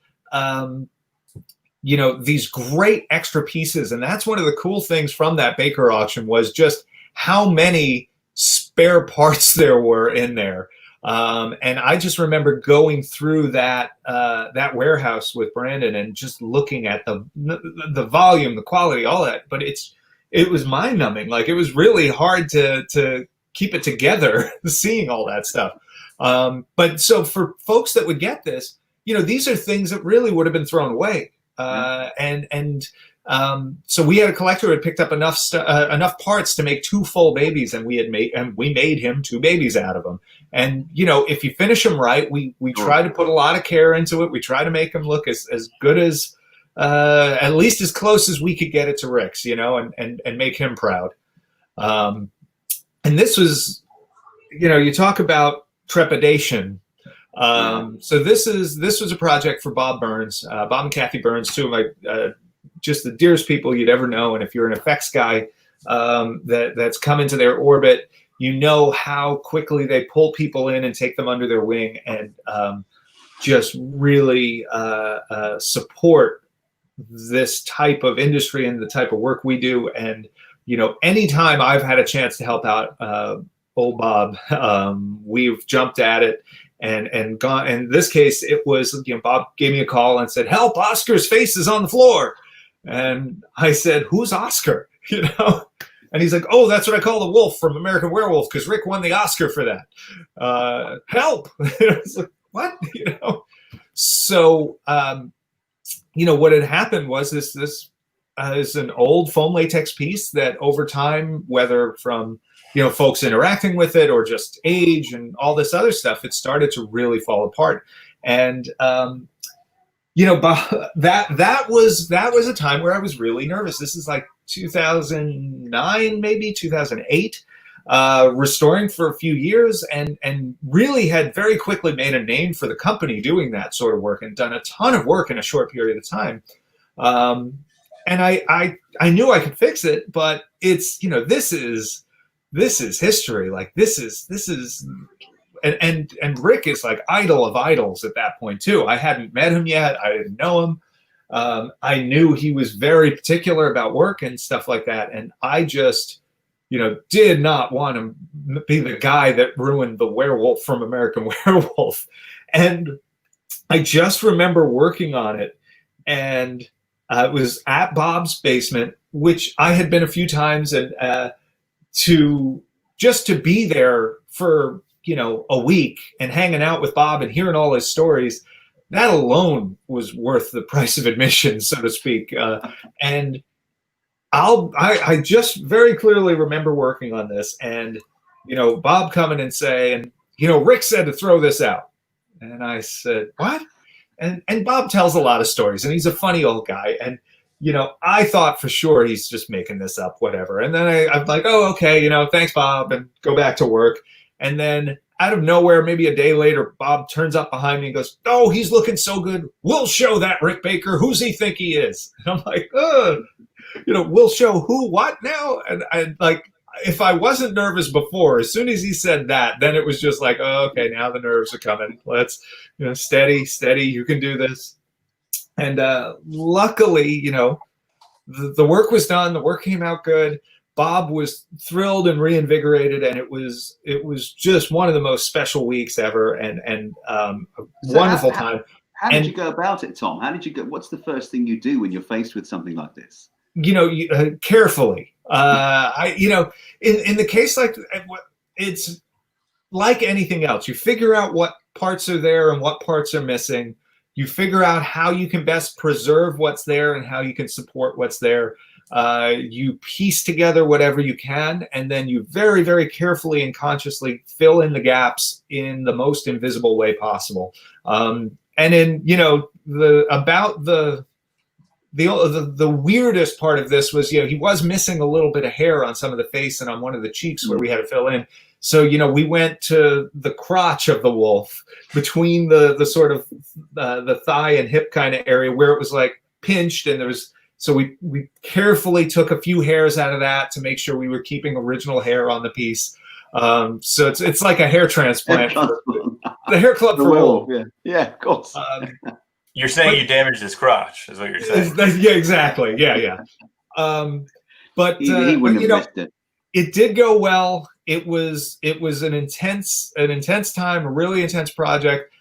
you know, these great extra pieces. And that's one of the cool things from that Baker auction was just how many spare parts there were in there. And I just remember going through that that warehouse with Brandon and just looking at the volume, the quality, all that. But it was mind-numbing. Like, it was really hard to keep it together, seeing all that stuff. But so for folks that would get this, you know, these are things that really would have been thrown away. So we had a collector who had picked up enough parts to make 2 full babies, and we made him 2 babies out of them. And, you know, if you finish them right, we try to put a lot of care into it. We try to make them look as good as, at least as close as we could get it to Rick's, you know, and make him proud. And this was, you know, you talk about trepidation. So this was a project for Bob Burns, Bob and Kathy Burns, 2 of my just the dearest people you'd ever know. And if you're an effects guy that's come into their orbit, you know how quickly they pull people in and take them under their wing and just really support this type of industry and the type of work we do. And, you know, anytime I've had a chance to help out old Bob, we've jumped at it and gone. In this case, it was, you know, Bob gave me a call and said, help, Oscar's face is on the floor. And I said, who's Oscar? You know? And he's like, oh, that's what I call the wolf from American Werewolf, because Rick won the Oscar for that. Help. I was like, what? You know? So, you know, what had happened was this is an old foam latex piece that over time, whether from, you know, folks interacting with it or just age and all this other stuff, it started to really fall apart. And, you know, that was a time where I was really nervous. This is like 2009, maybe 2008, restoring for a few years and really had very quickly made a name for the company doing that sort of work and done a ton of work in a short period of time. And I knew I could fix it, but it's, you know, this is history. Like this is and Rick is like idol of idols at that point too. I hadn't met him yet. I didn't know him. I knew he was very particular about work and stuff like that. And I just, did not want to be the guy that ruined the werewolf from American Werewolf. And I just remember working on it, and it was at Bob's basement, which I had been a few times, and to be there for, a week and hanging out with Bob and hearing all his stories, that alone was worth the price of admission, so to speak. And I just very clearly remember working on this, and, Bob coming and saying, Rick said to throw this out. And I said, what? And Bob tells a lot of stories, and he's a funny old guy. And, I thought for sure he's just making this up, whatever. And then I'm like, oh, okay, thanks, Bob, and go back to work. And then out of nowhere, maybe a day later, Bob turns up behind me and goes, oh, he's looking so good. We'll show that Rick Baker. Who's he think he is? And I'm like, we'll show who, what now? And I like, if I wasn't nervous before, as soon as he said that, then it was just like, oh, okay, now the nerves are coming. Let's, steady, you can do this. And luckily, the work was done. The work came out good. Bob was thrilled and reinvigorated, and it was just one of the most special weeks ever, and a wonderful time. How did you go about it, Tom? How did you go? What's the first thing you do when you're faced with something like this? Carefully. In the case like it's like anything else. You figure out what parts are there and what parts are missing. You figure out how you can best preserve what's there and how you can support what's there. You piece together whatever you can, and then you very, very carefully and consciously fill in the gaps in the most invisible way possible. And in, the weirdest part of this was, he was missing a little bit of hair on some of the face and on one of the cheeks where we had to fill in. So, we went to the crotch of the wolf, between the sort of the thigh and hip kind of area where it was like pinched, and there was, so we carefully took a few hairs out of that to make sure we were keeping original hair on the piece. So it's like a hair transplant. The hair club for wolf. Yeah, of course. You're saying you damaged his crotch, is what you're saying. Yeah, exactly. Yeah. But he wouldn't have missed it. It did go well. It was an intense time, a really intense project.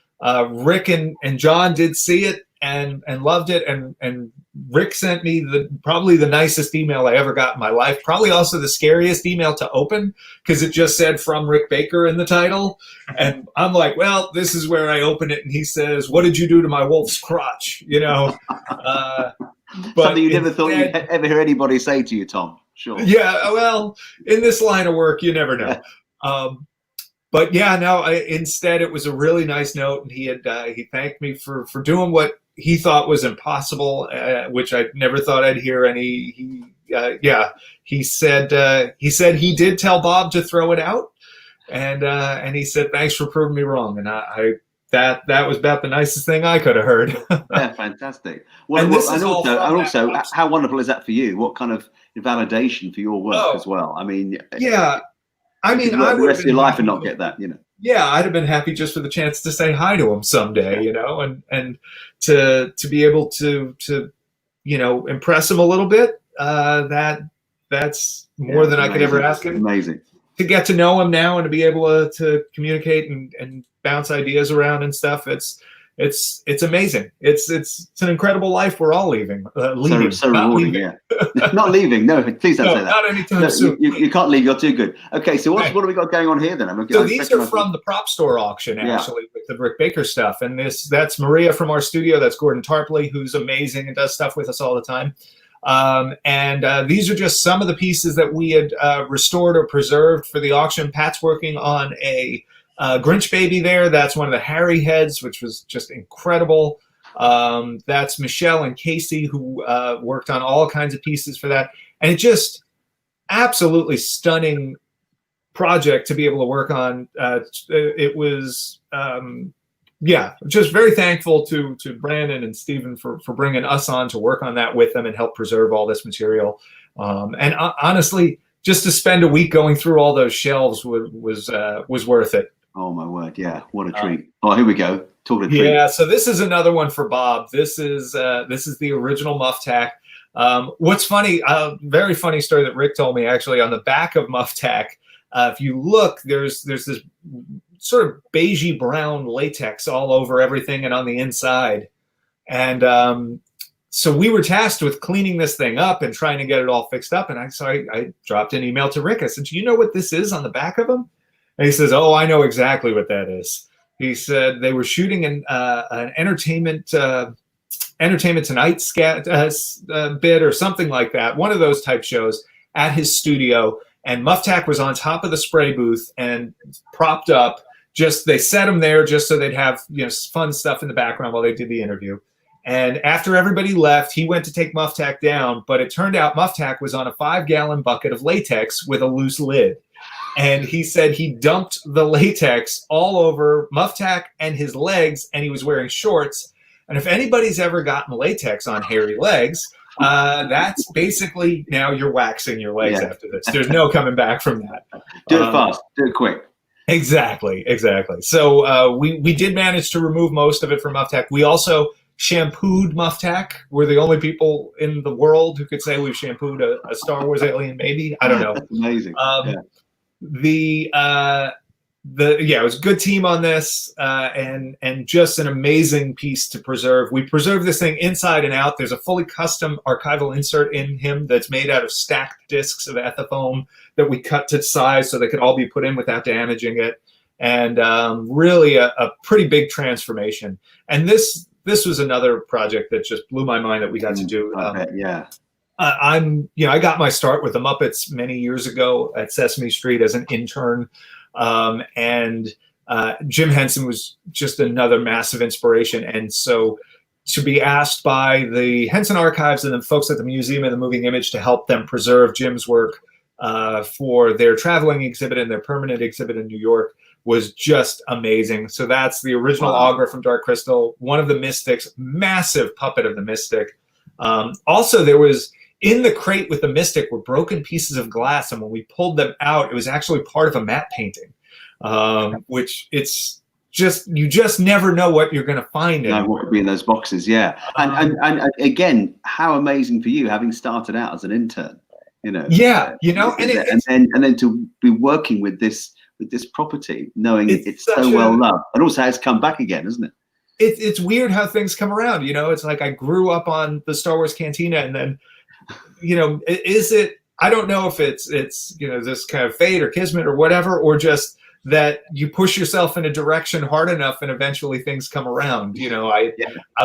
Rick and John did see it and loved it, and Rick sent me probably the nicest email I ever got in my life. Probably also the scariest email to open, because it just said "from Rick Baker" in the title, and I'm like, well, this is where I open it, and he says, "What did you do to my wolf's crotch?" But something you never thought you'd ever hear anybody say to you, Tom. Sure. Yeah, well, in this line of work, you never know. But yeah, no. Instead, it was a really nice note, and he thanked me for doing what he thought was impossible, which I never thought I'd hear. And he said he did tell Bob to throw it out, and he said thanks for proving me wrong. And that was about the nicest thing I could have heard. Yeah, fantastic. And also, how wonderful is that for you? What kind of validation for your work as well? I mean, yeah. I would the rest of your life and not get that, Yeah, I'd have been happy just for the chance to say hi to him someday, and to be able to impress him a little bit. That's more than I could ever ask him. Amazing to get to know him now and to be able to communicate and bounce ideas around and stuff. It's amazing. It's an incredible life we're all leaving. Leaving, so rewarding, yeah. Not leaving. No, please don't say that. Not anytime soon. You can't leave. You're too good. Okay, so what have we got going on here then? So these are from the PropStore auction, actually, with the Rick Baker stuff. And that's Maria from our studio. That's Gordon Tarpley, who's amazing and does stuff with us all the time. And these are just some of the pieces that we had restored or preserved for the auction. Pat's working on a Grinch baby there. That's one of the Harry heads, which was just incredible. That's Michelle and Casey, who worked on all kinds of pieces for that. And it just absolutely stunning project to be able to work on. It was, just very thankful to Brandon and Stephen for bringing us on to work on that with them and help preserve all this material. And honestly, just to spend a week going through all those shelves was worth it. Oh my word! Yeah, what a treat. Oh, here we go. Talking treat. Yeah, so this is another one for Bob. This is the original Muff Tack. What's funny, very funny story that Rick told me actually on the back of Muff Tack. If you look, there's this sort of beigey brown latex all over everything and on the inside. And so we were tasked with cleaning this thing up and trying to get it all fixed up. And I dropped an email to Rick. I said, "Do you know what this is on the back of them?" And he says, "Oh, I know exactly what that is." He said they were shooting an Entertainment Tonight bit or something like that, one of those type shows at his studio. And Muff Tack was on top of the spray booth and propped up. They set him there just so they'd have fun stuff in the background while they did the interview. And after everybody left, he went to take Muff Tack down, but it turned out Muff Tack was on a 5-gallon bucket of latex with a loose lid. And he said he dumped the latex all over Muff Tack and his legs, and he was wearing shorts. And if anybody's ever gotten latex on hairy legs, that's basically now you're waxing your legs after this. There's no coming back from that. Do it fast, do it quick. Exactly. So we did manage to remove most of it from Muff Tack. We also shampooed Muff Tack. We're the only people in the world who could say we've shampooed a Star Wars alien, maybe. I don't know. That's amazing. It was a good team on this, and just an amazing piece to preserve. We preserve this thing inside and out. There's a fully custom archival insert in him that's made out of stacked discs of ethafoam that we cut to size so they could all be put in without damaging it. And really a pretty big transformation. And this was another project that just blew my mind that we got to do. I got my start with the Muppets many years ago at Sesame Street as an intern. And Jim Henson was just another massive inspiration. And so to be asked by the Henson Archives and the folks at the Museum of the Moving Image to help them preserve Jim's work for their traveling exhibit and their permanent exhibit in New York was just amazing. So that's the original Augur from Dark Crystal, one of the Mystics, massive puppet of the Mystic. Also, there was in the crate with the Mystic were broken pieces of glass, and when we pulled them out, it was actually part of a matte painting, which it's just you just never know what you're going to find. No, what could be in those boxes? Yeah, and again, how amazing for you having started out as an intern, and then to be working with this property, knowing it's so well loved, and also how it's come back again, isn't it? It's weird how things come around. It's like I grew up on the Star Wars Cantina, and then. Is it? I don't know if it's this kind of fate or kismet or whatever, or just that you push yourself in a direction hard enough and eventually things come around. I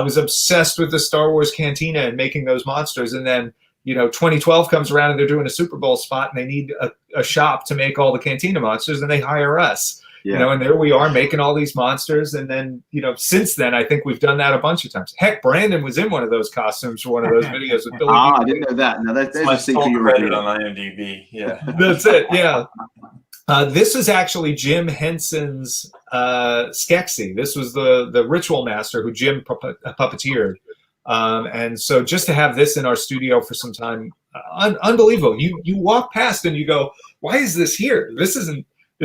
was obsessed with the Star Wars Cantina and making those monsters, and then 2012 comes around and they're doing a Super Bowl spot and they need a shop to make all the Cantina monsters, and they hire us. And there we are making all these monsters. And then, since then, I think we've done that a bunch of times. Heck, Brandon was in one of those costumes for one of those videos with Billy. I didn't know that. No, there's my sole credit on IMDb. Yeah. That's it. Yeah. This is actually Jim Henson's Skeksis. This was the ritual master who Jim puppeteered. And so just to have this in our studio for some time, unbelievable. You walk past and you go, why is this here? Is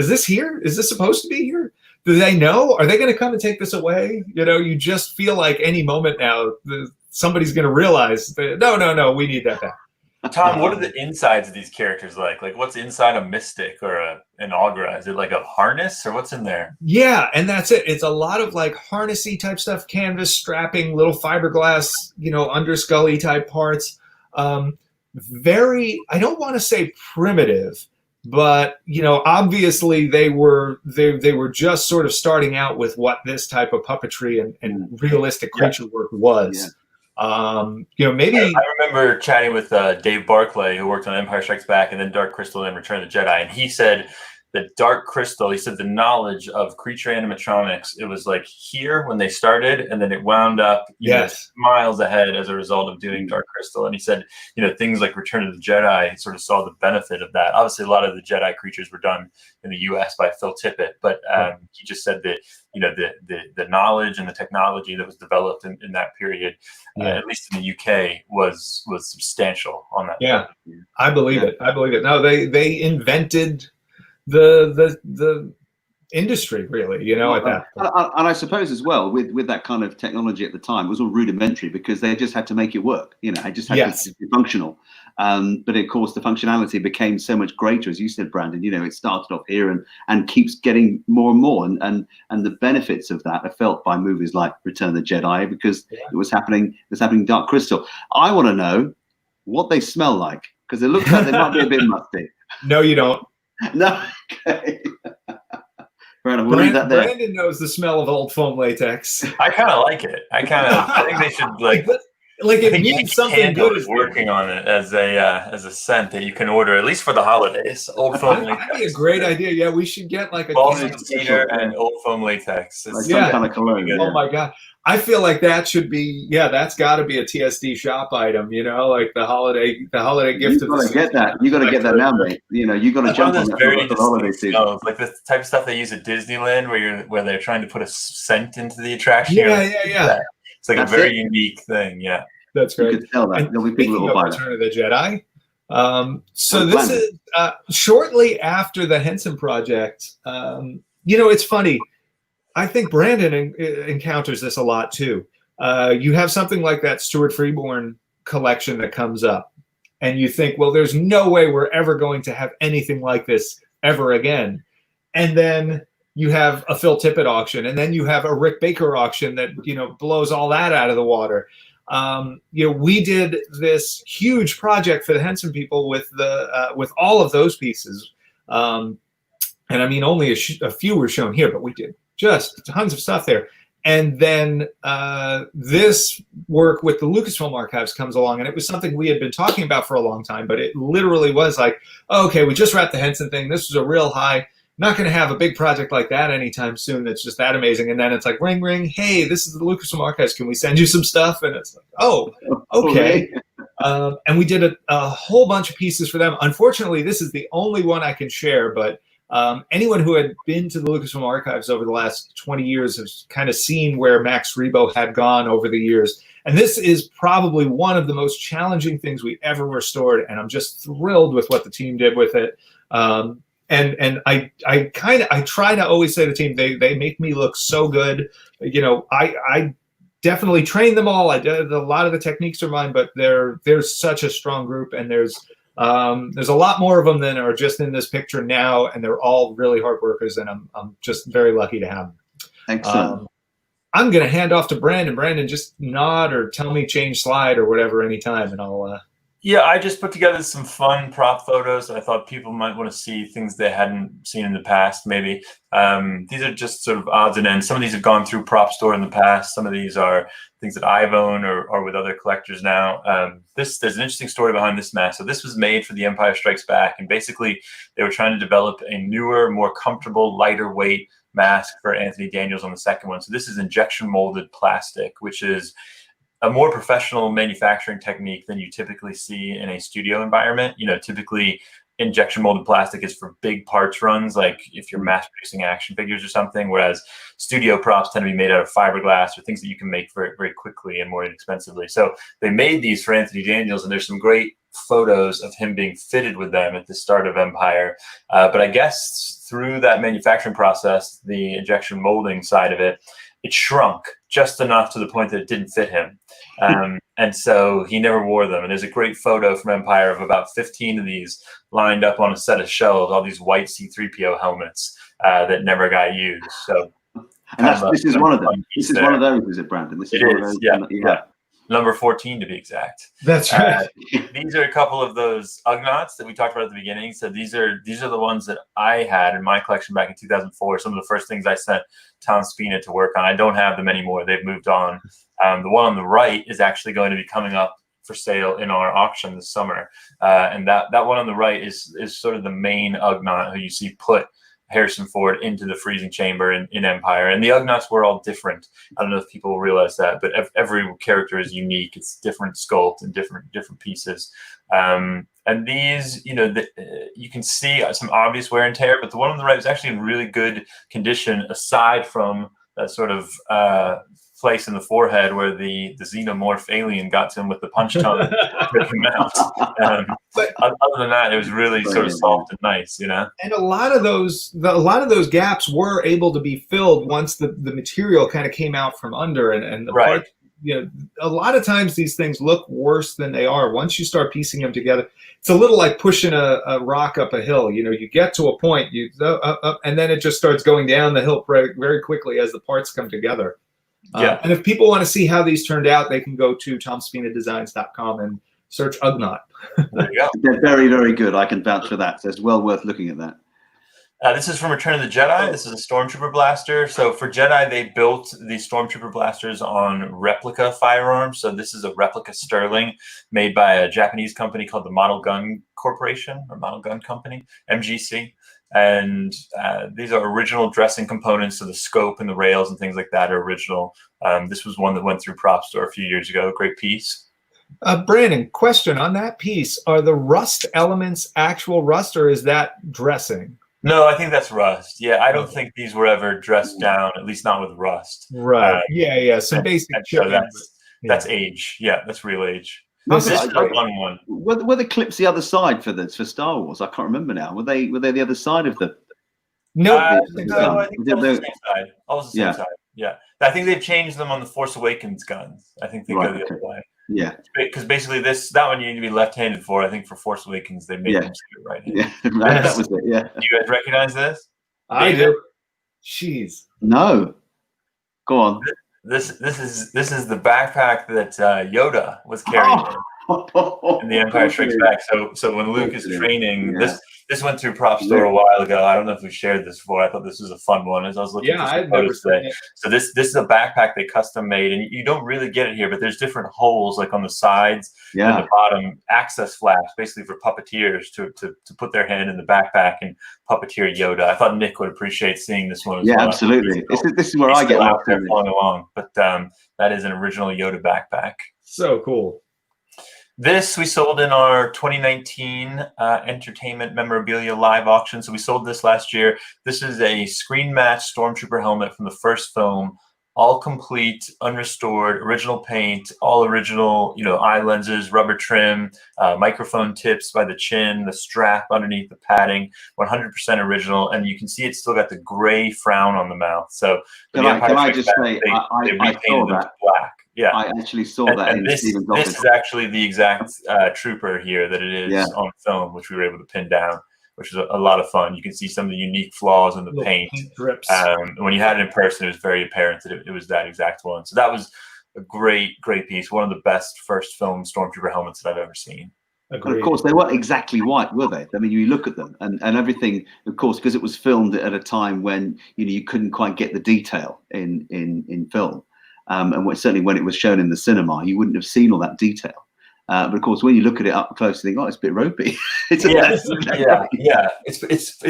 this here? Is this supposed to be here? Do they know? Are they going to come and take this away? You just feel like any moment now, somebody's going to realize that, no, we need that back. Tom, what are the insides of these characters like? Like, what's inside a Mystic or an Augur? Is it like a harness, or what's in there? Yeah, and that's it. It's a lot of like harnessy type stuff, canvas strapping, little fiberglass, underscully type parts. Very, I don't want to say primitive, but obviously they were just sort of starting out with what this type of puppetry and realistic creature work was. Maybe I remember chatting with Dave Barclay, who worked on Empire Strikes Back and then Dark Crystal and Return of the Jedi, and he said that Dark Crystal, he said the knowledge of creature animatronics, it was like here when they started, and then it wound up miles ahead as a result of doing Dark Crystal. And he said, things like Return of the Jedi sort of saw the benefit of that. Obviously, a lot of the Jedi creatures were done in the U.S. by Phil Tippett, but he just said that the knowledge and the technology that was developed in that period, at least in the UK, was substantial on that. Yeah, I believe it. No, they invented the industry, really, you know, at that point. And I suppose as well, with that kind of technology at the time, it was all rudimentary because they just had to make it work. You know, it just had to be functional. But of course, the functionality became so much greater, as you said, Brandon. You know, it started off here and keeps getting more and more. And the benefits of that are felt by movies like Return of the Jedi because it was happening in Dark Crystal. I want to know what they smell like because it looks like they might be a bit musty. No, you don't. No. Okay. Brandon, we'll leave that there. Brandon knows the smell of old foam latex. I kind of like it. I think they should like it means something good is working on it as a scent that you can order at least for the holidays. Old foam latex. That'd be a great idea. Yeah, we should get like a balsam cedar and old foam latex. Like some kind of cologne. Oh my god. I feel like that should be, that's got to be a TSD shop item, you know, like the holiday gift. You've got to get that. You got to get that now, mate. You know, you got to jump on that for the holiday season. Like the type of stuff they use at Disneyland, where they're trying to put a scent into the attraction. Yeah. It's like a very unique thing. Yeah, that's great. You could tell that. There'll be people who will buy that. Return of the Jedi. So this is shortly after the Henson Project. You know, it's funny. I think Brandon encounters this a lot too. You have something like that Stuart Freeborn collection that comes up, and you think, well, there's no way we're ever going to have anything like this ever again. And then you have a Phil Tippett auction, and then you have a Rick Baker auction that, you know, blows all that out of the water. You know, we did this huge project for the Henson people with all of those pieces. And I mean, only a few were shown here, but we did just tons of stuff there. And then this work with the Lucasfilm Archives comes along, and it was something we had been talking about for a long time, but it literally was like, oh, okay, we just wrapped the Henson thing. This was a real high. Not going to have a big project like that anytime soon that's just that amazing. And then it's like, ring, ring, hey, this is the Lucasfilm Archives. Can we send you some stuff? And it's like, oh, okay. And we did a whole bunch of pieces for them. Unfortunately, this is the only one I can share, but anyone who had been to the Lucasfilm Archives over the last 20 years has kind of seen where Max Rebo had gone over the years. And this is probably one of the most challenging things we ever restored. And I'm just thrilled with what the team did with it. And I try to always say to the team, they make me look so good. You know, I definitely train them all. I did a lot of the techniques are mine, but there's such a strong group, and there's a lot more of them than are just in this picture now, and they're all really hard workers, and I'm just very lucky to have them. Excellent. I'm going to hand off to Brandon. Brandon, just nod or tell me change slide or whatever anytime, and I'll. Yeah, I just put together some fun prop photos. I thought people might want to see things they hadn't seen in the past, maybe. These are just sort of odds and ends. Some of these have gone through PropStore in the past. Some of these are things that I've owned or with other collectors now. There's an interesting story behind this mask. So this was made for The Empire Strikes Back, and basically they were trying to develop a newer, more comfortable, lighter weight mask for Anthony Daniels on the second one. So this is injection molded plastic, which is a more professional manufacturing technique than you typically see in a studio environment. You know, typically injection molded plastic is for big parts runs, like if you're mass producing action figures or something, whereas studio props tend to be made out of fiberglass or things that you can make very, very quickly and more inexpensively. So they made these for Anthony Daniels, and there's some great photos of him being fitted with them at the start of Empire. But I guess through that manufacturing process, the injection molding side of it, it shrunk just enough to the point that it didn't fit him. And so he never wore them. And there's a great photo from Empire of about 15 of these lined up on a set of shelves, all these white C-3PO helmets that never got used. So, and this is one of them. This is one of those, is it, Brandon? This is one of those. Yeah. Number 14 to be exact. That's right. These are a couple of those Ugnaughts that we talked about at the beginning. So these are the ones that I had in my collection back in 2004. Some of the first things I sent Tom Spina to work on. I don't have them anymore. They've moved on. The one on the right is actually going to be coming up for sale in our auction this summer. And that one on the right is sort of the main Ugnaught who you see put Harrison Ford into the freezing chamber in Empire. And the Ugnaughts were all different. I don't know if people realize that, but every character is unique. It's different sculpt and different pieces. And these, you know, you can see some obvious wear and tear, but the one on the right is actually in really good condition, aside from that sort of place in the forehead where the xenomorph alien got to him with the punch tongue, took him out. But other than that, it was really sort of soft and nice, you know. And a lot of those gaps were able to be filled once the material kind of came out from under, and the part, you know, a lot of times these things look worse than they are once you start piecing them together. It's a little like pushing a rock up a hill. You know, you get to a point, you up, and then it just starts going down the hill very quickly as the parts come together. Yeah. And if people want to see how these turned out, they can go to tomspinadesigns.com and search Ugnaught. There you go. They're very, very good. I can vouch for that. So it's well worth looking at that. This is from Return of the Jedi. This is a Stormtrooper blaster. So for Jedi, they built the Stormtrooper blasters on replica firearms. So this is a replica Sterling made by a Japanese company called the Model Gun Corporation, or Model Gun Company, MGC. And these are original dressing components, so the scope and the rails and things like that are original. This was one that went through PropStore a few years ago. Great piece. Brandon, question on that piece. Are the rust elements actual rust, or is that dressing? No, I think that's rust. Yeah, I don't think these were ever dressed down, at least not with rust. Right. Yeah. Some basic so that's age. Yeah, that's real age. This This is is a fun one. Were the clips the other side for Star Wars? I can't remember now. Were they the other side of the? No, I think that was the same side. Always the same Yeah. side. Yeah, I think they've changed them on the Force Awakens guns. I think they go the other way. Yeah. Because basically that one you need to be left-handed for. I think for Force Awakens they made them right-handed. Yeah, that was it. Yeah. Do you guys recognize this? I do. Jeez. No. Go on. This is the backpack that Yoda was carrying in The Empire Strikes Back. So when Luke is training, this went through PropStore a while ago. I don't know if we shared this before. I thought this was a fun one as I was looking for some photos today. So this is a backpack they custom made, and you don't really get it here, but there's different holes like on the sides and the bottom, access flaps, basically for puppeteers to put their hand in the backpack and puppeteer Yoda. I thought Nick would appreciate seeing this one as well. Absolutely. This is where I get out there following along, but that is an original Yoda backpack. So cool. This we sold in our 2019 Entertainment Memorabilia Live auction. So we sold this last year. This is a screen match Stormtrooper helmet from the first film, all complete, unrestored, original paint, all original, eye lenses, rubber trim, microphone tips by the chin, the strap underneath the padding, 100% original. And you can see it's still got the gray frown on the mouth. So can I just say, I saw that. Black. Yeah, I actually saw that. And this is actually the exact trooper here that it is on film, which we were able to pin down, which is a lot of fun. You can see some of the unique flaws in the paint. Drips. When you had it in person, it was very apparent that it was that exact one. So that was a great piece. One of the best first film Stormtrooper helmets that I've ever seen. And of course, they weren't exactly white, were they? I mean, you look at them and everything, of course, because it was filmed at a time when you couldn't quite get the detail in film. And certainly when it was shown in the cinema, you wouldn't have seen all that detail. But of course, when you look at it up close, you think, "Oh, it's a bit ropey." It's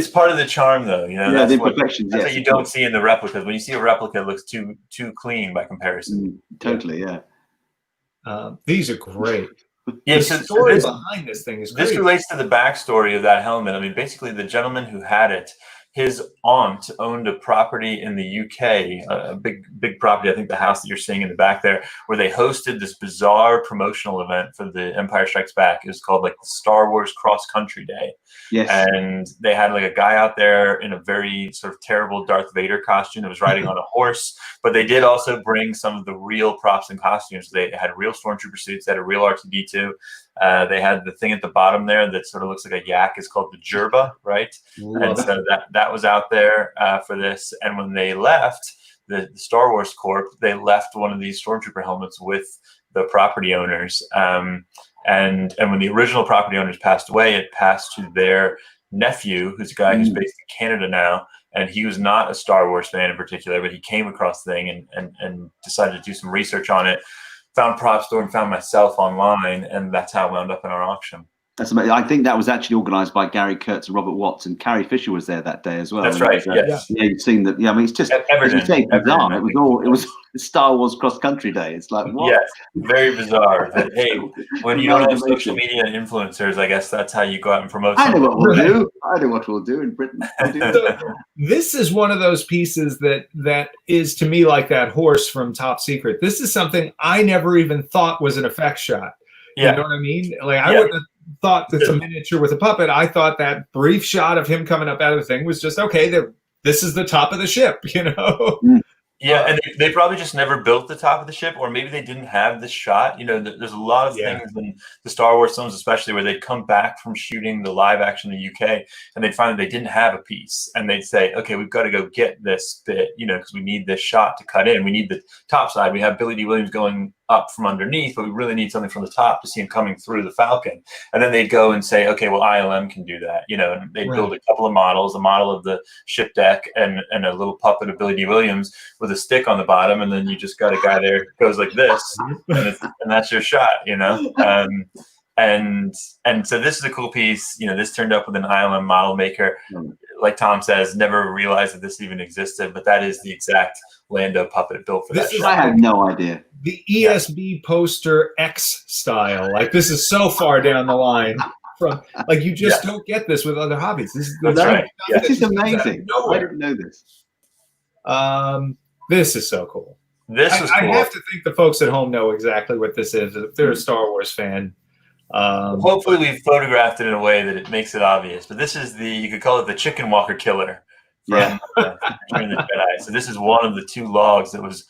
part of the charm, though. That's the imperfections. That's what you don't see in the replicas. When you see a replica, it looks too clean by comparison. Totally, yeah. These are great. Yeah, the story behind this thing is great. This relates to the backstory of that helmet. I mean, basically, the gentleman who had it, his aunt owned a property in the UK, a big property. I think the house that you're seeing in the back there, where they hosted this bizarre promotional event for the Empire Strikes Back. It was called like the Star Wars Cross Country Day. Yes. And they had like a guy out there in a very sort of terrible Darth Vader costume that was riding on a horse. But they did also bring some of the real props and costumes. They had real Stormtrooper suits. They had a real R2-D2. They had the thing at the bottom there that sort of looks like a yak. Is called the Jerba, right? And so that was out there for this. And when they left the Star Wars Corp, they left one of these Stormtrooper helmets with the property owners. And when the original property owners passed away, it passed to their nephew, who's a guy who's based in Canada now. And he was not a Star Wars fan in particular, but he came across the thing and decided to do some research on it. Found PropStore and found myself online, and that's how it wound up in our auction. That's amazing. I think that was actually organised by Gary Kurtz and Robert Watts, and Carrie Fisher was there that day as well. That's And it right. was, Yes. Yeah, you've seen that. Yeah, I mean, it's just as Everton, you say, bizarre. Everton, It was Star Wars Cross Country Day. It's like what? Yes, very bizarre. But hey, when you don't have Amazing. social media and influencers, I guess that's how you go out and promote I know something. what we'll do. I know what we'll do in Britain. We'll do So, this is one of those pieces that is to me like that horse from Top Secret. This is something I never even thought was an effect shot. Yeah. You know what I mean? Like I wouldn't have thought that's a miniature with a puppet. I thought that brief shot of him coming up out of the thing was just okay. This is the top of the ship, you know. Yeah, and they probably just never built the top of the ship, or maybe they didn't have this shot. You know, there's a lot of things in the Star Wars films, especially where they'd come back from shooting the live action in the UK, and they'd find that they didn't have a piece, and they'd say, okay, we've got to go get this bit, you know, because we need this shot to cut in. We need the top side. We have Billy D. Williams going up from underneath, but we really need something from the top to see him coming through the Falcon. And then they'd go and say, okay, well, ILM can do that, you know, and they'd build a couple of models, a model of the ship deck and a little puppet of Billy D. Williams with a stick on the bottom, and then you just got a guy there who goes like this, and that's your shot, you know. And so this is a cool piece. You know, this turned up with an ILM model maker. Like Tom says, never realized that this even existed, but that is the exact Lando puppet built for that shot. I had no idea. The ESB poster X style. Like this is so far down the line from like you just don't get this with other hobbies. This is right. This is amazing. I didn't know this. This is so cool. This was cool. I have to think the folks at home know exactly what this is. If they're a Star Wars fan. Hopefully we've photographed it in a way that it makes it obvious. But this is you could call it the Chicken Walker Killer from Return of the Jedi. So this is one of the two logs that was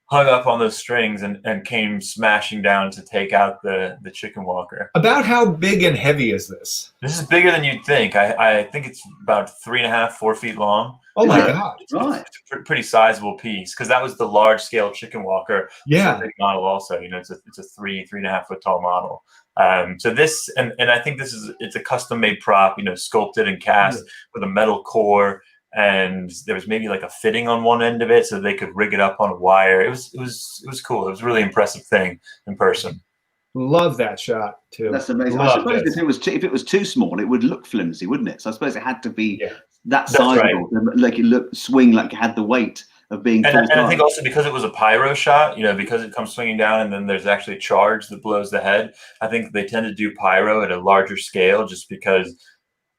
hung up on those strings and came smashing down to take out the Chicken Walker. About how big and heavy is this? This is bigger than you'd think. I think it's about 3.5, 4 feet long. Oh my God! It's a pretty sizable piece because that was the large scale Chicken Walker. Yeah, it's a big model also. You know, it's a 3.5 foot tall model. So this and I think it's a custom made prop. You know, sculpted and cast with a metal core. And there was maybe like a fitting on one end of it, so they could rig it up on a wire. It was cool. It was a really impressive thing in person. Love that shot too. That's amazing. I suppose if it was too small, it would look flimsy, wouldn't it? So I suppose it had to be that sizable, like it swing like it had the weight of being. And I think also because it was a pyro shot, you know, because it comes swinging down and then there's actually a charge that blows the head. I think they tend to do pyro at a larger scale, just because.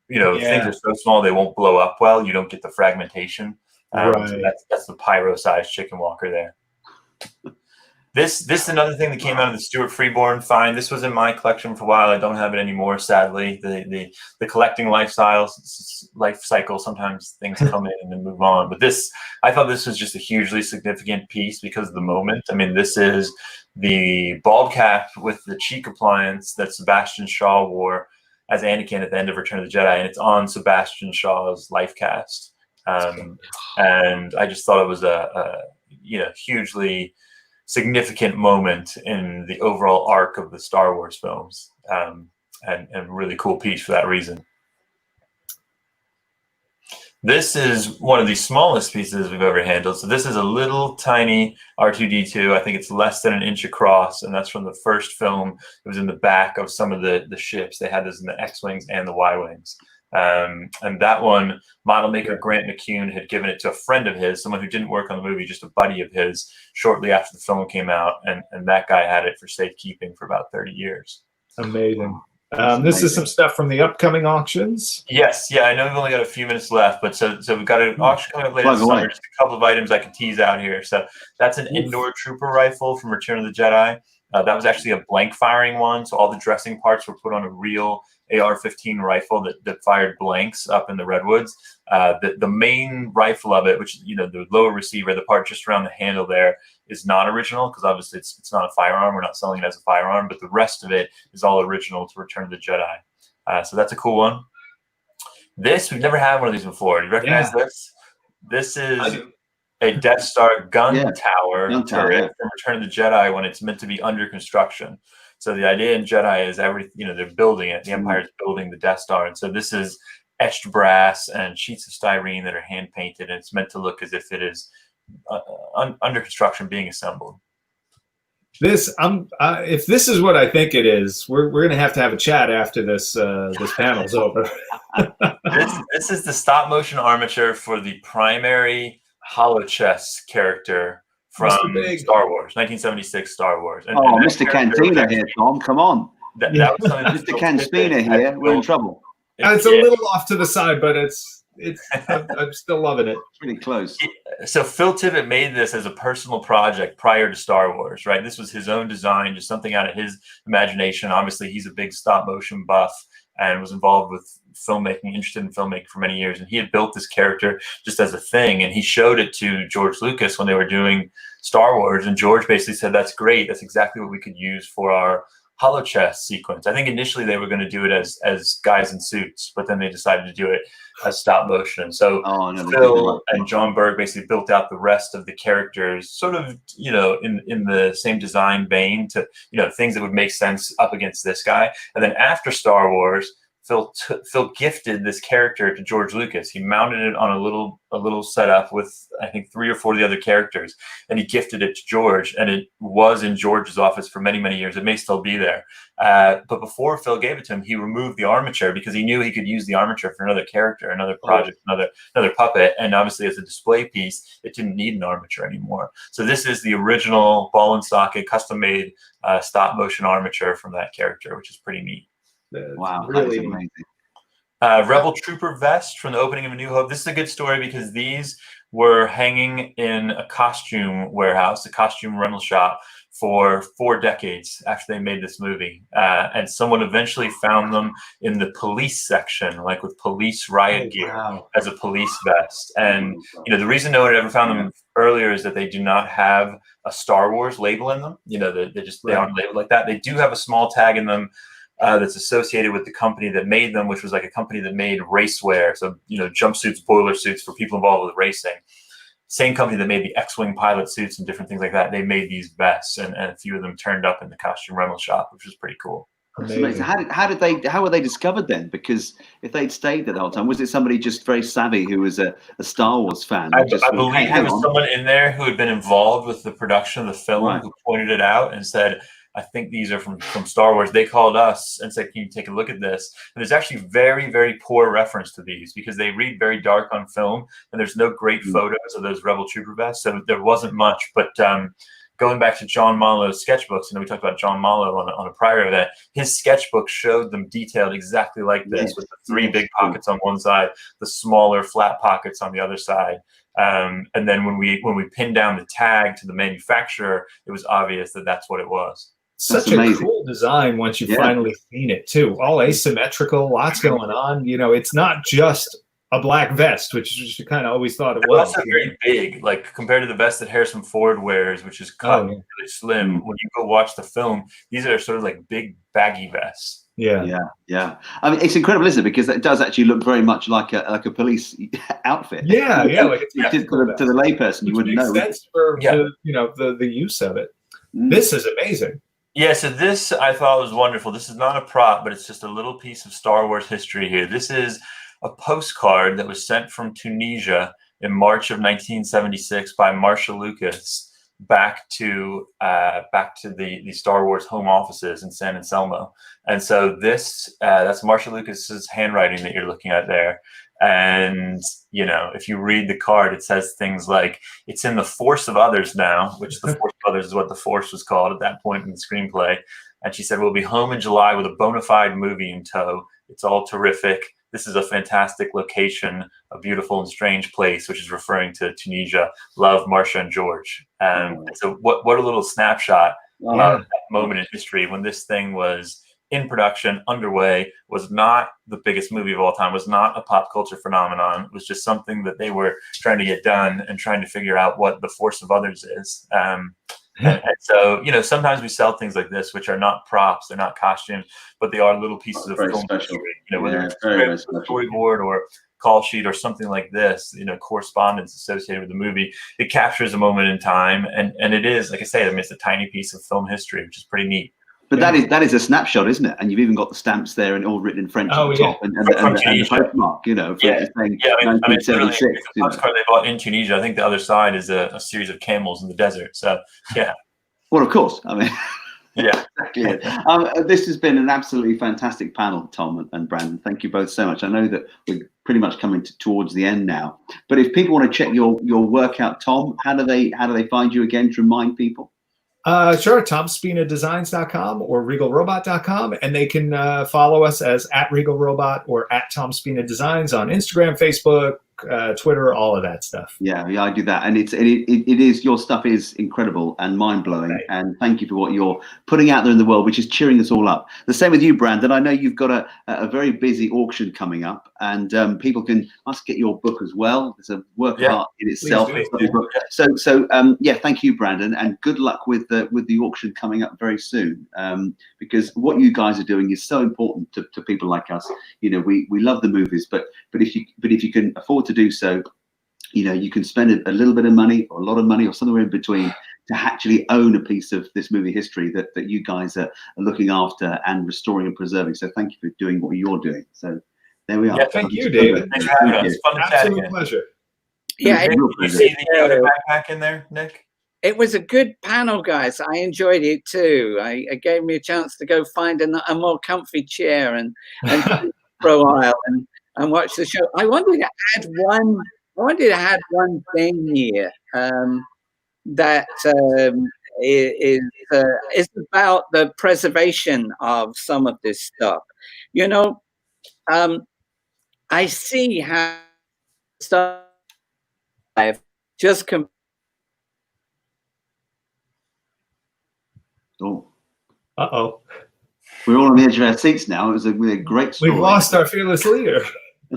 You know, things are so small they won't blow up well. You don't get the fragmentation. So that's the pyro-sized Chicken Walker there. This is another thing that came out of the Stuart Freeborn find. This was in my collection for a while. I don't have it anymore, sadly. The collecting life cycle. Sometimes things come in and then move on. But I thought this was just a hugely significant piece because of the moment. I mean, this is the bulb cap with the cheek appliance that Sebastian Shaw wore as Anakin at the end of Return of the Jedi, and it's on Sebastian Shaw's life cast. And I just thought it was a hugely significant moment in the overall arc of the Star Wars films, and really cool piece for that reason. This is one of the smallest pieces we've ever handled. So this is a little tiny R2-D2. I think it's less than 1 inch across, and that's from the first film. It was in the back of some of the ships. They had this in the X-Wings and the Y-Wings. And that one, model maker Grant McCune had given it to a friend of his, someone who didn't work on the movie, just a buddy of his, shortly after the film came out. And that guy had it for safekeeping for about 30 years. Amazing. This is some stuff from the upcoming auctions. Yes, I know we've only got a few minutes left, but so we've got an auction coming up later this summer. Just a couple of items I can tease out here. So that's an indoor trooper rifle from Return of the Jedi. That was actually a blank firing one, so all the dressing parts were put on a real AR-15 rifle that fired blanks up in the redwoods. The main rifle of it, which is the lower receiver, the part just around the handle there, is not original because obviously it's not a firearm. We're not selling it as a firearm, but the rest of it is all original to Return of the Jedi. So that's a cool one. We've never had one of these before. Do you recognize this? This is a Death Star gun tower turret from Return of the Jedi when it's meant to be under construction. So the idea in Jedi is they're building it. The Empire's building the Death Star. And so this is etched brass and sheets of styrene that are hand painted. And it's meant to look as if it is under construction being assembled. This if this is what I think it is, we're gonna have to have a chat after this this panel's over. This is the stop motion armature for the primary hollow chess character from Star Wars, 1976 Star Wars. And Mr. Cantina here, Tom. Come on. That was something Mr. Cantina here. We're in trouble. It's a little off to the side, but I'm still loving it. Pretty close. So Phil Tippett made this as a personal project prior to Star Wars, right? This was his own design, just something out of his imagination. Obviously, he's a big stop motion buff and was involved with filmmaking, interested in filmmaking for many years. And he had built this character just as a thing. And he showed it to George Lucas when they were doing Star Wars. And George basically said, that's great. That's exactly what we could use for our hollow chess sequence. I think initially they were going to do it as guys in suits, but then they decided to do it as stop motion. So Phil and John Berg basically built out the rest of the characters sort of, in the same design vein to, things that would make sense up against this guy. And then after Star Wars, Phil gifted this character to George Lucas. He mounted it on a little setup with, I think, 3 or 4 of the other characters, and he gifted it to George. And it was in George's office for many, many years. It may still be there. But before Phil gave it to him, he removed the armature because he knew he could use the armature for another character, another project, another puppet. And obviously, as a display piece, it didn't need an armature anymore. So this is the original ball and socket, custom-made stop motion armature from that character, which is pretty neat. Wow, really that is amazing. Rebel Trooper vest from the opening of A New Hope. This is a good story because these were hanging in a costume warehouse, a costume rental shop, for 4 decades after they made this movie. And someone eventually found them in the police section, like with police riot gear as a police vest. And the reason no one had ever found them earlier is that they do not have a Star Wars label in them. They aren't labeled like that. They do have a small tag in them that's associated with the company that made them, which was like a company that made racewear. So, jumpsuits, boiler suits for people involved with racing. Same company that made the X-Wing pilot suits and different things like that. They made these vests, and a few of them turned up in the costume rental shop, which was pretty cool. Amazing. How were they discovered then? Because if they'd stayed there the whole time, was it somebody just very savvy who was a Star Wars fan? I believe there was someone in there who had been involved with the production of the film who pointed it out and said, I think these are from Star Wars. They called us and said, can you take a look at this? And there's actually very, very poor reference to these because they read very dark on film, and there's no great photos of those Rebel Trooper vests. So there wasn't much. But going back to John Marlowe's sketchbooks, we talked about John Marlowe on a prior event, his sketchbook showed them detailed exactly like this, with the 3 big pockets on one side, the smaller flat pockets on the other side. And then when we pinned down the tag to the manufacturer, it was obvious that that's what it was. Such a cool design once you've finally seen it too. All asymmetrical, lots going on. It's not just a black vest, which you kind of always thought it was. Also very big, like compared to the vest that Harrison Ford wears, which is cut really slim. When you go watch the film, these are sort of like big baggy vests. Yeah. I mean, it's incredible, isn't it? Because it does actually look very much like a police outfit. Yeah, like it's to the layperson, you wouldn't know. Sense for the use of it. This is amazing. Yeah, so this I thought was wonderful. This is not a prop, but it's just a little piece of Star Wars history here. This is a postcard that was sent from Tunisia in March of 1976 by Marcia Lucas back to the Star Wars home offices in San Anselmo. And so this that's Marcia Lucas's handwriting that you're looking at there. And, if you read the card, it says things like, it's in the force of others now, which the force of others is what the Force was called at that point in the screenplay. And she said, we'll be home in July with a bona fide movie in tow. It's all terrific. This is a fantastic location, a beautiful and strange place, which is referring to Tunisia. Love, Marcia and George. So what a little snapshot of that moment in history when this thing was in production, underway, was not the biggest movie of all time, was not a pop culture phenomenon. It was just something that they were trying to get done and trying to figure out what the force of others is. And so, sometimes we sell things like this, which are not props, they're not costumes, but they are little pieces of film history. Whether it's a storyboard or call sheet or something like this, correspondence associated with the movie, it captures a moment in time. And it is, like I say, it's a tiny piece of film history, which is pretty neat. But that is a snapshot, isn't it? And you've even got the stamps there and all written in French at the top, and the postmark, saying 1976. The postcard they bought in Tunisia. I think the other side is a series of camels in the desert. So, yeah. Well, of course. I mean, Yeah. exactly. This has been an absolutely fantastic panel, Tom and Brandon. Thank you both so much. I know that we're pretty much coming towards the end now, but if people want to check your work out, Tom, how do they find you again, to remind people? Sure, TomSpinaDesigns.com or RegalRobot.com, and they can follow us as @RegalRobot or @TomSpinaDesigns on Instagram, Facebook, Twitter, all of that stuff. Yeah, I do that, and it is, your stuff is incredible and mind blowing, Right. and thank you for what you're putting out there in the world, which is cheering us all up. The same with you, Brandon. I know you've got a very busy auction coming up, and people must get your book as well. It's a work of art in itself. So yeah, thank you, Brandon, and good luck with the auction coming up very soon, because what you guys are doing is so important to people like us. You know, we love the movies, but if you can afford to do so, you know, you can spend a little bit of money or a lot of money or somewhere in between to actually own a piece of this movie history that you guys are looking after and restoring and preserving. So thank you for doing what you're doing. So there we are. Yeah, thank you, David. Thanks for having us. Fun to chat Absolute again. pleasure. Yeah, You see the Yoda backpack in there, Nick? it was a good panel, guys. I enjoyed it too. It gave me a chance to go find a more comfy chair and for a while and watch the show. I wanted to add one thing here that is about the preservation of some of this stuff. You know, I see how stuff I've just Oh, Uh-oh. we're all on the edge of our seats now. It was a great story. We've lost our fearless leader.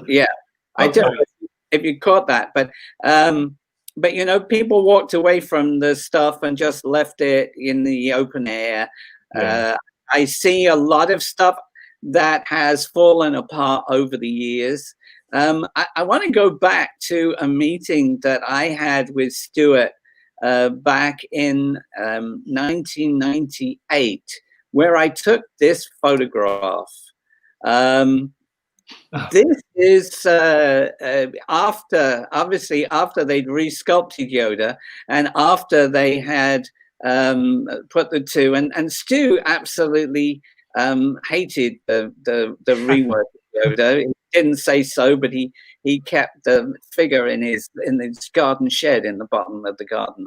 Yeah, I don't know if you caught that, but you know, people walked away from the stuff and just left it in the open air. Yeah. I see a lot of stuff that has fallen apart over the years. I want to go back to a meeting that I had with Stuart back in 1998, where I took this photograph. This is after they'd re-sculpted Yoda and after they had put the two, and Stu absolutely hated the rework of Yoda. He didn't say so, but he kept the figure in his garden shed in the bottom of the garden.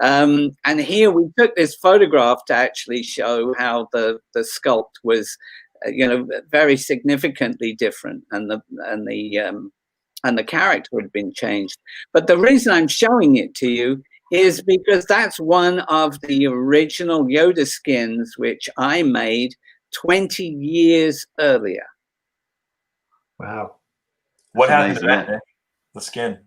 And here we took this photograph to actually show how the sculpt was, you know, very significantly different, and the character had been changed. But the reason I'm showing it to you is because that's one of the original Yoda skins which I made 20 years earlier. Wow. What That's happened to amazing, that, Nick? The skin.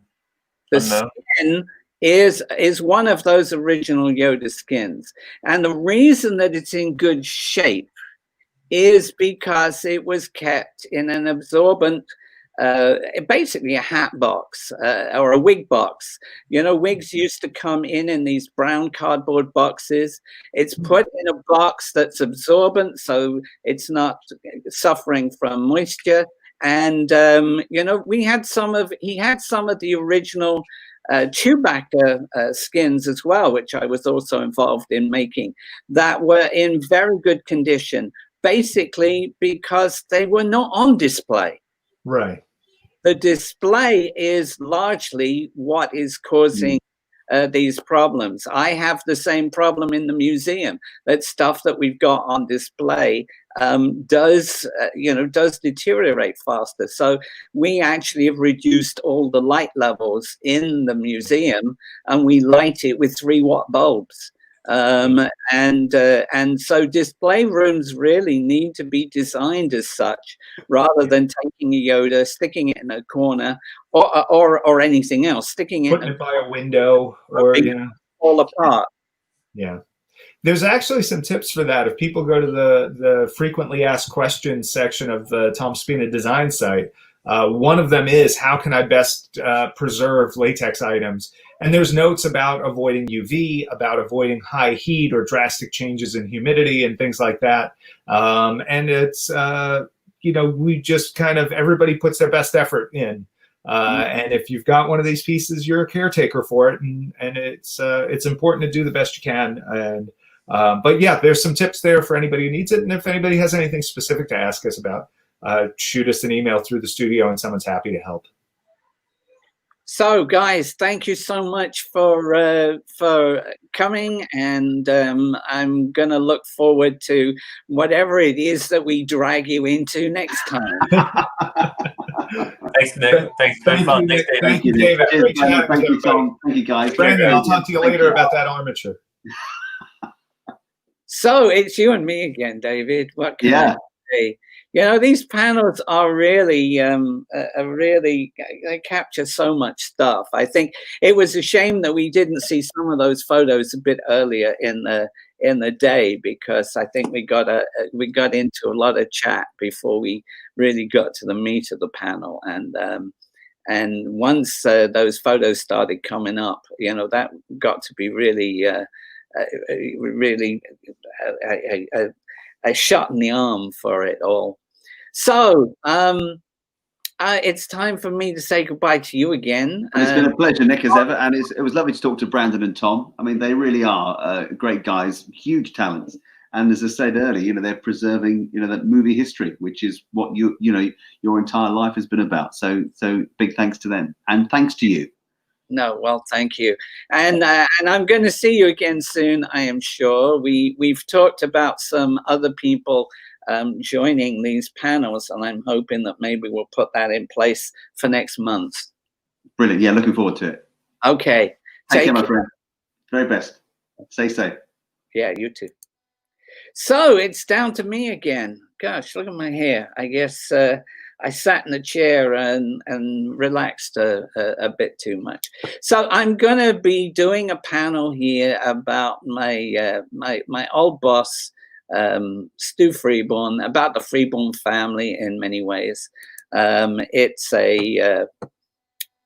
The Unknown. skin is one of those original Yoda skins, and the reason that it's in good shape is because it was kept in an absorbent, basically a hat box or a wig box. You know, wigs used to come in these brown cardboard boxes. It's put in a box that's absorbent, so it's not suffering from moisture. And you know, he had some of the original Chewbacca skins as well, which I was also involved in making, that were in very good condition, basically because they were not on display. Right. The display is largely what is causing these problems. I have the same problem in the museum, that stuff that we've got on display does deteriorate faster. So we actually have reduced all the light levels in the museum, and we light it with 3-watt bulbs. And so display rooms really need to be designed as such, rather than taking a Yoda, sticking it in a corner, or anything else, sticking it Putting it by a window, or fall apart. Yeah. There's actually some tips for that. If people go to the frequently asked questions section of the Tom Spina design site, one of them is, how can I best preserve latex items? And there's notes about avoiding UV, about avoiding high heat or drastic changes in humidity and things like that. And it's, we just kind of, everybody puts their best effort in. And if you've got one of these pieces, you're a caretaker for it. And it's important to do the best you can. And But yeah, there's some tips there for anybody who needs it. And if anybody has anything specific to ask us about, shoot us an email through the studio and someone's happy to help. So guys, thank you so much for coming, and I'm gonna look forward to whatever it is that we drag you into next time. Thanks, Nick. Thanks, it's been fun. Thanks, David. Thank you, David. Great chatting Thank to you, Tom. everybody. Thank you, guys. Brandon, I'll talk to you later about that armature. So it's you and me again, David. What can I say? You know, these panels are really, they capture so much stuff. I think it was a shame that we didn't see some of those photos a bit earlier in the day, because I think we got into a lot of chat before we really got to the meat of the panel. And once those photos started coming up, you know, that got to be really, really a shot in the arm for it all. So it's time for me to say goodbye to you again. And it's been a pleasure, Nick, as ever. And it was lovely to talk to Brandon and Tom. I mean, they really are great guys, huge talents. And as I said earlier, you know, they're preserving, you know, that movie history, which is what you know, your entire life has been about. So big thanks to them, and thanks to you. No, well, thank you. And I'm going to see you again soon, I am sure. We've talked about some other people joining these panels, and I'm hoping that maybe we'll put that in place for next month. Brilliant. Yeah, looking forward to it. Okay. Take care, my friend. Very best. Stay safe. Yeah, you too. So it's down to me again. Gosh, look at my hair. I guess I sat in the chair and relaxed a bit too much. So I'm going to be doing a panel here about my my old boss, Stu Freeborn, about the Freeborn family in many ways. It's a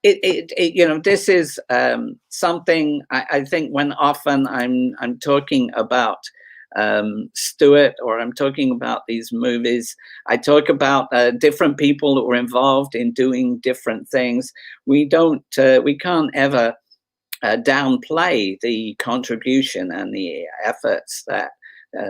you know, this is something I think when often I'm talking about Stuart, or I'm talking about these movies, I talk about different people that were involved in doing different things. We can't ever downplay the contribution and the efforts that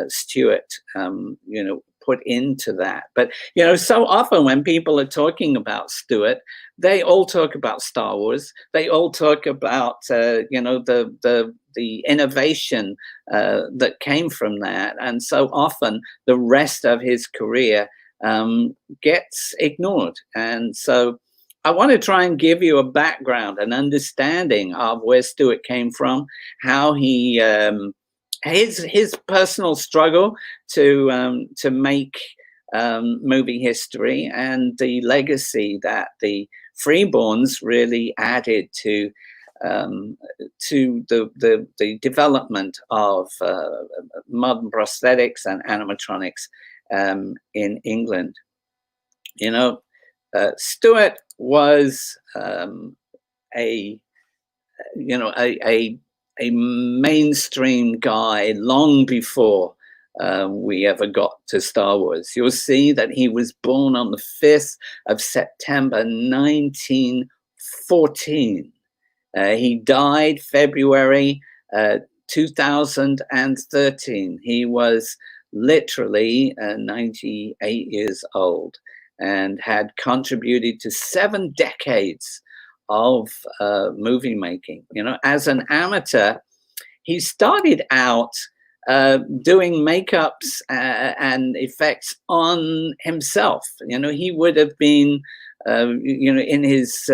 Stuart, you know, put into that. But, you know, so often when people are talking about Stuart, they all talk about Star Wars. They all talk about, you know, the innovation that came from that. And so often the rest of his career gets ignored. And so I want to try and give you a background, an understanding of where Stuart came from, how he, his personal struggle to make movie history, and the legacy that the Freeborns really added to the development of modern prosthetics and animatronics in England. You know, Stuart was a mainstream guy long before we ever got to Star Wars. You'll see that he was born on the 5th of September 1914. He died February 2013. He was literally 98 years old and had contributed to 7 decades of movie making. You know, as an amateur, he started out doing makeups and effects on himself. You know, he would have been, you know, in his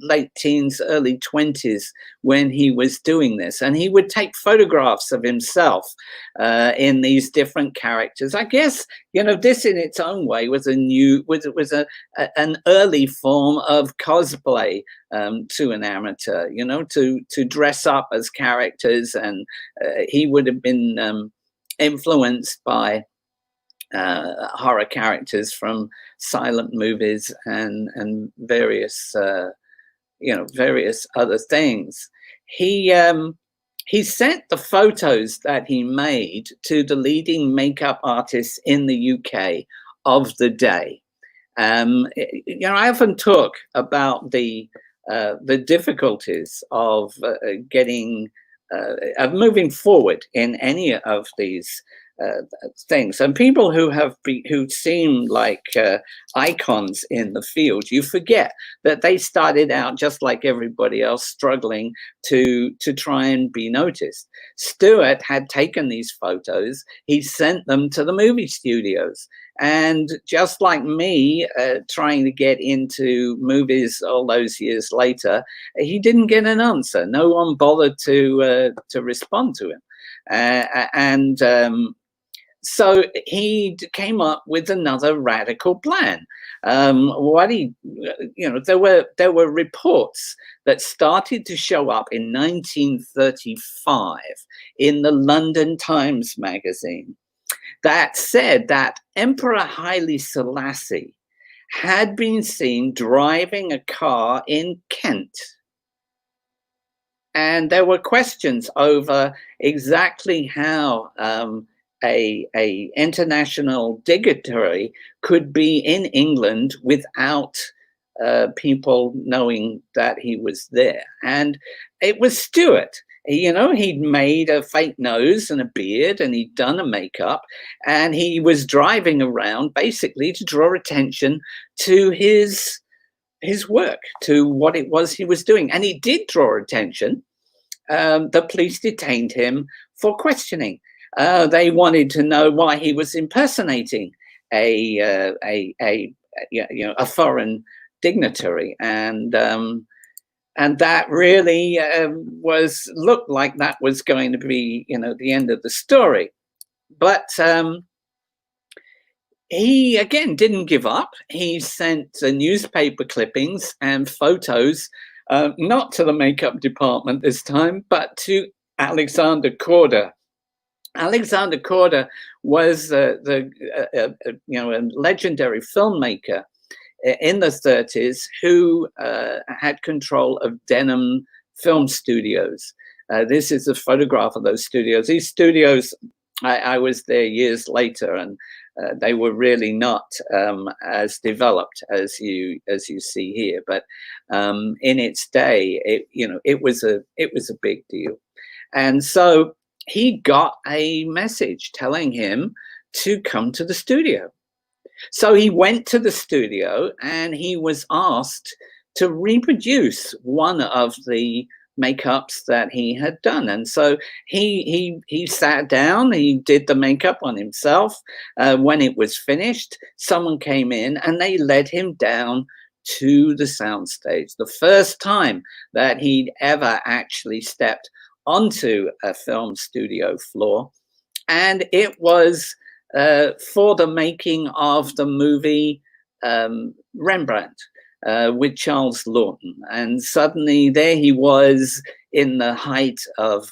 late teens, early 20s when he was doing this, and he would take photographs of himself in these different characters. I guess, you know, this in its own way was an early form of cosplay to an amateur, you know, to dress up as characters, and he would have been influenced by horror characters from silent movies and various you know, various other things. He sent the photos that he made to the leading makeup artists in the UK of the day. You know, I often talk about the difficulties of getting of moving forward in any of these things. And people who who seem like icons in the field, you forget that they started out just like everybody else, struggling to try and be noticed. Stuart had taken these photos, he sent them to the movie studios, and just like me, trying to get into movies all those years later, he didn't get an answer. No one bothered to respond to him, so he came up with another radical plan. There were reports that started to show up in 1935 in the London Times magazine that said that Emperor Haile Selassie had been seen driving a car in Kent. And there were questions over exactly how a international dignitary could be in England without people knowing that he was there. And it was Stuart. You know, he'd made a fake nose and a beard, and he'd done a makeup, and he was driving around basically to draw attention to his work, to what it was he was doing. And he did draw attention. The police detained him for questioning. They wanted to know why he was impersonating a foreign dignitary, and that really looked like that was going to be, the end of the story. But he again didn't give up. He sent newspaper clippings and photos, not to the makeup department this time, but to Alexander Korda. Alexander Korda was a legendary filmmaker in the 30s who had control of Denham Film Studios. This is a photograph of those studios. These studios, I was there years later, and they were really not as developed as you see here. But in its day, it was a big deal, and so he got a message telling him to come to the studio. So he went to the studio and he was asked to reproduce one of the makeups that he had done. And so he sat down, he did the makeup on himself. When it was finished, someone came in and they led him down to the soundstage. The first time that he'd ever actually stepped onto a film studio floor. And it was for the making of the movie Rembrandt with Charles Laughton. And suddenly there he was in the height of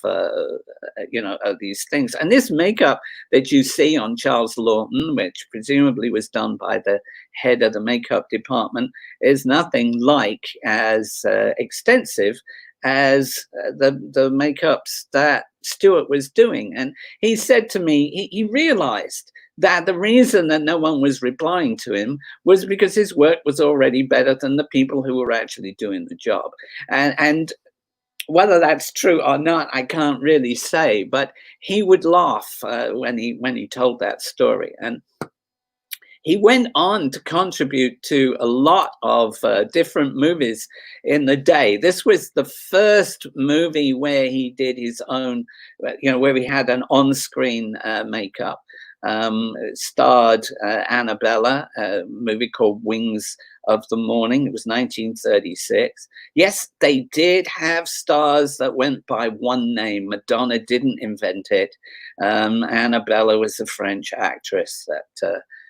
these things. And this makeup that you see on Charles Laughton, which presumably was done by the head of the makeup department, is nothing like as extensive as the makeups that Stuart was doing. And he said to me, he realized that the reason that no one was replying to him was because his work was already better than the people who were actually doing the job. And whether that's true or not, I can't really say, but he would laugh when he told that story. And he went on to contribute to a lot of different movies in the day. This was the first movie where he did his own, where we had an on-screen makeup. It starred Annabella, a movie called Wings of the Morning. It was 1936. Yes, they did have stars that went by one name. Madonna didn't invent it. Annabella was a French actress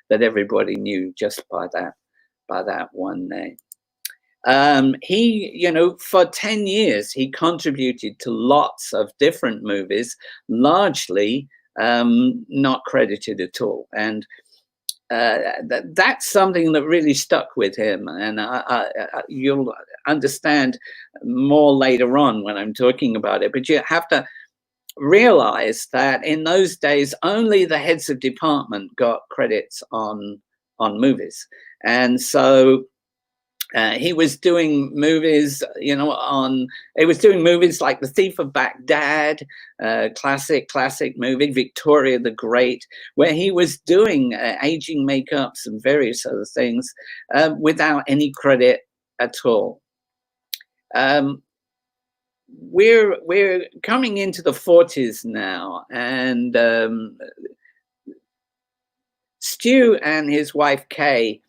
that everybody knew just by that one name. He, for 10 years, he contributed to lots of different movies, largely not credited at all. And that's something that really stuck with him. And you'll understand more later on when I'm talking about it. But you have to realize that in those days, only the heads of department got credits on movies. And so He was doing movies, he was doing movies like The Thief of Baghdad, classic movie, Victoria the Great, where he was doing aging makeups and various other things without any credit at all. We're coming into the 40s now, and Stu and his wife Kay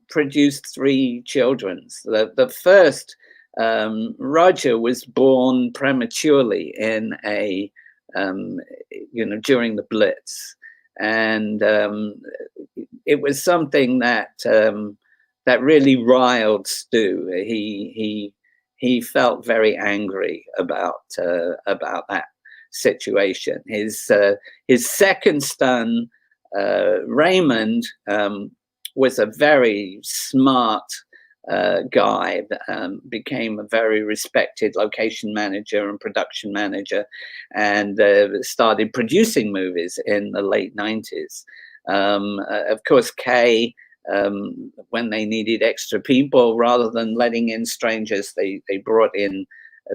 produced 3 children. The first, Roger, was born prematurely in a, during the Blitz, and it was something that that really riled Stu. He felt very angry about that situation. His second son, Raymond, was a very smart guy, became a very respected location manager and production manager, and started producing movies in the late 90s. Of course, Kay, when they needed extra people, rather than letting in strangers, they brought in,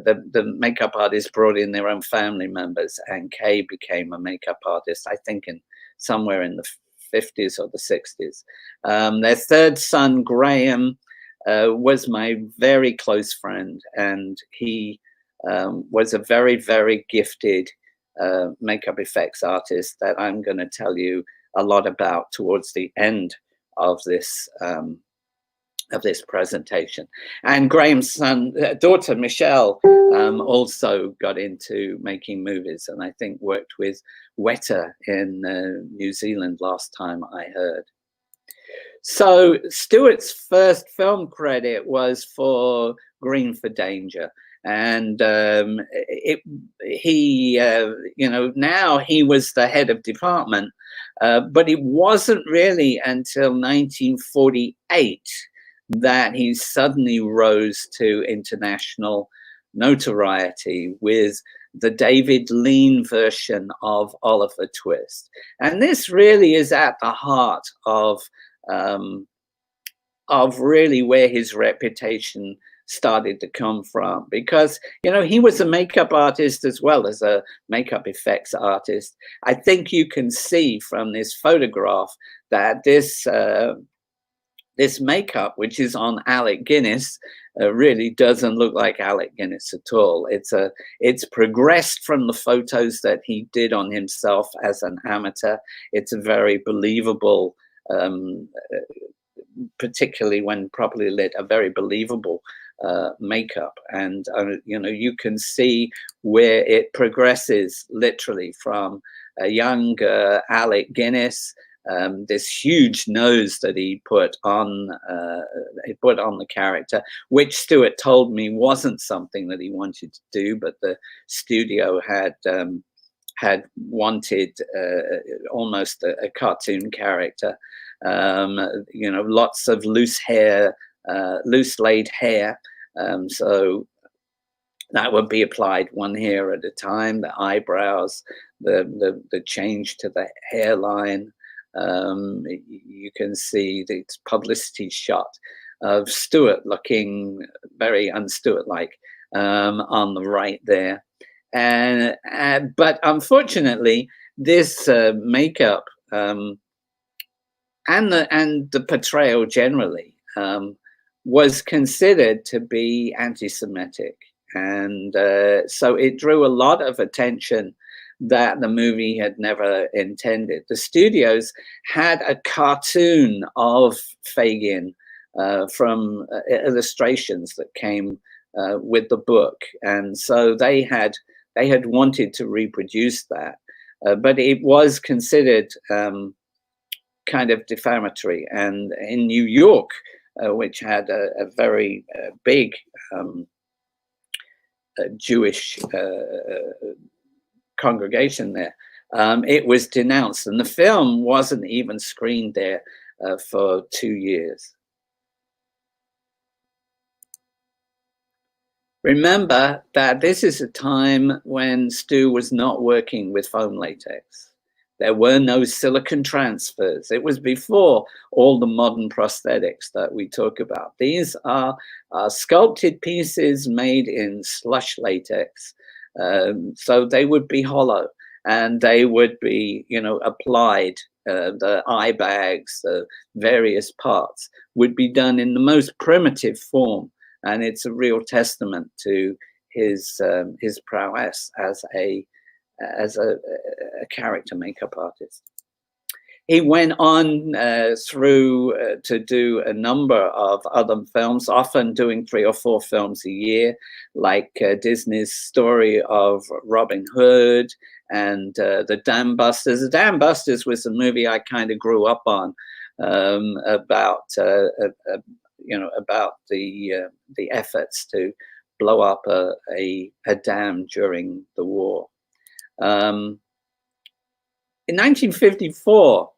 the makeup artist brought in their own family members, and Kay became a makeup artist, I think somewhere in the 50s or the 60s. Their third son, Graham, was my very close friend, and he was a very, very gifted makeup effects artist that I'm going to tell you a lot about towards the end of this presentation. And Graham's daughter, Michelle, also got into making movies, and I think worked with Weta in New Zealand last time I heard. So Stuart's first film credit was for Green for Danger. And now he was the head of department, but it wasn't really until 1948 that he suddenly rose to international notoriety with the David Lean version of Oliver Twist. And this really is at the heart of really where his reputation started to come from, because he was a makeup artist as well as a makeup effects artist. I think you can see from this photograph that this makeup, which is on Alec Guinness, really doesn't look like Alec Guinness at all. It's progressed from the photos that he did on himself as an amateur. It's a very believable, particularly when properly lit, a very believable makeup. And you can see where it progresses literally from a young Alec Guinness, this huge nose that he put on the character, which Stuart told me wasn't something that he wanted to do, but the studio had wanted almost a cartoon character. Lots of loose hair, loose laid hair, so that would be applied one hair at a time. The eyebrows, the change to the hairline. You can see the publicity shot of Stuart looking very un-Stuart-like on the right there. But unfortunately, this makeup and the portrayal generally was considered to be anti-Semitic, and so it drew a lot of attention that the movie had never intended. The studios had a cartoon of Fagin from illustrations that came with the book, and so they had wanted to reproduce that, but it was considered kind of defamatory. And in New York, which had a very big Jewish congregation there, it was denounced, and the film wasn't even screened there for 2 years. Remember that this is a time when Stu was not working with foam latex. There were no silicone transfers. It was before all the modern prosthetics that we talk about. These are sculpted pieces made in slush latex. So they would be hollow, and they would be, you know, applied. The eye bags, the various parts would be done in the most primitive form. And it's a real testament to his prowess as a character makeup artist. He went on to do a number of other films, often doing 3 or 4 films a year, like Disney's story of Robin Hood and The Dam Busters. The Dam Busters was a movie I kind of grew up on, about you know, about the efforts to blow up a dam during the war. In 1954,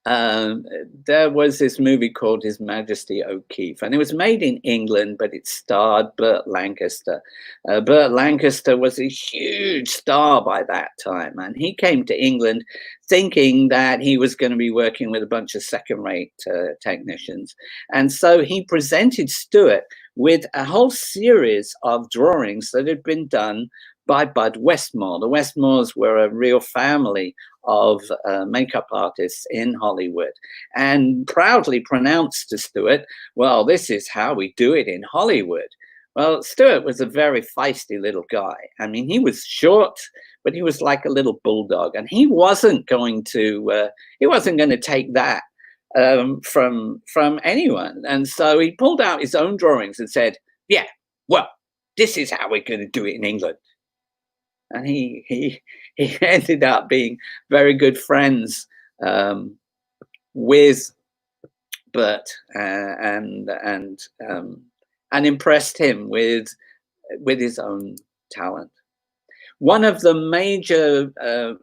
there was this movie called His Majesty O'Keefe, and it was made in England, but it starred Burt Lancaster. Burt Lancaster was a huge star by that time, and he came to England thinking that he was going to be working with a bunch of second-rate technicians. And so he presented Stuart with a whole series of drawings that had been done by Bud Westmore. The Westmores were a real family of makeup artists in Hollywood, and proudly pronounced to Stuart, well, this is how we do it in Hollywood. Well, Stuart was a very feisty little guy. I mean, he was short, but he was like a little bulldog, and he wasn't going to take that from anyone. And so he pulled out his own drawings and said, yeah, well, this is how we're going to do it in England. And he ended up being very good friends with Burt, and impressed him with his own talent. One of the major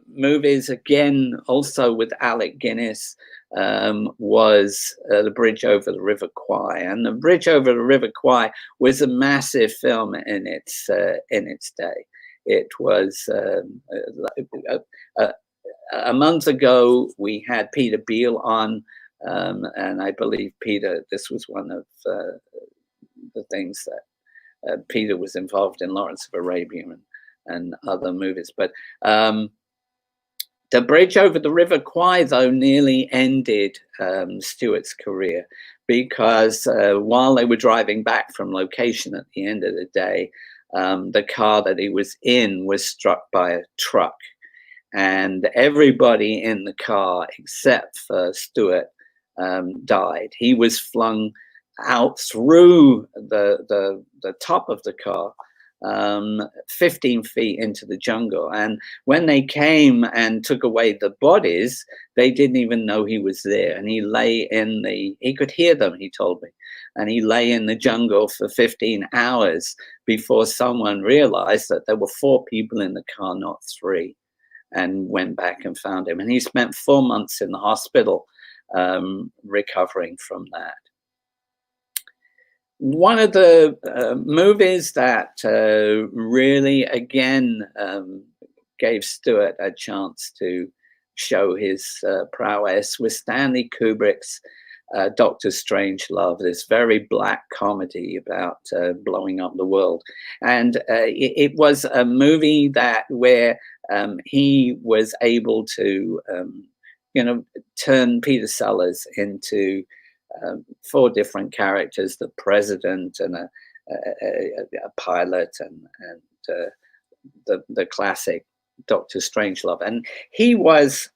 movies, again, also with Alec Guinness, was The Bridge Over the River Kwai. And The Bridge Over the River Kwai was a massive film in its day. It was a month ago, we had Peter Beale on, and I believe Peter, this was one of the things that Peter was involved in, Lawrence of Arabia and other movies. But The Bridge Over the River Kwai, though, nearly ended Stuart's career, because while they were driving back from location at the end of the day, the car that he was in was struck by a truck, and everybody in the car except for Stuart died. He was flung out through the top of the car, 15 feet into the jungle. And when they came and took away the bodies, they didn't even know he was there. And he lay he could hear them, he told me. And he lay in the jungle for 15 hours before someone realized that there were 4 people in the car, not 3, and went back and found him. And he spent 4 months in the hospital recovering from that. One of the movies that really, again, gave Stuart a chance to show his prowess was Stanley Kubrick's Dr. Strangelove, this very black comedy about blowing up the world. And it was a movie where he was able to, turn Peter Sellers into 4 different characters: the president, and a pilot, and the classic Dr. Strangelove. And he was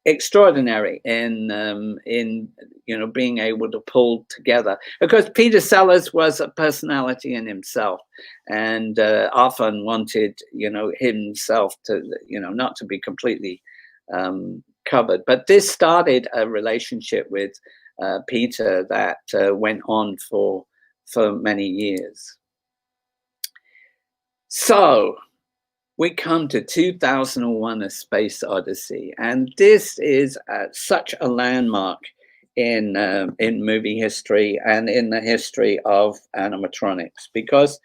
extraordinary in being able to pull together, because Peter Sellers was a personality in himself, and often wanted himself to not to be completely covered. But this started a relationship with Peter that went on for many years. So we come to 2001: A Space Odyssey, and this is such a landmark in movie history and in the history of animatronics, because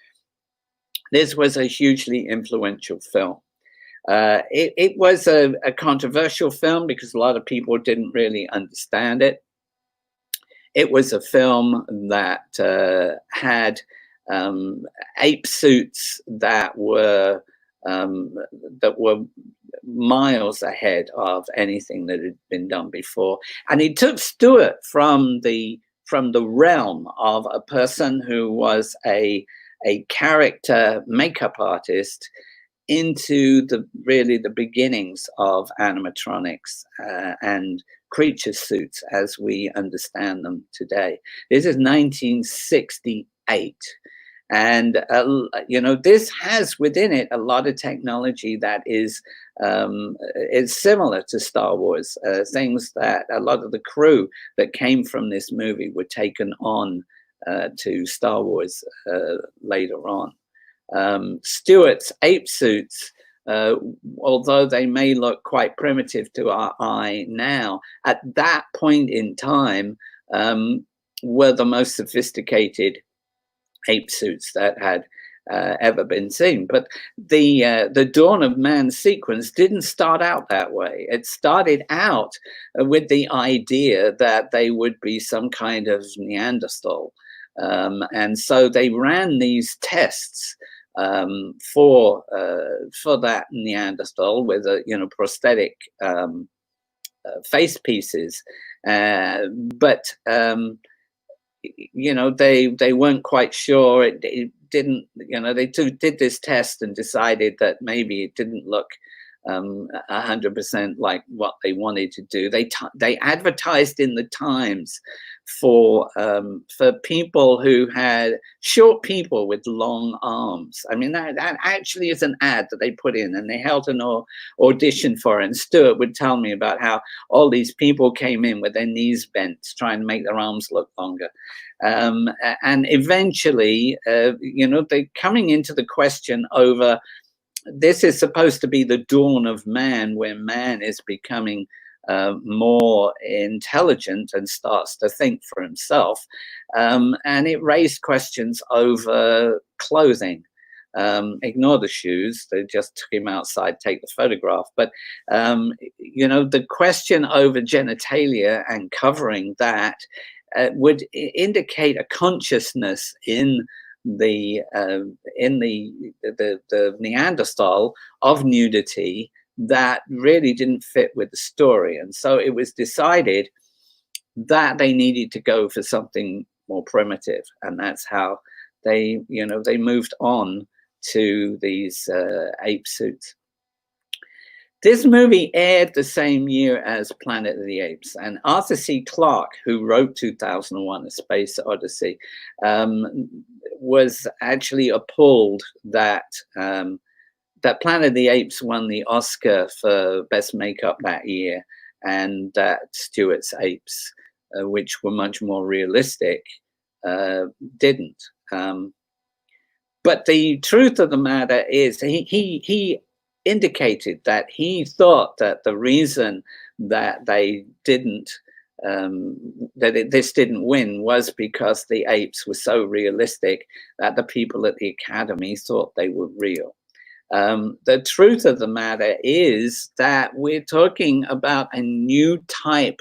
this was a hugely influential film. It was a controversial film because a lot of people didn't really understand it. It was a film that had ape suits that were miles ahead of anything that had been done before, and it took Stuart from the realm of a person who was a character makeup artist into really the beginnings of animatronics and creature suits as we understand them today. This is 1968. And, you know, this has within it a lot of technology that is similar to Star Wars, things that a lot of the crew that came from this movie were taken on to Star Wars later on. Stuart's ape suits, although they may look quite primitive to our eye now, at that point in time were the most sophisticated ape suits that had ever been seen. But the Dawn of Man sequence didn't start out that way. It started out with the idea that they would be some kind of Neanderthal. And so they ran these tests for that Neanderthal with prosthetic face pieces, but they weren't quite sure. It didn't, they did this test and decided that maybe it didn't look 100% like what they wanted to do. They advertised in the Times for people who had short people with long arms. I mean, that actually is an ad that they put in, and they held an audition for it. And Stuart would tell me about how all these people came in with their knees bent, trying to make their arms look longer. And eventually, they're coming into the question over, this is supposed to be the dawn of man, where man is becoming more intelligent and starts to think for himself. And it raised questions over clothing. Ignore the shoes. They just took him outside, take the photograph. But, the question over genitalia and covering that would indicate a consciousness in the Neanderthal of nudity that really didn't fit with the story. And so it was decided that they needed to go for something more primitive, and that's how they moved on to these ape suits. This movie aired the same year as Planet of the Apes, and Arthur C. Clarke, who wrote 2001: A Space Odyssey, was actually appalled that Planet of the Apes won the Oscar for Best Makeup that year, and that Stuart's apes, which were much more realistic, didn't. But the truth of the matter is, he indicated that he thought that the reason that they didn't, this didn't win was because the apes were so realistic that the people at the Academy thought they were real. The truth of the matter is that we're talking about a new type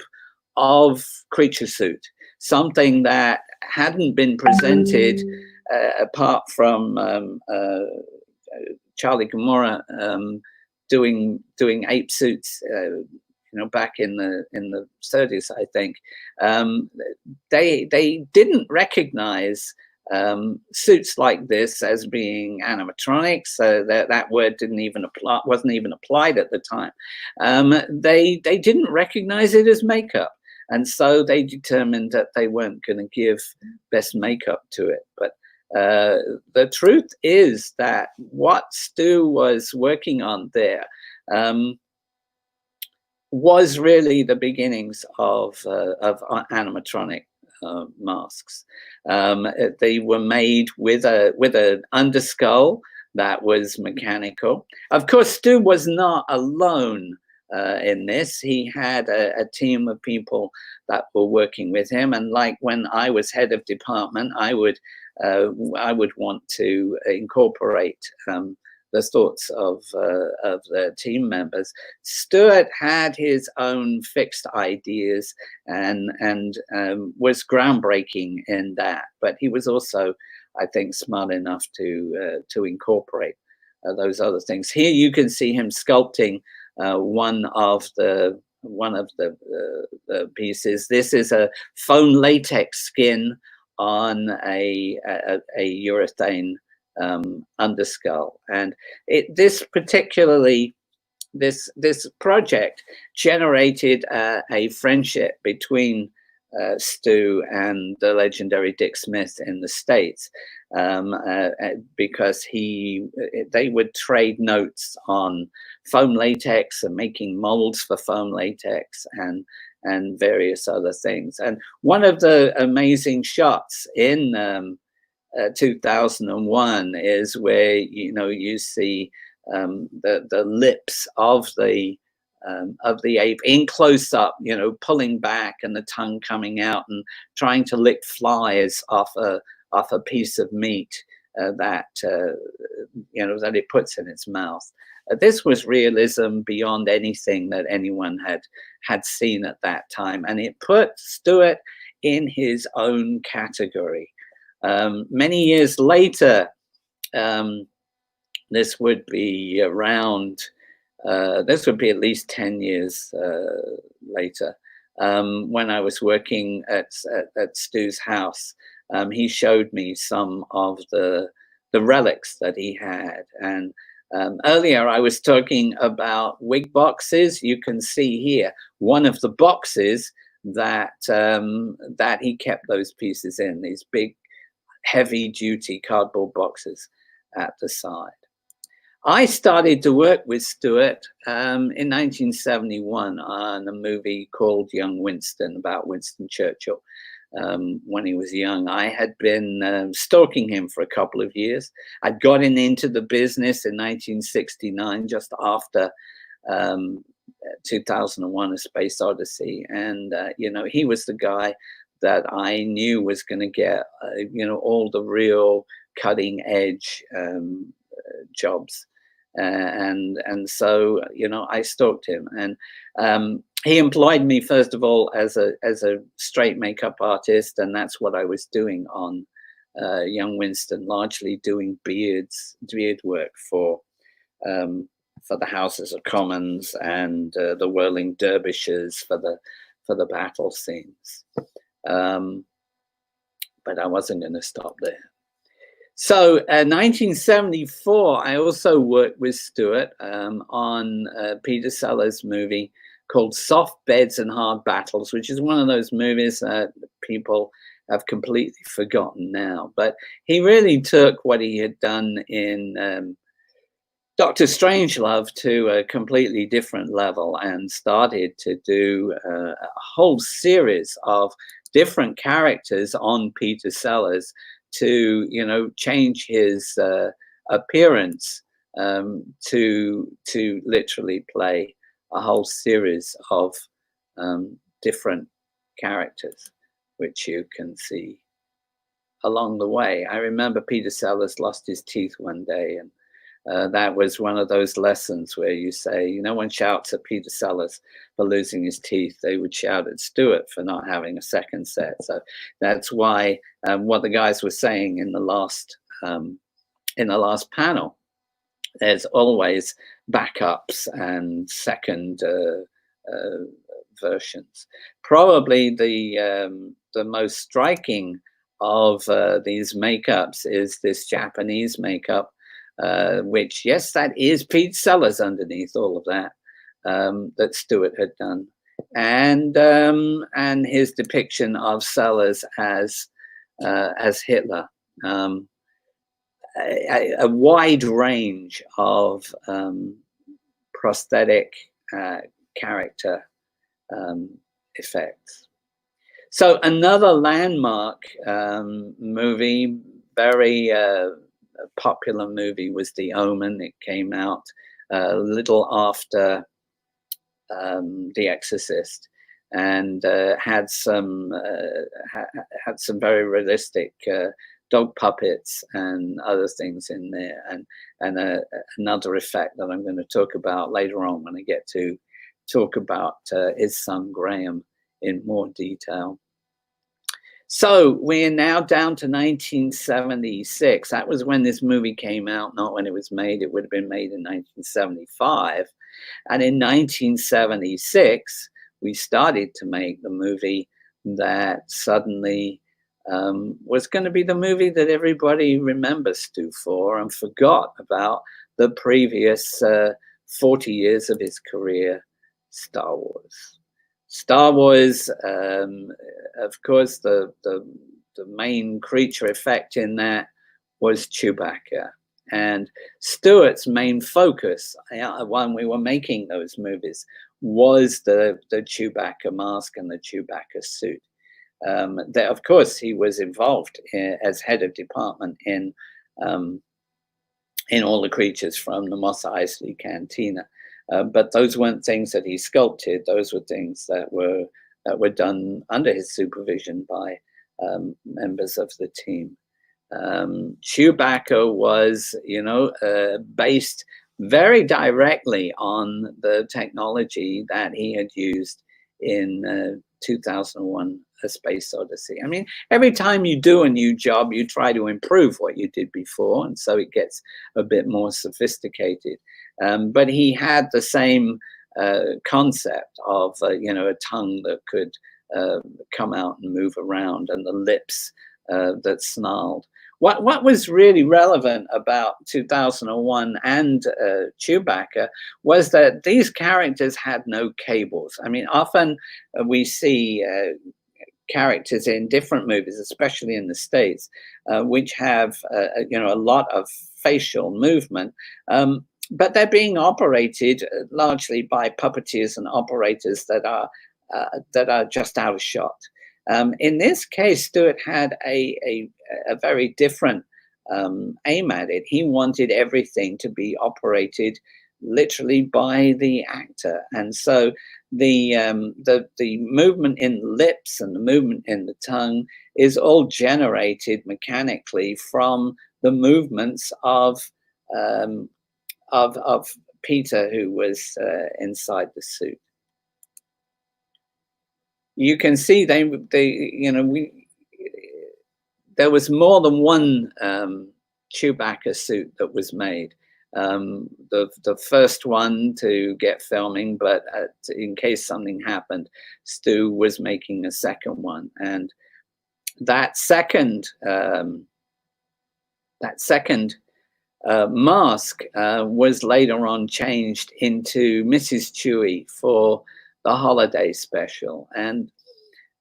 of creature suit, something that hadn't been presented apart from Charlie Gamora doing ape suits, back in the 30s, I think. They didn't recognize suits like this as being animatronics. That word wasn't even applied at the time. They didn't recognize it as makeup, and so they determined that they weren't going to give best makeup to it. But the truth is that what Stu was working on there was really the beginnings of animatronic masks. They were made with an underskull that was mechanical. Of course, Stu was not alone in this. He had a team of people that were working with him, and like when I was head of department, I would want to incorporate thoughts of the team members. Stuart had his own fixed ideas and was groundbreaking in that, but he was also, I think, smart enough to incorporate those other things. Here you can see him sculpting one of the pieces. This is a foam latex skin on a urethane underskull, and this project generated a friendship between Stu and the legendary Dick Smith in the States, because they would trade notes on foam latex and making molds for foam latex and various other things. And one of the amazing shots in 2001 is where you see the lips of the ape in close up, pulling back and the tongue coming out and trying to lick flies off a piece of meat that it puts in its mouth. This was realism beyond anything that anyone had seen at that time, and it put Stuart in his own category. Many years later, this would be around, this would be at least 10 years later, when I was working at Stu's house. He showed me some of the relics that he had. And earlier I was talking about wig boxes. You can see here one of the boxes that he kept those pieces in, these big heavy duty cardboard boxes at the side. I started to work with Stuart in 1971 on a movie called Young Winston, about Winston Churchill. When he was young, I had been stalking him for a couple of years. I'd gotten into the business in 1969, just after 2001: A Space Odyssey, and he was the guy that I knew was going to get all the real cutting edge jobs, and so I stalked him, and he employed me first of all as a straight makeup artist, and that's what I was doing on Young Winston, largely doing beard work for the Houses of Commons and the whirling dervishes for the battle scenes. But I wasn't going to stop there. So 1974, I also worked with Stuart on Peter Sellers' movie called Soft Beds and Hard Battles, which is one of those movies that people have completely forgotten now. But he really took what he had done in Dr. Strangelove to a completely different level and started to do a whole series of different characters on Peter Sellers to change his appearance to literally play a whole series of different characters, which you can see along the way. I remember Peter Sellers lost his teeth one day, and that was one of those lessons where you say, no one shouts at Peter Sellers for losing his teeth. They would shout at Stuart for not having a second set. So that's why what the guys were saying in the last panel, there's always backups and second versions. Probably the most striking of these makeups is this Japanese makeup, which, yes, that is Pete Sellers underneath all of that, that Stuart had done, and his depiction of Sellers as Hitler. A wide range of prosthetic character effects. So another landmark movie, very popular movie, was The Omen. It came out a little after The Exorcist, and had some very realistic dog puppets and other things in there, and another effect that I'm going to talk about later on when I get to talk about his son Graham in more detail. So we're now down to 1976. That was when this movie came out, not when it was made. It would have been made in 1975. And in 1976, we started to make the movie that suddenly was going to be the movie that everybody remembers Stu for and forgot about the previous 40 years of his career, Star Wars. Star Wars, of course, the main creature effect in that was Chewbacca. And Stuart's main focus when we were making those movies was the Chewbacca mask and the Chewbacca suit. That, of course, he was involved as head of department in all the creatures from the Mos Eisley Cantina. But those weren't things that he sculpted. Those were things that were done under his supervision by members of the team. Chewbacca was, based very directly on the technology that he had used in 2001: A Space Odyssey. I mean, every time you do a new job, you try to improve what you did before, and so it gets a bit more sophisticated. But he had the same concept of, a tongue that could come out and move around, and the lips that snarled. What was really relevant about 2001 and Chewbacca was that these characters had no cables. I mean, often we see characters in different movies, especially in the States, which have, a lot of facial movement. But they're being operated largely by puppeteers and operators that are just out of shot. In this case, Stuart had a very different aim at it. He wanted everything to be operated literally by the actor, and so the movement in the lips and the movement in the tongue is all generated mechanically from the movements of Peter, who was inside the suit. You can see there was more than one Chewbacca suit that was made. The first one to get filming, but in case something happened, Stu was making a second one, and that second mask was later on changed into Mrs. Chewie for the holiday special. And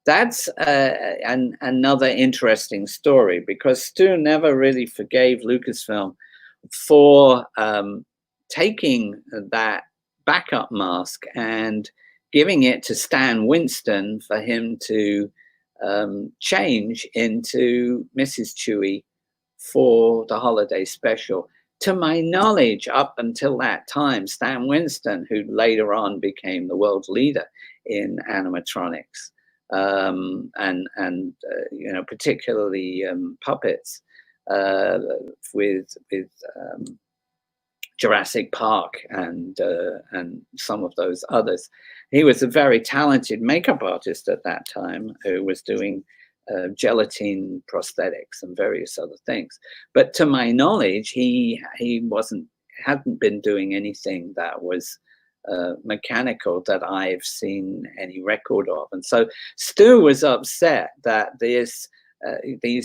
that's another interesting story, because Stu never really forgave Lucasfilm for taking that backup mask and giving it to Stan Winston for him to change into Mrs. Chewie for the holiday special. To my knowledge, up until that time, Stan Winston, who later on became the world leader in animatronics, and particularly puppets, with Jurassic Park and some of those others. He was a very talented makeup artist at that time, who was doing gelatine prosthetics and various other things. But to my knowledge, he hadn't been doing anything that was mechanical that I've seen any record of. And so Stu was upset that these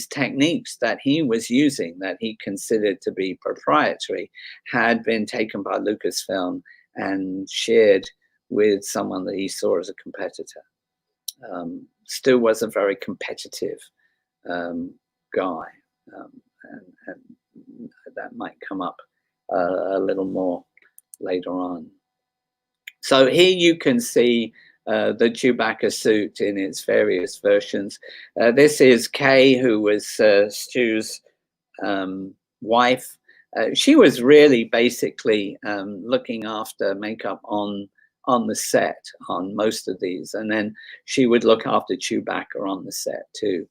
techniques that he was using, that he considered to be proprietary, had been taken by Lucasfilm and shared with someone that he saw as a competitor. Stu was a very competitive guy, and that might come up a little more later on. So here you can see the Chewbacca suit in its various versions. This is Kay, who was Stu's wife. She was really basically looking after makeup on the set on most of these, and then she would look after Chewbacca on the set too.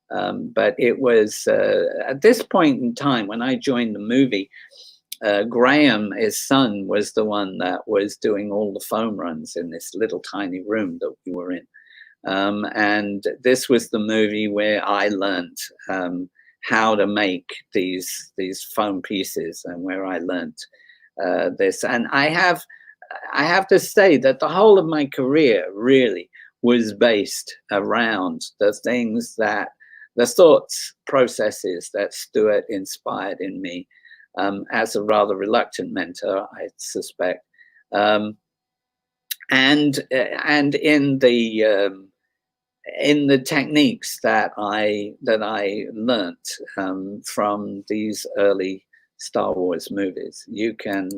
But it was at this point in time when I joined the movie, Graham, his son, was the one that was doing all the foam runs in this little tiny room that we were in. And this was the movie where I learned how to make these foam pieces, and where I learned this. And I have to say that the whole of my career really was based around the things that, the thoughts processes that Stuart inspired in me as a rather reluctant mentor, I suspect, and in the techniques that I learnt from these early Star Wars movies. You can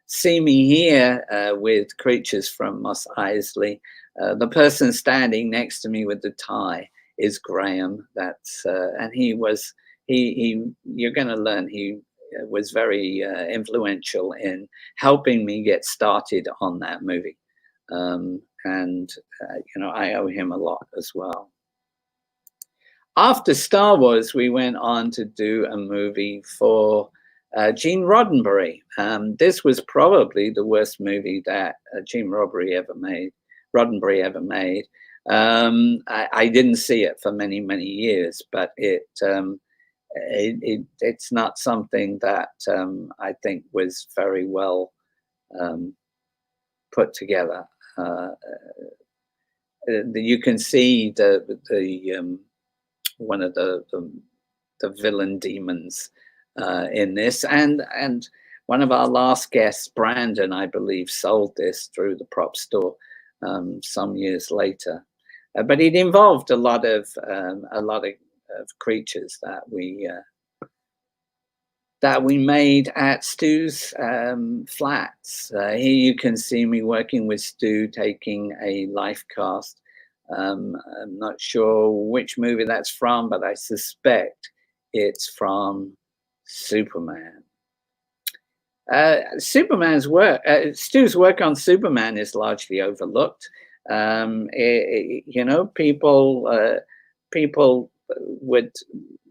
see me here with creatures from Mos Eisley. The person standing next to me with the tie is Graham. That's and you're going to learn he was very influential in helping me get started on that movie. And you know, I owe him a lot as well. After Star Wars, we went on to do a movie for Gene Roddenberry. This was probably the worst movie that Gene Roddenberry ever made. I didn't see it for many, many years, but it's not something that I think was very well put together. You can see one of the villain demons in this, and one of our last guests, Brandon, I believe, sold this through the PropStore some years later. But it involved a lot of creatures that we made at Stu's flats. Here you can see me working with Stu, taking a life cast. I'm not sure which movie that's from, but I suspect it's from Superman. Superman's work, Stu's work on Superman is largely overlooked. You know, people would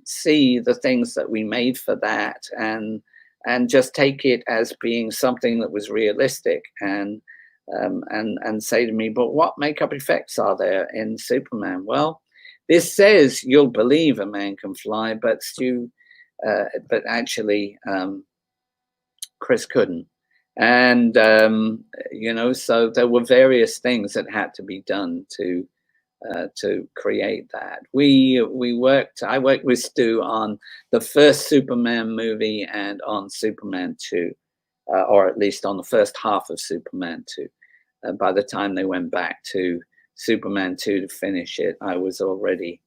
see the things that we made for that and just take it as being something that was realistic, and say to me, but what makeup effects are there in Superman? Well, this says you'll believe a man can fly, but Stu, but actually Chris couldn't. And you know, so there were various things that had to be done to create that. I worked with Stu on the first Superman movie and on Superman 2, or at least on the first half of Superman 2. By the time they went back to Superman 2 to finish it, I was already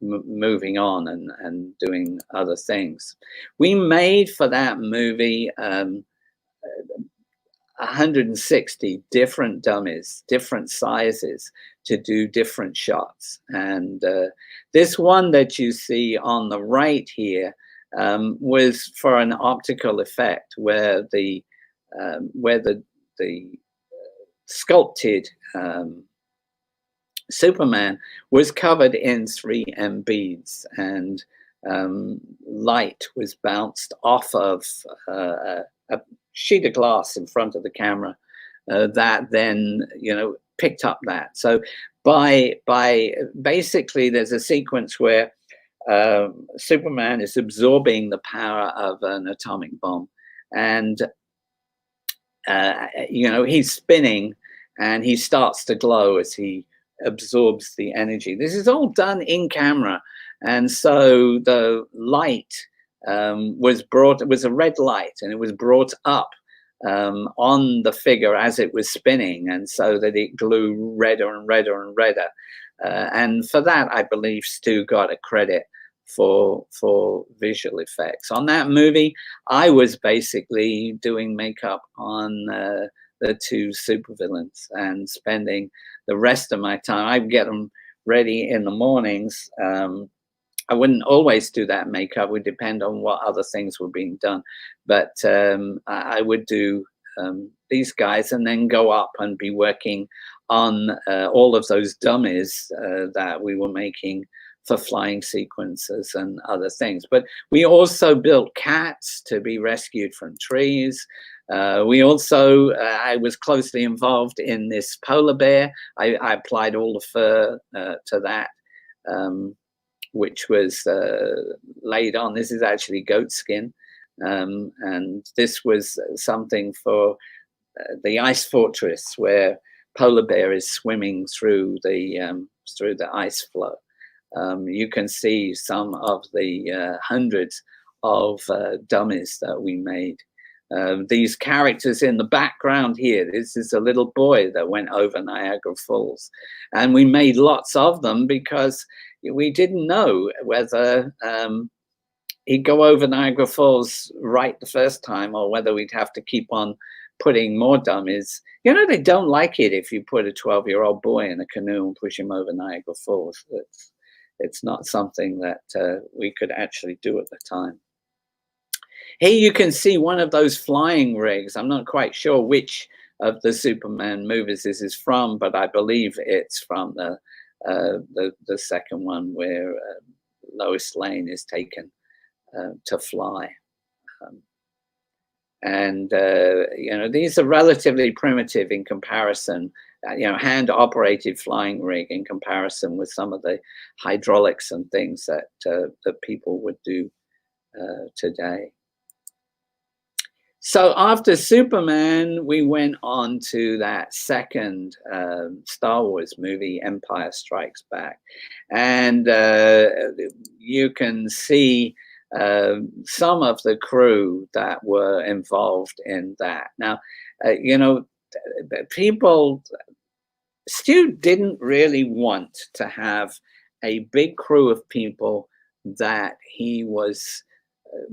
moving on and doing other things. We made for that movie 160 different dummies, different sizes, to do different shots. And this one that you see on the right here was for an optical effect where the sculpted Superman was covered in 3M beads, and light was bounced off of a sheet of glass in front of the camera that then, you know, picked up that. So by basically there's a sequence where Superman is absorbing the power of an atomic bomb, and you know, he's spinning and he starts to glow as he absorbs the energy. This is all done in camera, and so the light was a red light, and it was brought up on the figure as it was spinning, and so that it grew redder and redder and redder. And for that, I believe Stu got a credit for visual effects. On that movie, I was basically doing makeup on the two supervillains and spending the rest of my time. I'd get them ready in the mornings. I wouldn't always do that makeup. It would depend on what other things were being done. But I would do these guys and then go up and be working on all of those dummies that we were making for flying sequences and other things. But we also built cats to be rescued from trees. We also, I was closely involved in this polar bear. I applied all the fur to that, which was laid on. This is actually goat skin. And this was something for the ice fortress where polar bear is swimming through the ice flow. You can see some of the hundreds of dummies that we made. These characters in the background here, this is a little boy that went over Niagara Falls. And we made lots of them because we didn't know whether he'd go over Niagara Falls right the first time or whether we'd have to keep on putting more dummies. You know, they don't like it if you put a 12-year-old boy in a canoe and push him over Niagara Falls. It's not something that we could actually do at the time. Here you can see one of those flying rigs. I'm not quite sure which of the Superman movies this is from, but I believe it's from the second one where Lois Lane is taken to fly. You know, these are relatively primitive in comparison, you know, hand-operated flying rig in comparison with some of the hydraulics and things that that people would do today. So after Superman, we went on to that second Star Wars movie, Empire Strikes Back. And you can see some of the crew that were involved in that. Now, you know, Stu didn't really want to have a big crew of people that he was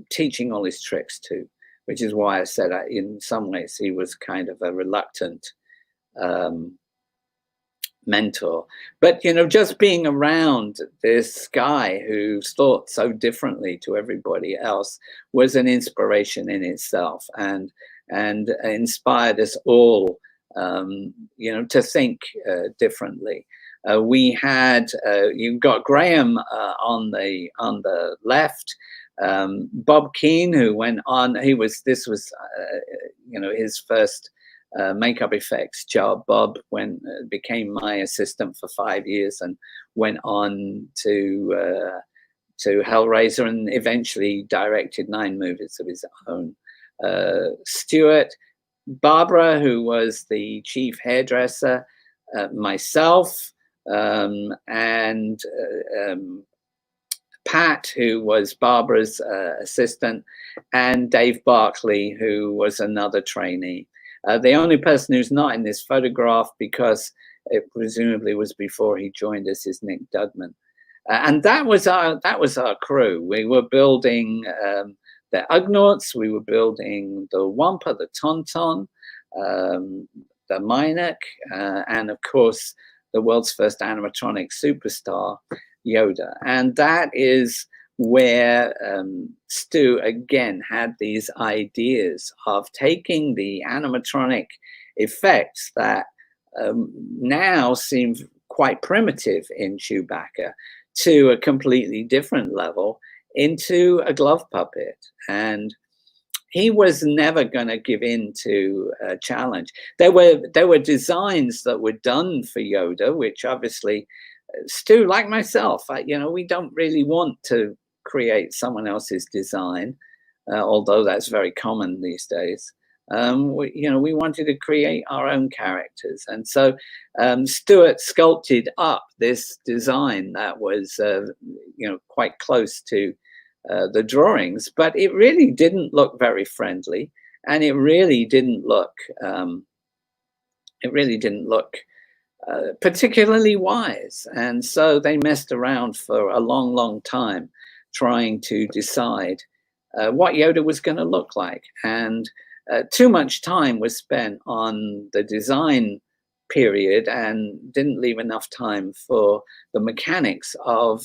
teaching all his tricks to, which is why I said in some ways he was kind of a reluctant mentor. But, you know, just being around this guy who thought so differently to everybody else was an inspiration in itself, and inspired us all, you know, to think differently. We had, you've got Graham on the left, Bob Keane, who went on, this was, you know, his first makeup effects job. Bob became my assistant for 5 years and went on to Hellraiser and eventually directed 9 movies of his own. Stuart, Barbara, who was the chief hairdresser, myself, and Pat, who was Barbara's assistant, and Dave Barkley, who was another trainee. The only person who's not in this photograph, because it presumably was before he joined us, is Nick Dudman. And that was our crew. We were building the Ugnaughts, we were building the Wampa, the Tauntaun, the Minoc, and of course, the world's first animatronic superstar, Yoda. And that is where Stu again had these ideas of taking the animatronic effects that now seem quite primitive in Chewbacca to a completely different level into a glove puppet. And he was never going to give in to a challenge. There were designs that were done for Yoda, which obviously Stu, like myself, you know, we don't really want to create someone else's design, although that's very common these days. You know, we wanted to create our own characters, and so Stuart sculpted up this design that was, you know, quite close to the drawings, but it really didn't look very friendly, and it really didn't look particularly wise. And so they messed around for a long, long time trying to decide what Yoda was going to look like. And too much time was spent on the design period and didn't leave enough time for the mechanics of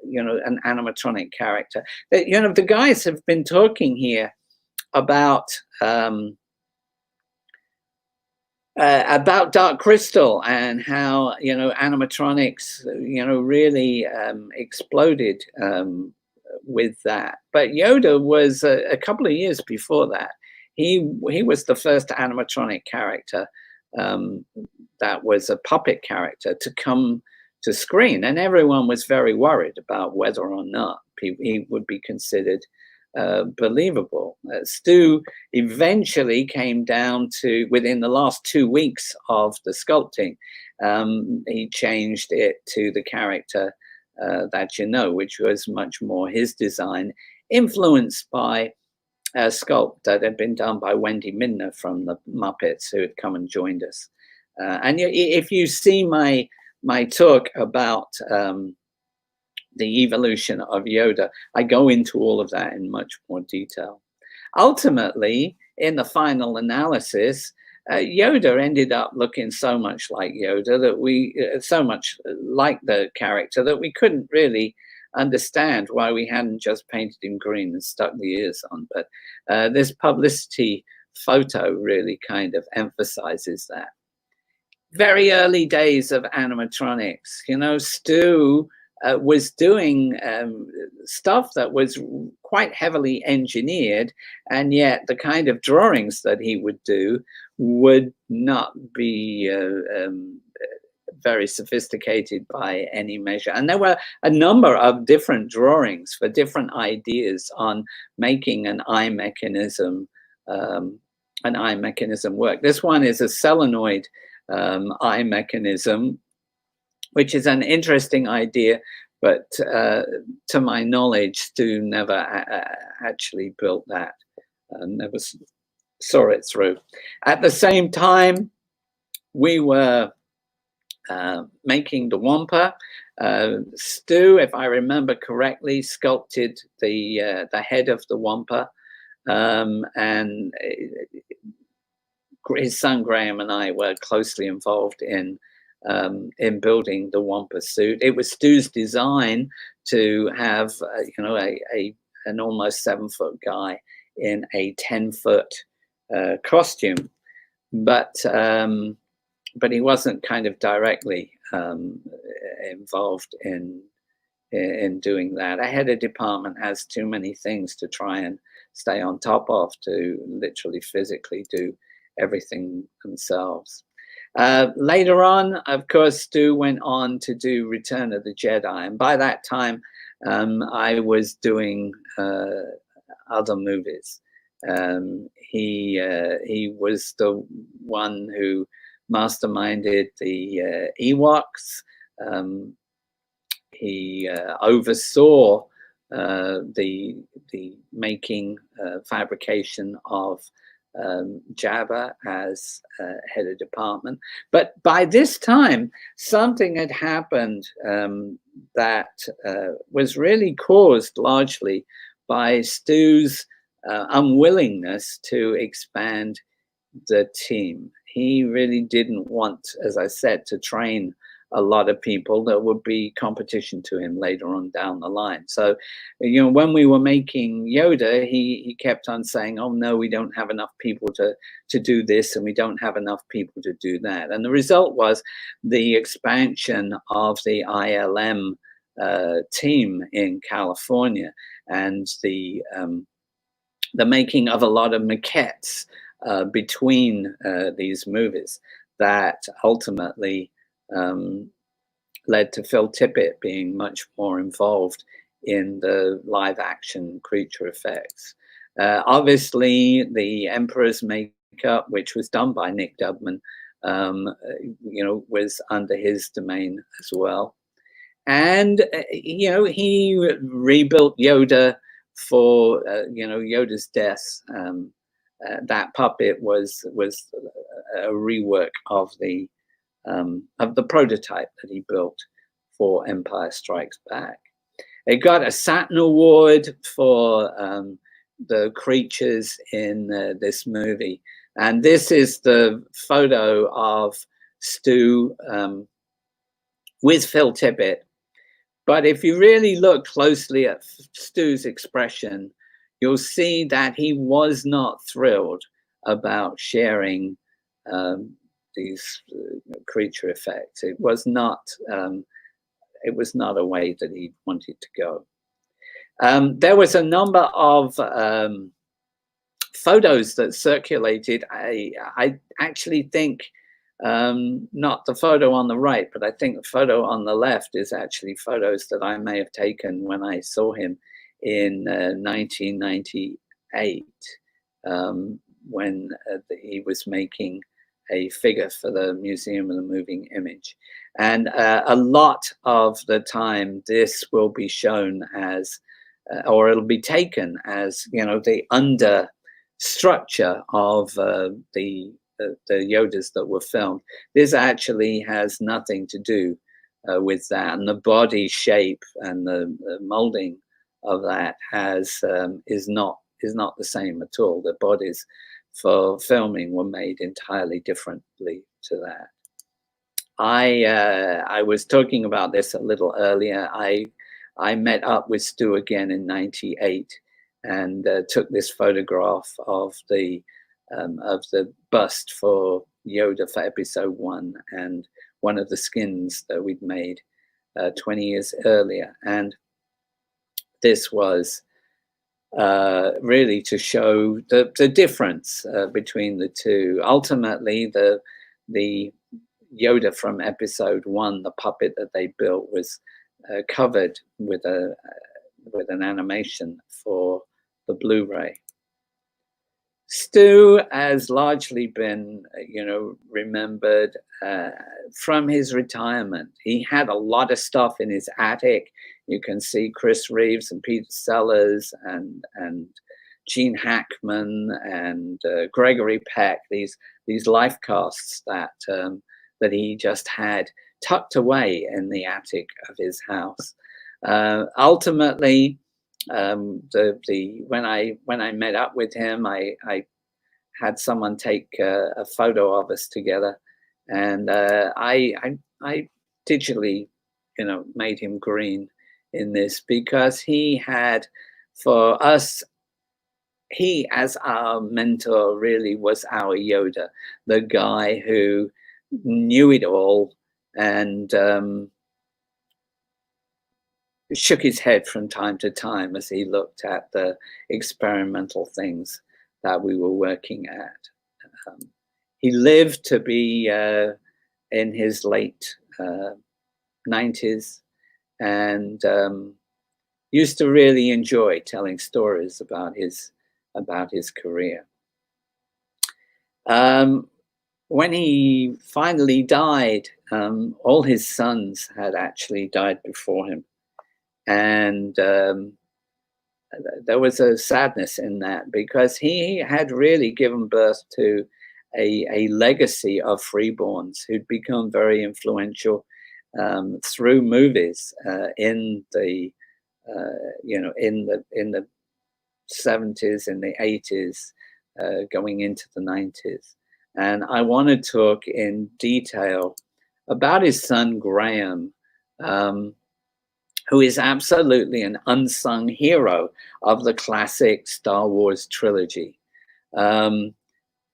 you know, an animatronic character. You know, the guys have been talking here about about Dark Crystal and how, you know, animatronics, you know, really exploded with that. But Yoda was a couple of years before that. He was the first animatronic character that was a puppet character to come to screen, and everyone was very worried about whether or not he would be considered believable. Stu eventually came down to, within the last 2 weeks of the sculpting, he changed it to the character that you know, which was much more his design, influenced by a sculpt that had been done by Wendy Midner from the Muppets, who had come and joined us. And if you see my talk about the evolution of Yoda, I go into all of that in much more detail. Ultimately, in the final analysis, Yoda ended up looking so much like Yoda that we, so much like the character, that we couldn't really understand why we hadn't just painted him green and stuck the ears on. But this publicity photo really kind of emphasizes that. Very early days of animatronics, you know, Stu was doing stuff that was quite heavily engineered, and yet the kind of drawings that he would do would not be very sophisticated by any measure. And there were a number of different drawings for different ideas on making an eye mechanism work. This one is a solenoid eye mechanism, which is an interesting idea, but to my knowledge, Stu never actually built that, never saw it through. At the same time, we were making the Wampa. Stu, if I remember correctly, sculpted the head of the Wampa, and his son Graham and I were closely involved in building the Wampa suit. It was Stu's design to have, you know, an almost 7-foot guy in a 10-foot costume, but he wasn't kind of directly involved in doing that. A head of department has too many things to try and stay on top of to literally physically do everything themselves. Later on, of course, Stu went on to do Return of the Jedi, and by that time I was doing other movies. He was the one who masterminded the Ewoks. He oversaw the making, fabrication of Jabba as head of department. But by this time, something had happened that was really caused largely by Stu's unwillingness to expand the team. He really didn't want, as I said, to train a lot of people that would be competition to him later on down the line. So, you know, when we were making Yoda, he kept on saying, oh no, we don't have enough people to do this, and we don't have enough people to do that. And the result was the expansion of the ILM team in California, and the making of a lot of maquettes between these movies that ultimately led to Phil Tippett being much more involved in the live action creature effects. Obviously, the Emperor's makeup, which was done by Nick Dubman, you know, was under his domain as well. And, you know, he rebuilt Yoda for, you know, Yoda's death. That puppet was a rework of the prototype that he built for Empire Strikes Back. It got a Saturn Award for the creatures in this movie. And this is the photo of Stu with Phil Tippett. But if you really look closely at Stu's expression, you'll see that he was not thrilled about sharing these creature effects. It was not a way that he wanted to go. There was a number of photos that circulated. I actually think not the photo on the right, but I think the photo on the left is actually photos that I may have taken when I saw him in 1998, when he was making a figure for the Museum of the Moving Image. And a lot of the time this will be shown as, or it'll be taken as, you know, the under structure of the Yodas that were filmed. This actually has nothing to do with that, and the body shape and the molding of that is not the same at all. The bodies for filming were made entirely differently to that. I was talking about this a little earlier. I met up with Stu again in '98 and took this photograph of the bust for Yoda for episode 1 and one of the skins that we'd made 20 years earlier. And this was really to show the difference between the two. Ultimately, the Yoda from episode 1, the puppet that they built, was covered with an animation for the Blu-ray. Stu has largely been, you know, remembered from his retirement. He had a lot of stuff in his attic. You can see Chris Reeves and Peter Sellers and Gene Hackman and Gregory Peck. These life casts that he just had tucked away in the attic of his house. Ultimately, when I met up with him, I had someone take a photo of us together, and I digitally, you know, made him green in this because he had, for us, he as our mentor really was our Yoda, the guy who knew it all and shook his head from time to time as he looked at the experimental things that we were working at. He lived to be in his late 90s and used to really enjoy telling stories about his career. When he finally died, all his sons had actually died before him. And there was a sadness in that because he had really given birth to a legacy of freeborns who'd become very influential through movies in the you know, in the 70s, in the 80s, going into the 90s. And I want to talk in detail about his son Graham, who is absolutely an unsung hero of the classic Star Wars trilogy.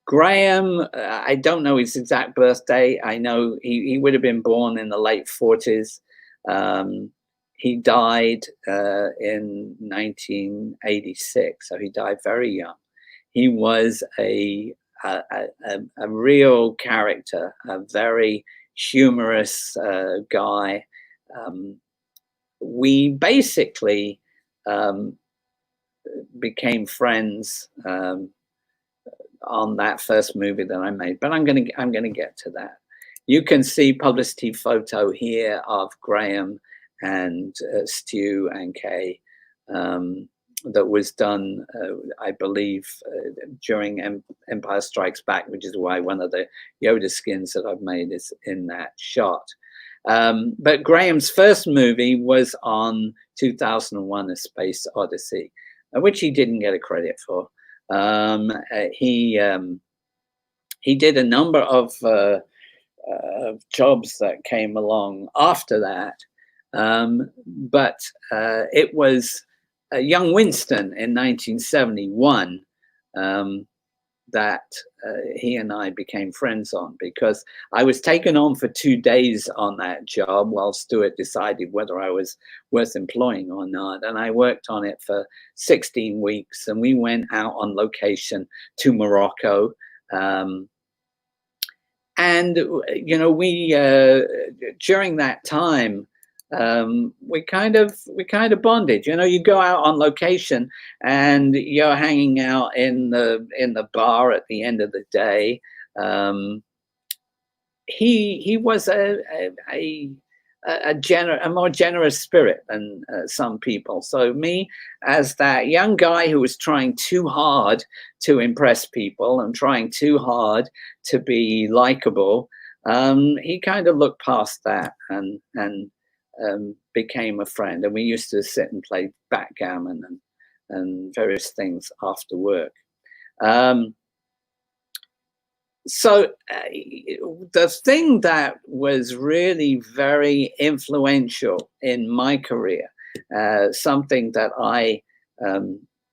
Graham, I don't know his exact birthday. I know he would have been born in the late 40s. He died in 1986, so he died very young. He was a real character, a very humorous guy. We basically became friends on that first movie that I made, but I'm gonna get to that. You can see publicity photo here of Graham and Stu and Kay that was done, I believe, during Empire Strikes Back, which is why one of the Yoda skins that I've made is in that shot. But Graham's first movie was on 2001: A Space Odyssey, which he didn't get a credit for. He did a number of jobs that came along after that, but it was Young Winston in 1971 that he and I became friends on, because I was taken on for 2 days on that job while Stuart decided whether I was worth employing or not. And I worked on it for 16 weeks, and we went out on location to Morocco. And, you know, we, during that time, we kind of bonded. You know, you go out on location and you're hanging out in the bar at the end of the day. He was a more generous spirit than some people. So me, as that young guy who was trying too hard to impress people and trying too hard to be likable, he kind of looked past that and became a friend. And we used to sit and play backgammon and various things after work. So the thing that was really very influential in my career, something that I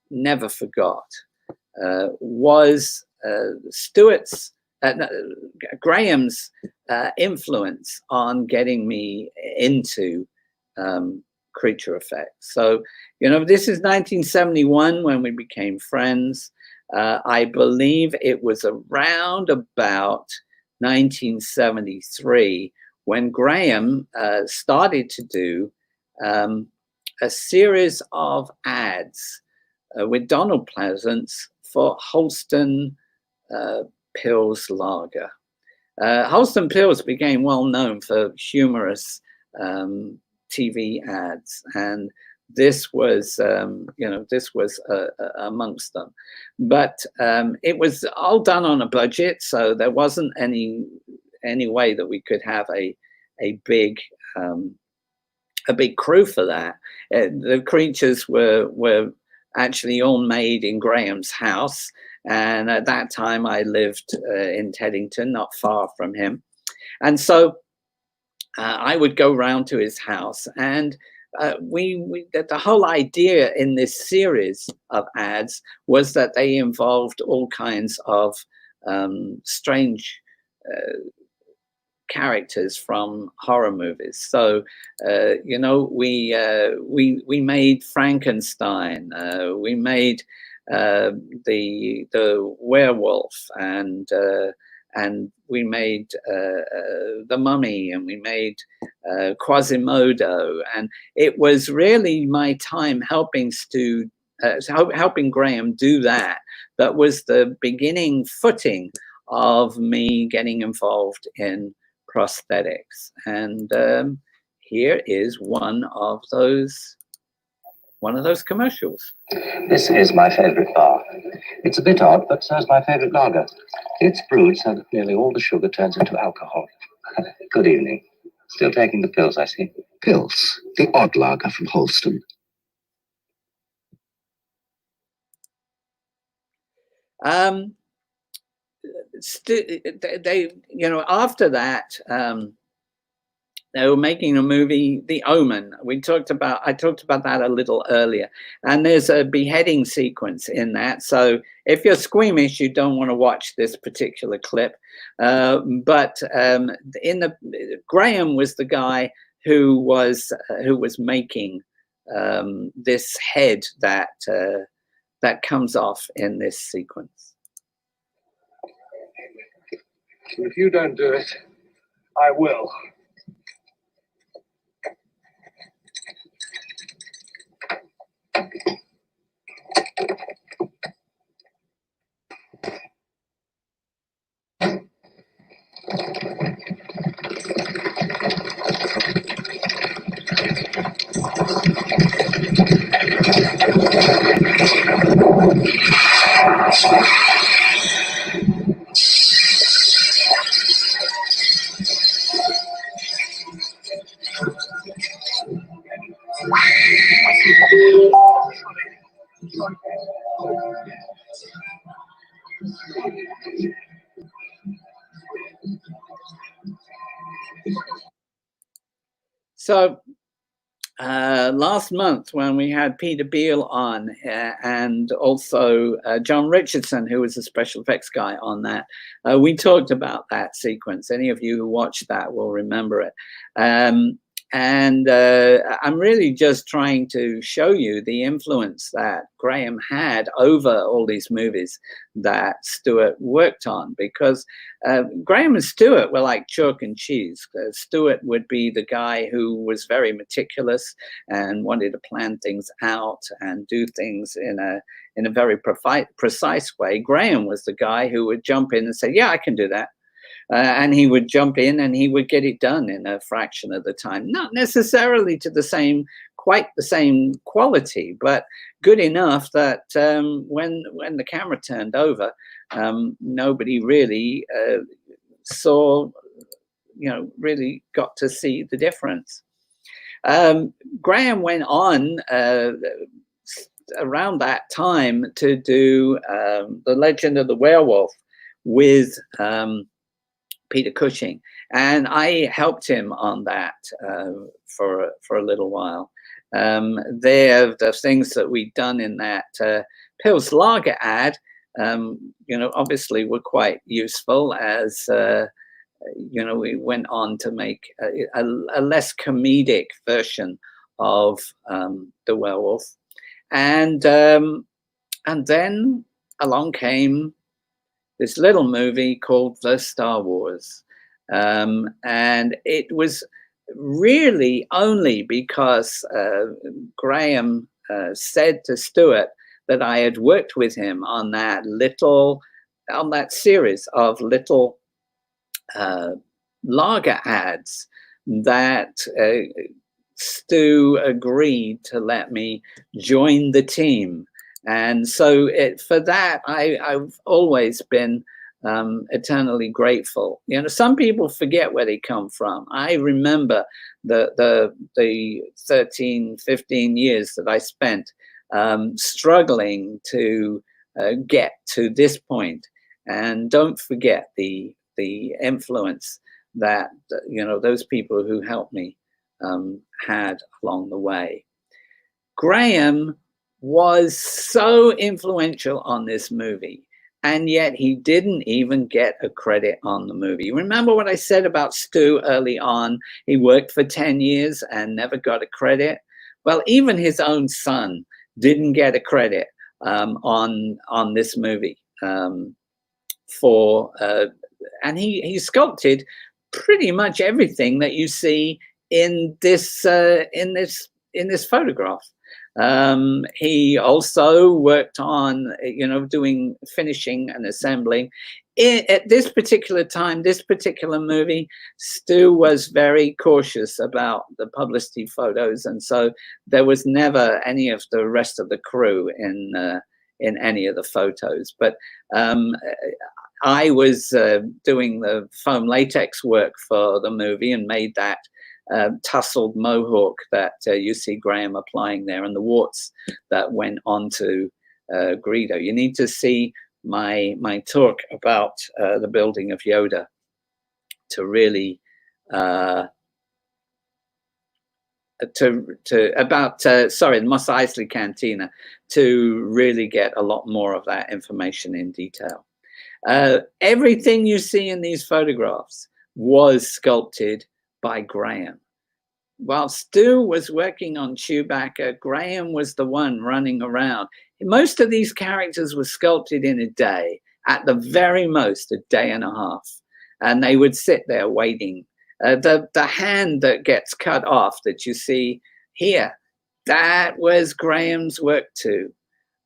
never forgot, was Graham's influence on getting me into creature effects. So, you know, this is 1971 when we became friends. I believe it was around about 1973 when Graham started to do a series of ads with Donald Pleasance for Holston Pils Lager. Holston Pils became well known for humorous TV ads, and this was, you know, this was amongst them. But it was all done on a budget, so there wasn't any way that we could have a big crew for that. The creatures were actually all made in Graham's house, and at that time I lived in Teddington, not far from him, and so I would go round to his house, and the whole idea in this series of ads was that they involved all kinds of strange characters from horror movies. So, you know, we made Frankenstein, we made the werewolf, and we made the Mummy, and we made Quasimodo, and it was really my time helping helping Graham do that was the beginning footing of me getting involved in prosthetics. And here is one of those commercials. This is my favorite bar. It's a bit odd, but so is my favorite lager. It's brewed so that nearly all the sugar turns into alcohol. Good evening. Still taking the pills, I see. Pills, the odd lager from Holston. They, you know, after that, they were making a movie, The Omen. I talked about that a little earlier. And there's a beheading sequence in that. So if you're squeamish, you don't want to watch this particular clip. But Graham was the guy who was making this head that comes off in this sequence. If you don't do it, I will. So last month when we had Peter Beale on and also John Richardson, who was a special effects guy on that. We talked about that sequence. Any of you who watched that will remember it. And I'm really just trying to show you the influence that Graham had over all these movies that Stuart worked on, because Graham and Stuart were like chalk and cheese. Stuart would be the guy who was very meticulous and wanted to plan things out and do things in a very precise way. Graham was the guy who would jump in and say, yeah, I can do that. And he would jump in and he would get it done in a fraction of the time. Not necessarily to quite the same quality, but good enough that when the camera turned over, nobody really saw, really got to see the difference. Graham went on around that time to do The Legend of the Werewolf with Peter Cushing, and I helped him on that for a little while. The things that we'd done in that Pils Lager ad, obviously were quite useful as we went on to make a less comedic version of the werewolf, and then along came this little movie called The Star Wars. And it was really only because Graham said to Stuart that I had worked with him on that series of little lager ads that Stu agreed to let me join the team. And so for that, I've always been eternally grateful. Some people forget where they come from. I remember the 13, 15 years that I spent struggling to get to this point. And don't forget the influence that, those people who helped me had along the way. Graham was so influential on this movie, and yet he didn't even get a credit on the movie. Remember what I said about Stu early on? He worked for 10 years and never got a credit. Well, even his own son didn't get a credit on this movie and he sculpted pretty much everything that you see in this photograph. He also worked on, doing finishing and assembling. At this particular time, this particular movie, Stu was very cautious about the publicity photos, and so there was never any of the rest of the crew in any of the photos. But I was doing the foam latex work for the movie and made that tousled mohawk that you see Graham applying there, and the warts that went onto Greedo. You need to see my talk about the building of Yoda to really the Mos Eisley Cantina to really get a lot more of that information in detail. Everything you see in these photographs was sculpted by Graham. While Stu was working on Chewbacca, Graham was the one running around. Most of these characters were sculpted in a day, at the very most a day and a half, and they would sit there waiting. The hand that gets cut off that you see here, that was Graham's work too.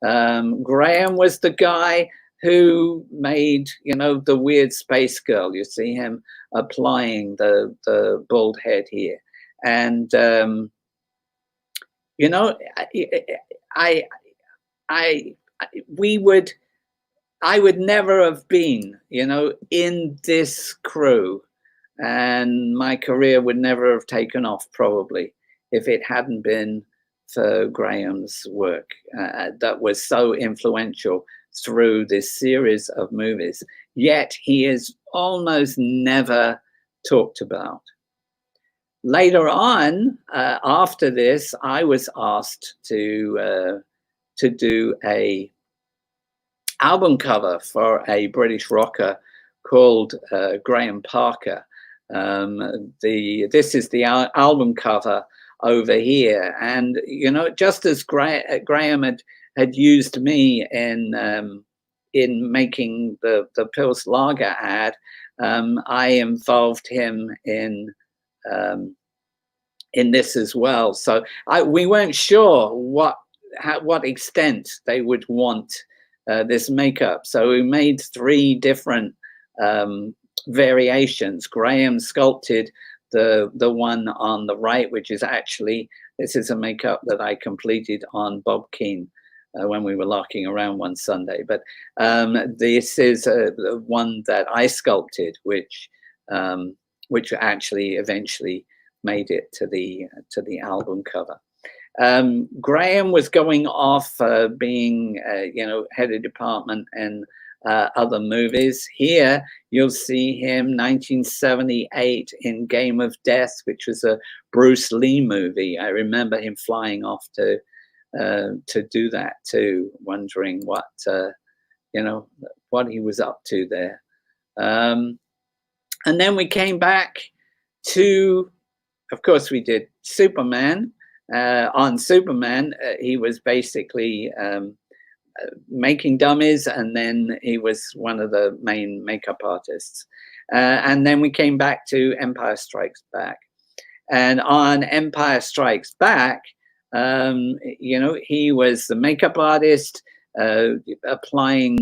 Graham was the guy who made, the weird space girl. You see him applying the bald head here. And, I would never have been, in this crew, and my career would never have taken off probably if it hadn't been for Graham's work that was so influential through this series of movies. Yet he is almost never talked about. later on, after this, I was asked to do a album cover for a British rocker called Graham Parker. This is the album cover over here, and you know, just as Graham had used me in making the Pils Lager ad, I involved him in this as well. So we weren't sure what extent they would want this makeup. So we made 3 different variations. Graham sculpted the one on the right, which is actually, this is a makeup that I completed on Bob Keane when we were larking around one Sunday. But this is the one that I sculpted, which actually eventually made it to the album cover. Graham was going off being, you know, head of department and other movies. Here you'll see him 1978 in Game of Death, which was a Bruce Lee movie. I remember him flying off to do that too, wondering what you know, what he was up to there. And then we came back to, of course, we did Superman. On Superman, he was basically making dummies, and then he was one of the main makeup artists. And then we came back to Empire Strikes Back. And on Empire Strikes Back, you know, he was the makeup artist, applying,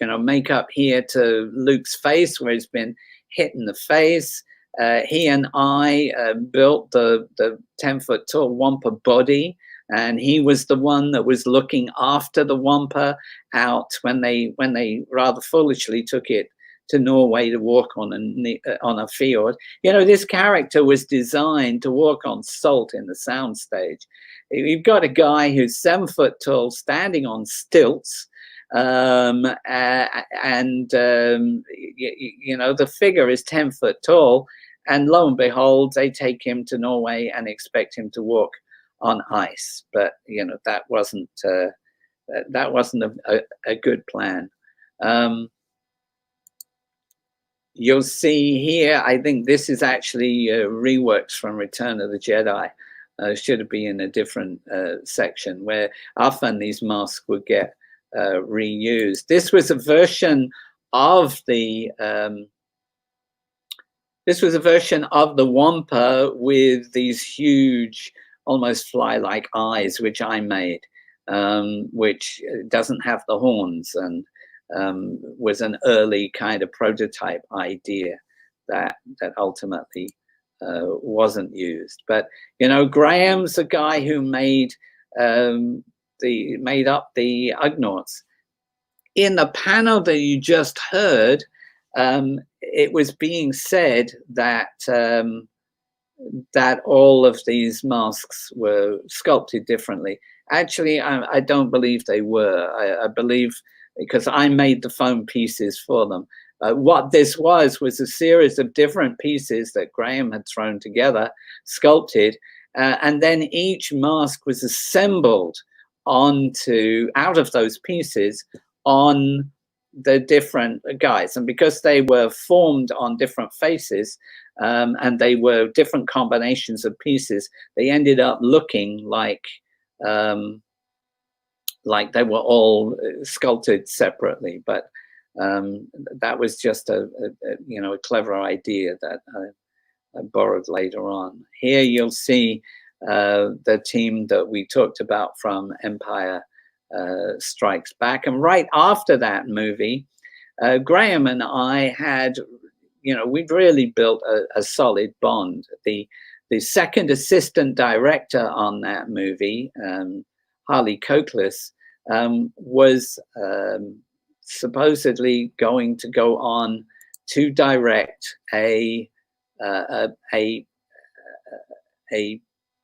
you know, makeup here to Luke's face, where he's been hit in the face. He and I built the 10-foot tall Wampa body, and he was the one that was looking after the Wampa out when they rather foolishly took it to Norway to walk on a fjord. You know, this character was designed to walk on salt in the soundstage. You've got a guy who's 7 foot tall, standing on stilts, and you know, the figure is 10 foot tall, and lo and behold, they take him to Norway and expect him to walk on ice. But you know, that wasn't a good plan. You'll see here, I think this is actually reworks from Return of the Jedi. Should have been in a different section, where often these masks would get reused. This was a version of the Wampa with these huge, almost fly-like eyes, which I made, which doesn't have the horns, and was an early kind of prototype idea that ultimately wasn't used. But you know, Graham's a guy who made up the Ugnaughts. In the panel that you just heard, it was being said that that all of these masks were sculpted differently. Actually, I don't believe they were. I believe, because I made the foam pieces for them. What this was a series of different pieces that Graham had thrown together, sculpted, and then each mask was assembled out of those pieces on the different guys. And because they were formed on different faces, and they were different combinations of pieces, they ended up looking like they were all sculpted separately. But that was just a clever idea that I borrowed later on. Here you'll see the team that we talked about from Empire Strikes Back. And right after that movie, Graham and I had, we'd really built a solid bond. The second assistant director on that movie, Harley Coakless, was supposedly going to go on to direct a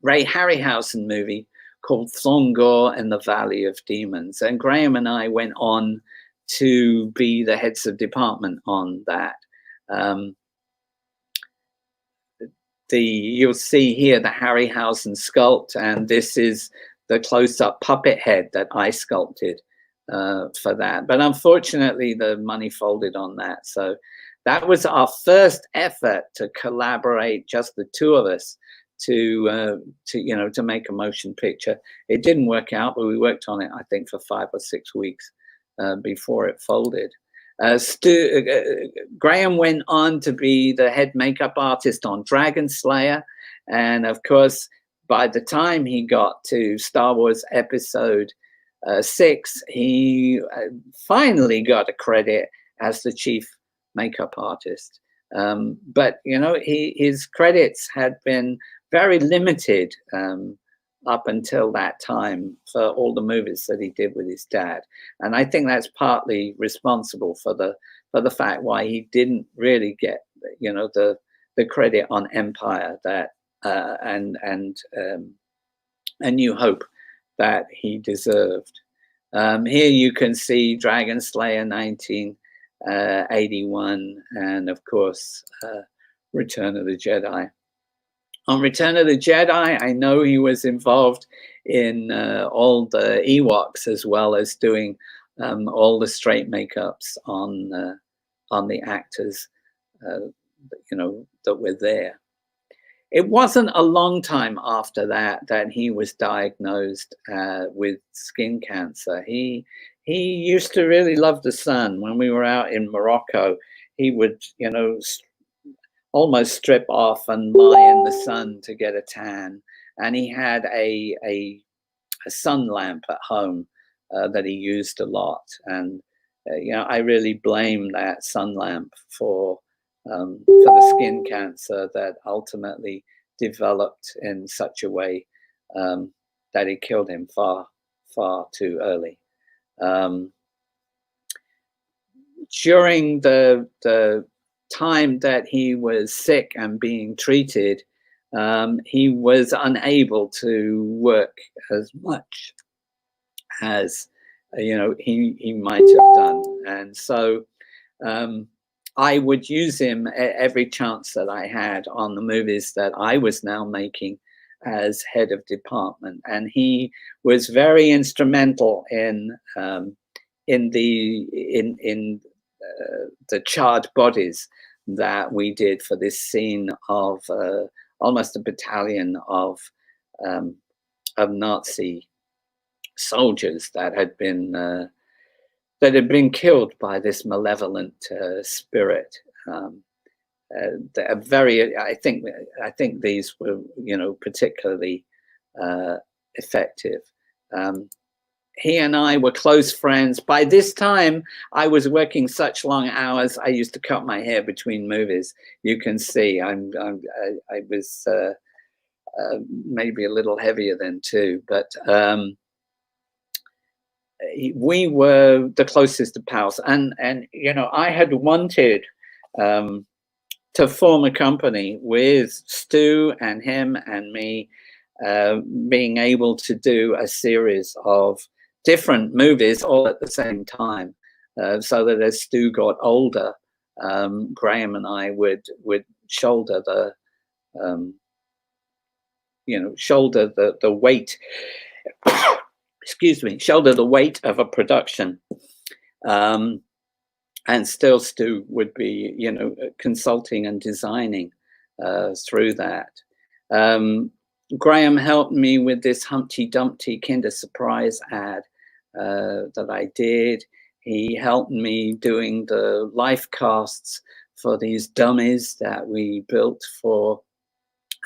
Ray Harryhausen movie called Thongor and the Valley of Demons. And Graham and I went on to be the heads of department on that. you'll see here the Harryhausen sculpt, and this is the close-up puppet head that I sculpted for that. But unfortunately, the money folded on that. So that was our first effort to collaborate, just the two of us, to make a motion picture. It didn't work out, but we worked on it, I think, for 5 or 6 weeks before it folded. Graham went on to be the head makeup artist on Dragon Slayer, and of course, by the time he got to Star Wars Episode 6, he finally got a credit as the chief makeup artist. But his credits had been very limited up until that time for all the movies that he did with his dad, and I think that's partly responsible for the fact why he didn't really get the credit on Empire that and A New Hope that he deserved. Here you can see Dragon Slayer 1981, and of course Return of the Jedi. On Return of the Jedi, I know he was involved in all the Ewoks, as well as doing all the straight makeups on the actors, that were there. It wasn't a long time after that he was diagnosed with skin cancer. He used to really love the sun. When we were out in Morocco, he would, almost strip off and lie in the sun to get a tan. And he had a sun lamp at home that he used a lot. And I really blame that sun lamp for the skin cancer that ultimately developed in such a way that it killed him far, far too early. During the time that he was sick and being treated, he was unable to work as much as he might have done, and so I would use him every chance that I had on the movies that I was now making as head of department, and he was very instrumental in the charred bodies that we did for this scene of almost a battalion of Nazi soldiers that had been killed by this malevolent spirit. I think these were particularly effective. He and I were close friends. By this time, I was working such long hours. I used to cut my hair between movies. You can see I was maybe a little heavier then too, but we were the closest of pals. And I had wanted to form a company with Stu and him and me, being able to do a series of different movies all at the same time, so that as Stu got older, Graham and I would shoulder the weight shoulder the weight of a production, and still Stu would be consulting and designing through that. Graham helped me with this Humpty Dumpty Kinder Surprise ad that I did. He helped me doing the life casts for these dummies that we built for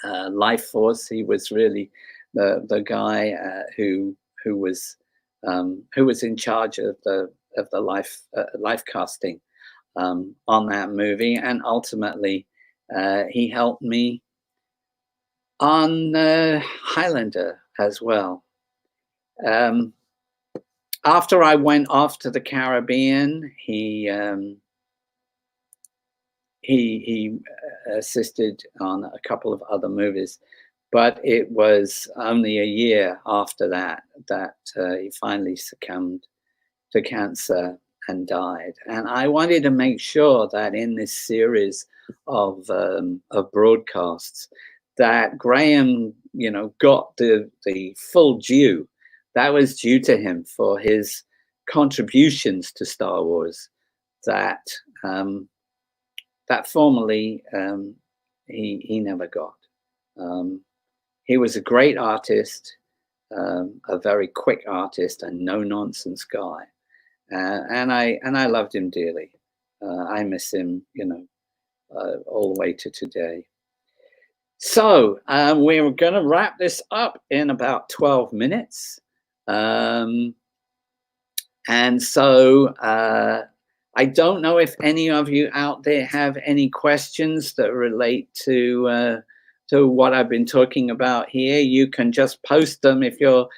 Life Force. He was really the guy who was in charge of the life casting on that movie, and ultimately he helped me on Highlander as well. After I went off to the Caribbean, he assisted on a couple of other movies, but it was only a year after that he finally succumbed to cancer and died. And I wanted to make sure that in this series of broadcasts that Graham, you know, got the full due. That was due to him for his contributions to Star Wars that that formerly he never got. He was a great artist, a very quick artist, and no nonsense guy, and I loved him dearly. I miss him, you know, all the way to today. So we're going to wrap this up in about 12 minutes. And so I don't know if any of you out there have any questions that relate to what I've been talking about here. You can just post them. If you're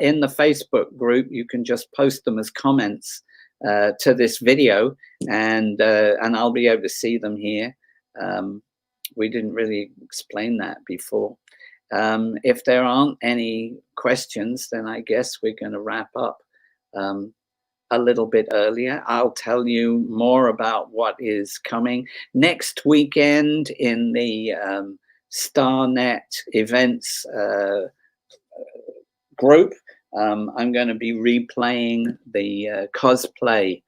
in the Facebook group, you can just post them as comments to this video, and I'll be able to see them here. We didn't really explain that before. If there aren't any questions, then I guess we're going to wrap up a little bit earlier. I'll tell you more about what is coming next weekend in the STARnet events group. I'm going to be replaying the cosplay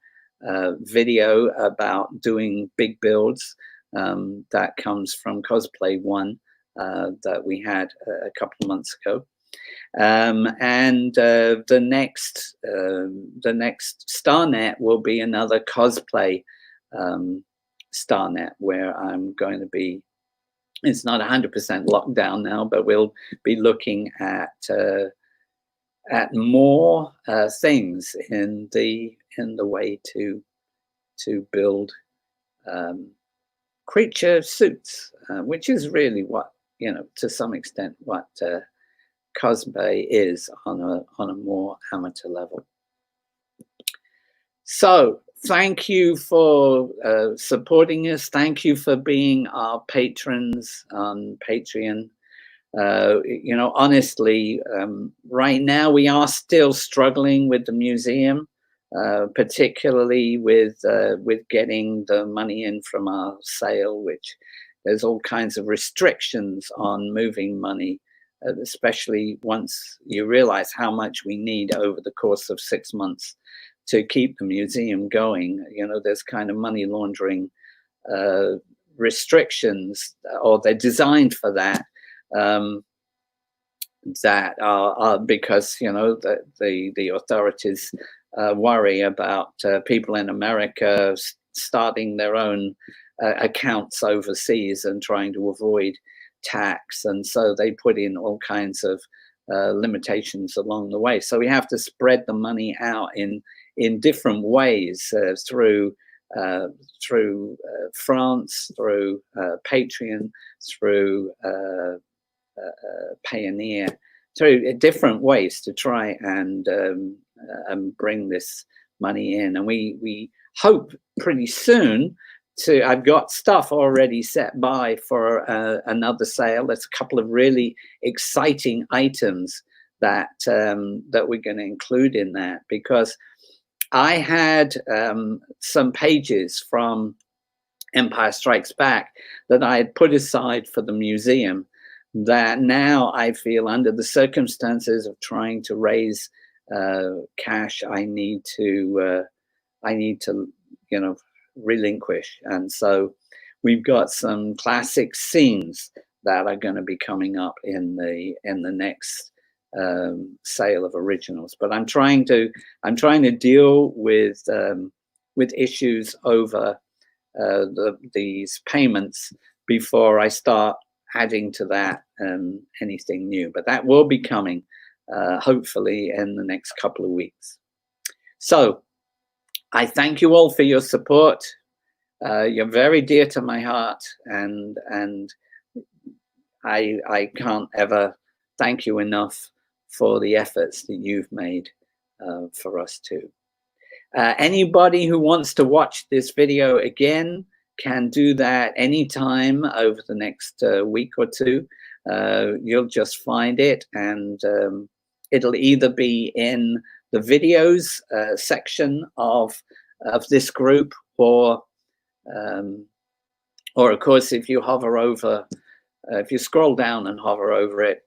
video about doing big builds. That comes from Cosplay 1 that we had a couple of months ago. And the next STARnet will be another cosplay STARnet, where I'm going to be, it's not 100% locked down now, but we'll be looking at more things in the way to build creature suits, which is really what, you know, to some extent what cosplay is on a more amateur level. So thank you for supporting us. Thank you for being our patrons on Patreon. You know, honestly, right now we are still struggling with the museum, particularly with getting the money in from our sale, which there's all kinds of restrictions on moving money, especially once you realize how much we need over the course of 6 months to keep the museum going. You know, there's kind of money laundering restrictions, or they're designed for that, that are because, you know, the authorities worry about people in America starting their own accounts overseas and trying to avoid tax, and so they put in all kinds of limitations along the way. So we have to spread the money out in different ways, through France, through Patreon, through Payoneer, through different ways to try and bring this money in. And we hope pretty soon to, I've got stuff already set by for another sale. There's a couple of really exciting items that that we're going to include in that, because I had some pages from Empire Strikes Back that I had put aside for the museum, that now I feel, under the circumstances of trying to raise cash, I need to you know, relinquish. And so we've got some classic scenes that are going to be coming up in the next sale of originals. But I'm trying to deal with issues over these payments before I start adding to that anything new. But that will be coming hopefully in the next couple of weeks. So I thank you all for your support. You're very dear to my heart, and I can't ever thank you enough for the efforts that you've made for us too. Anybody who wants to watch this video again can do that anytime over the next week or two. You'll just find it, and it'll either be in the videos section of this group, or of course, if you hover over if you scroll down and hover over it,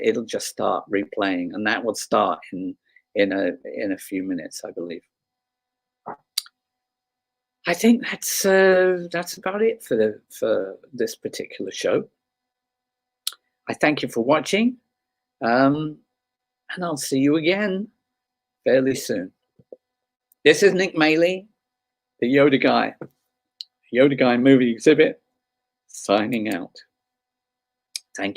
it'll just start replaying, and that will start in a few minutes, I believe. I think that's about it for this particular show. I thank you for watching, and I'll see you again fairly soon. This is Nick Maley, the Yoda Guy movie exhibit, signing out.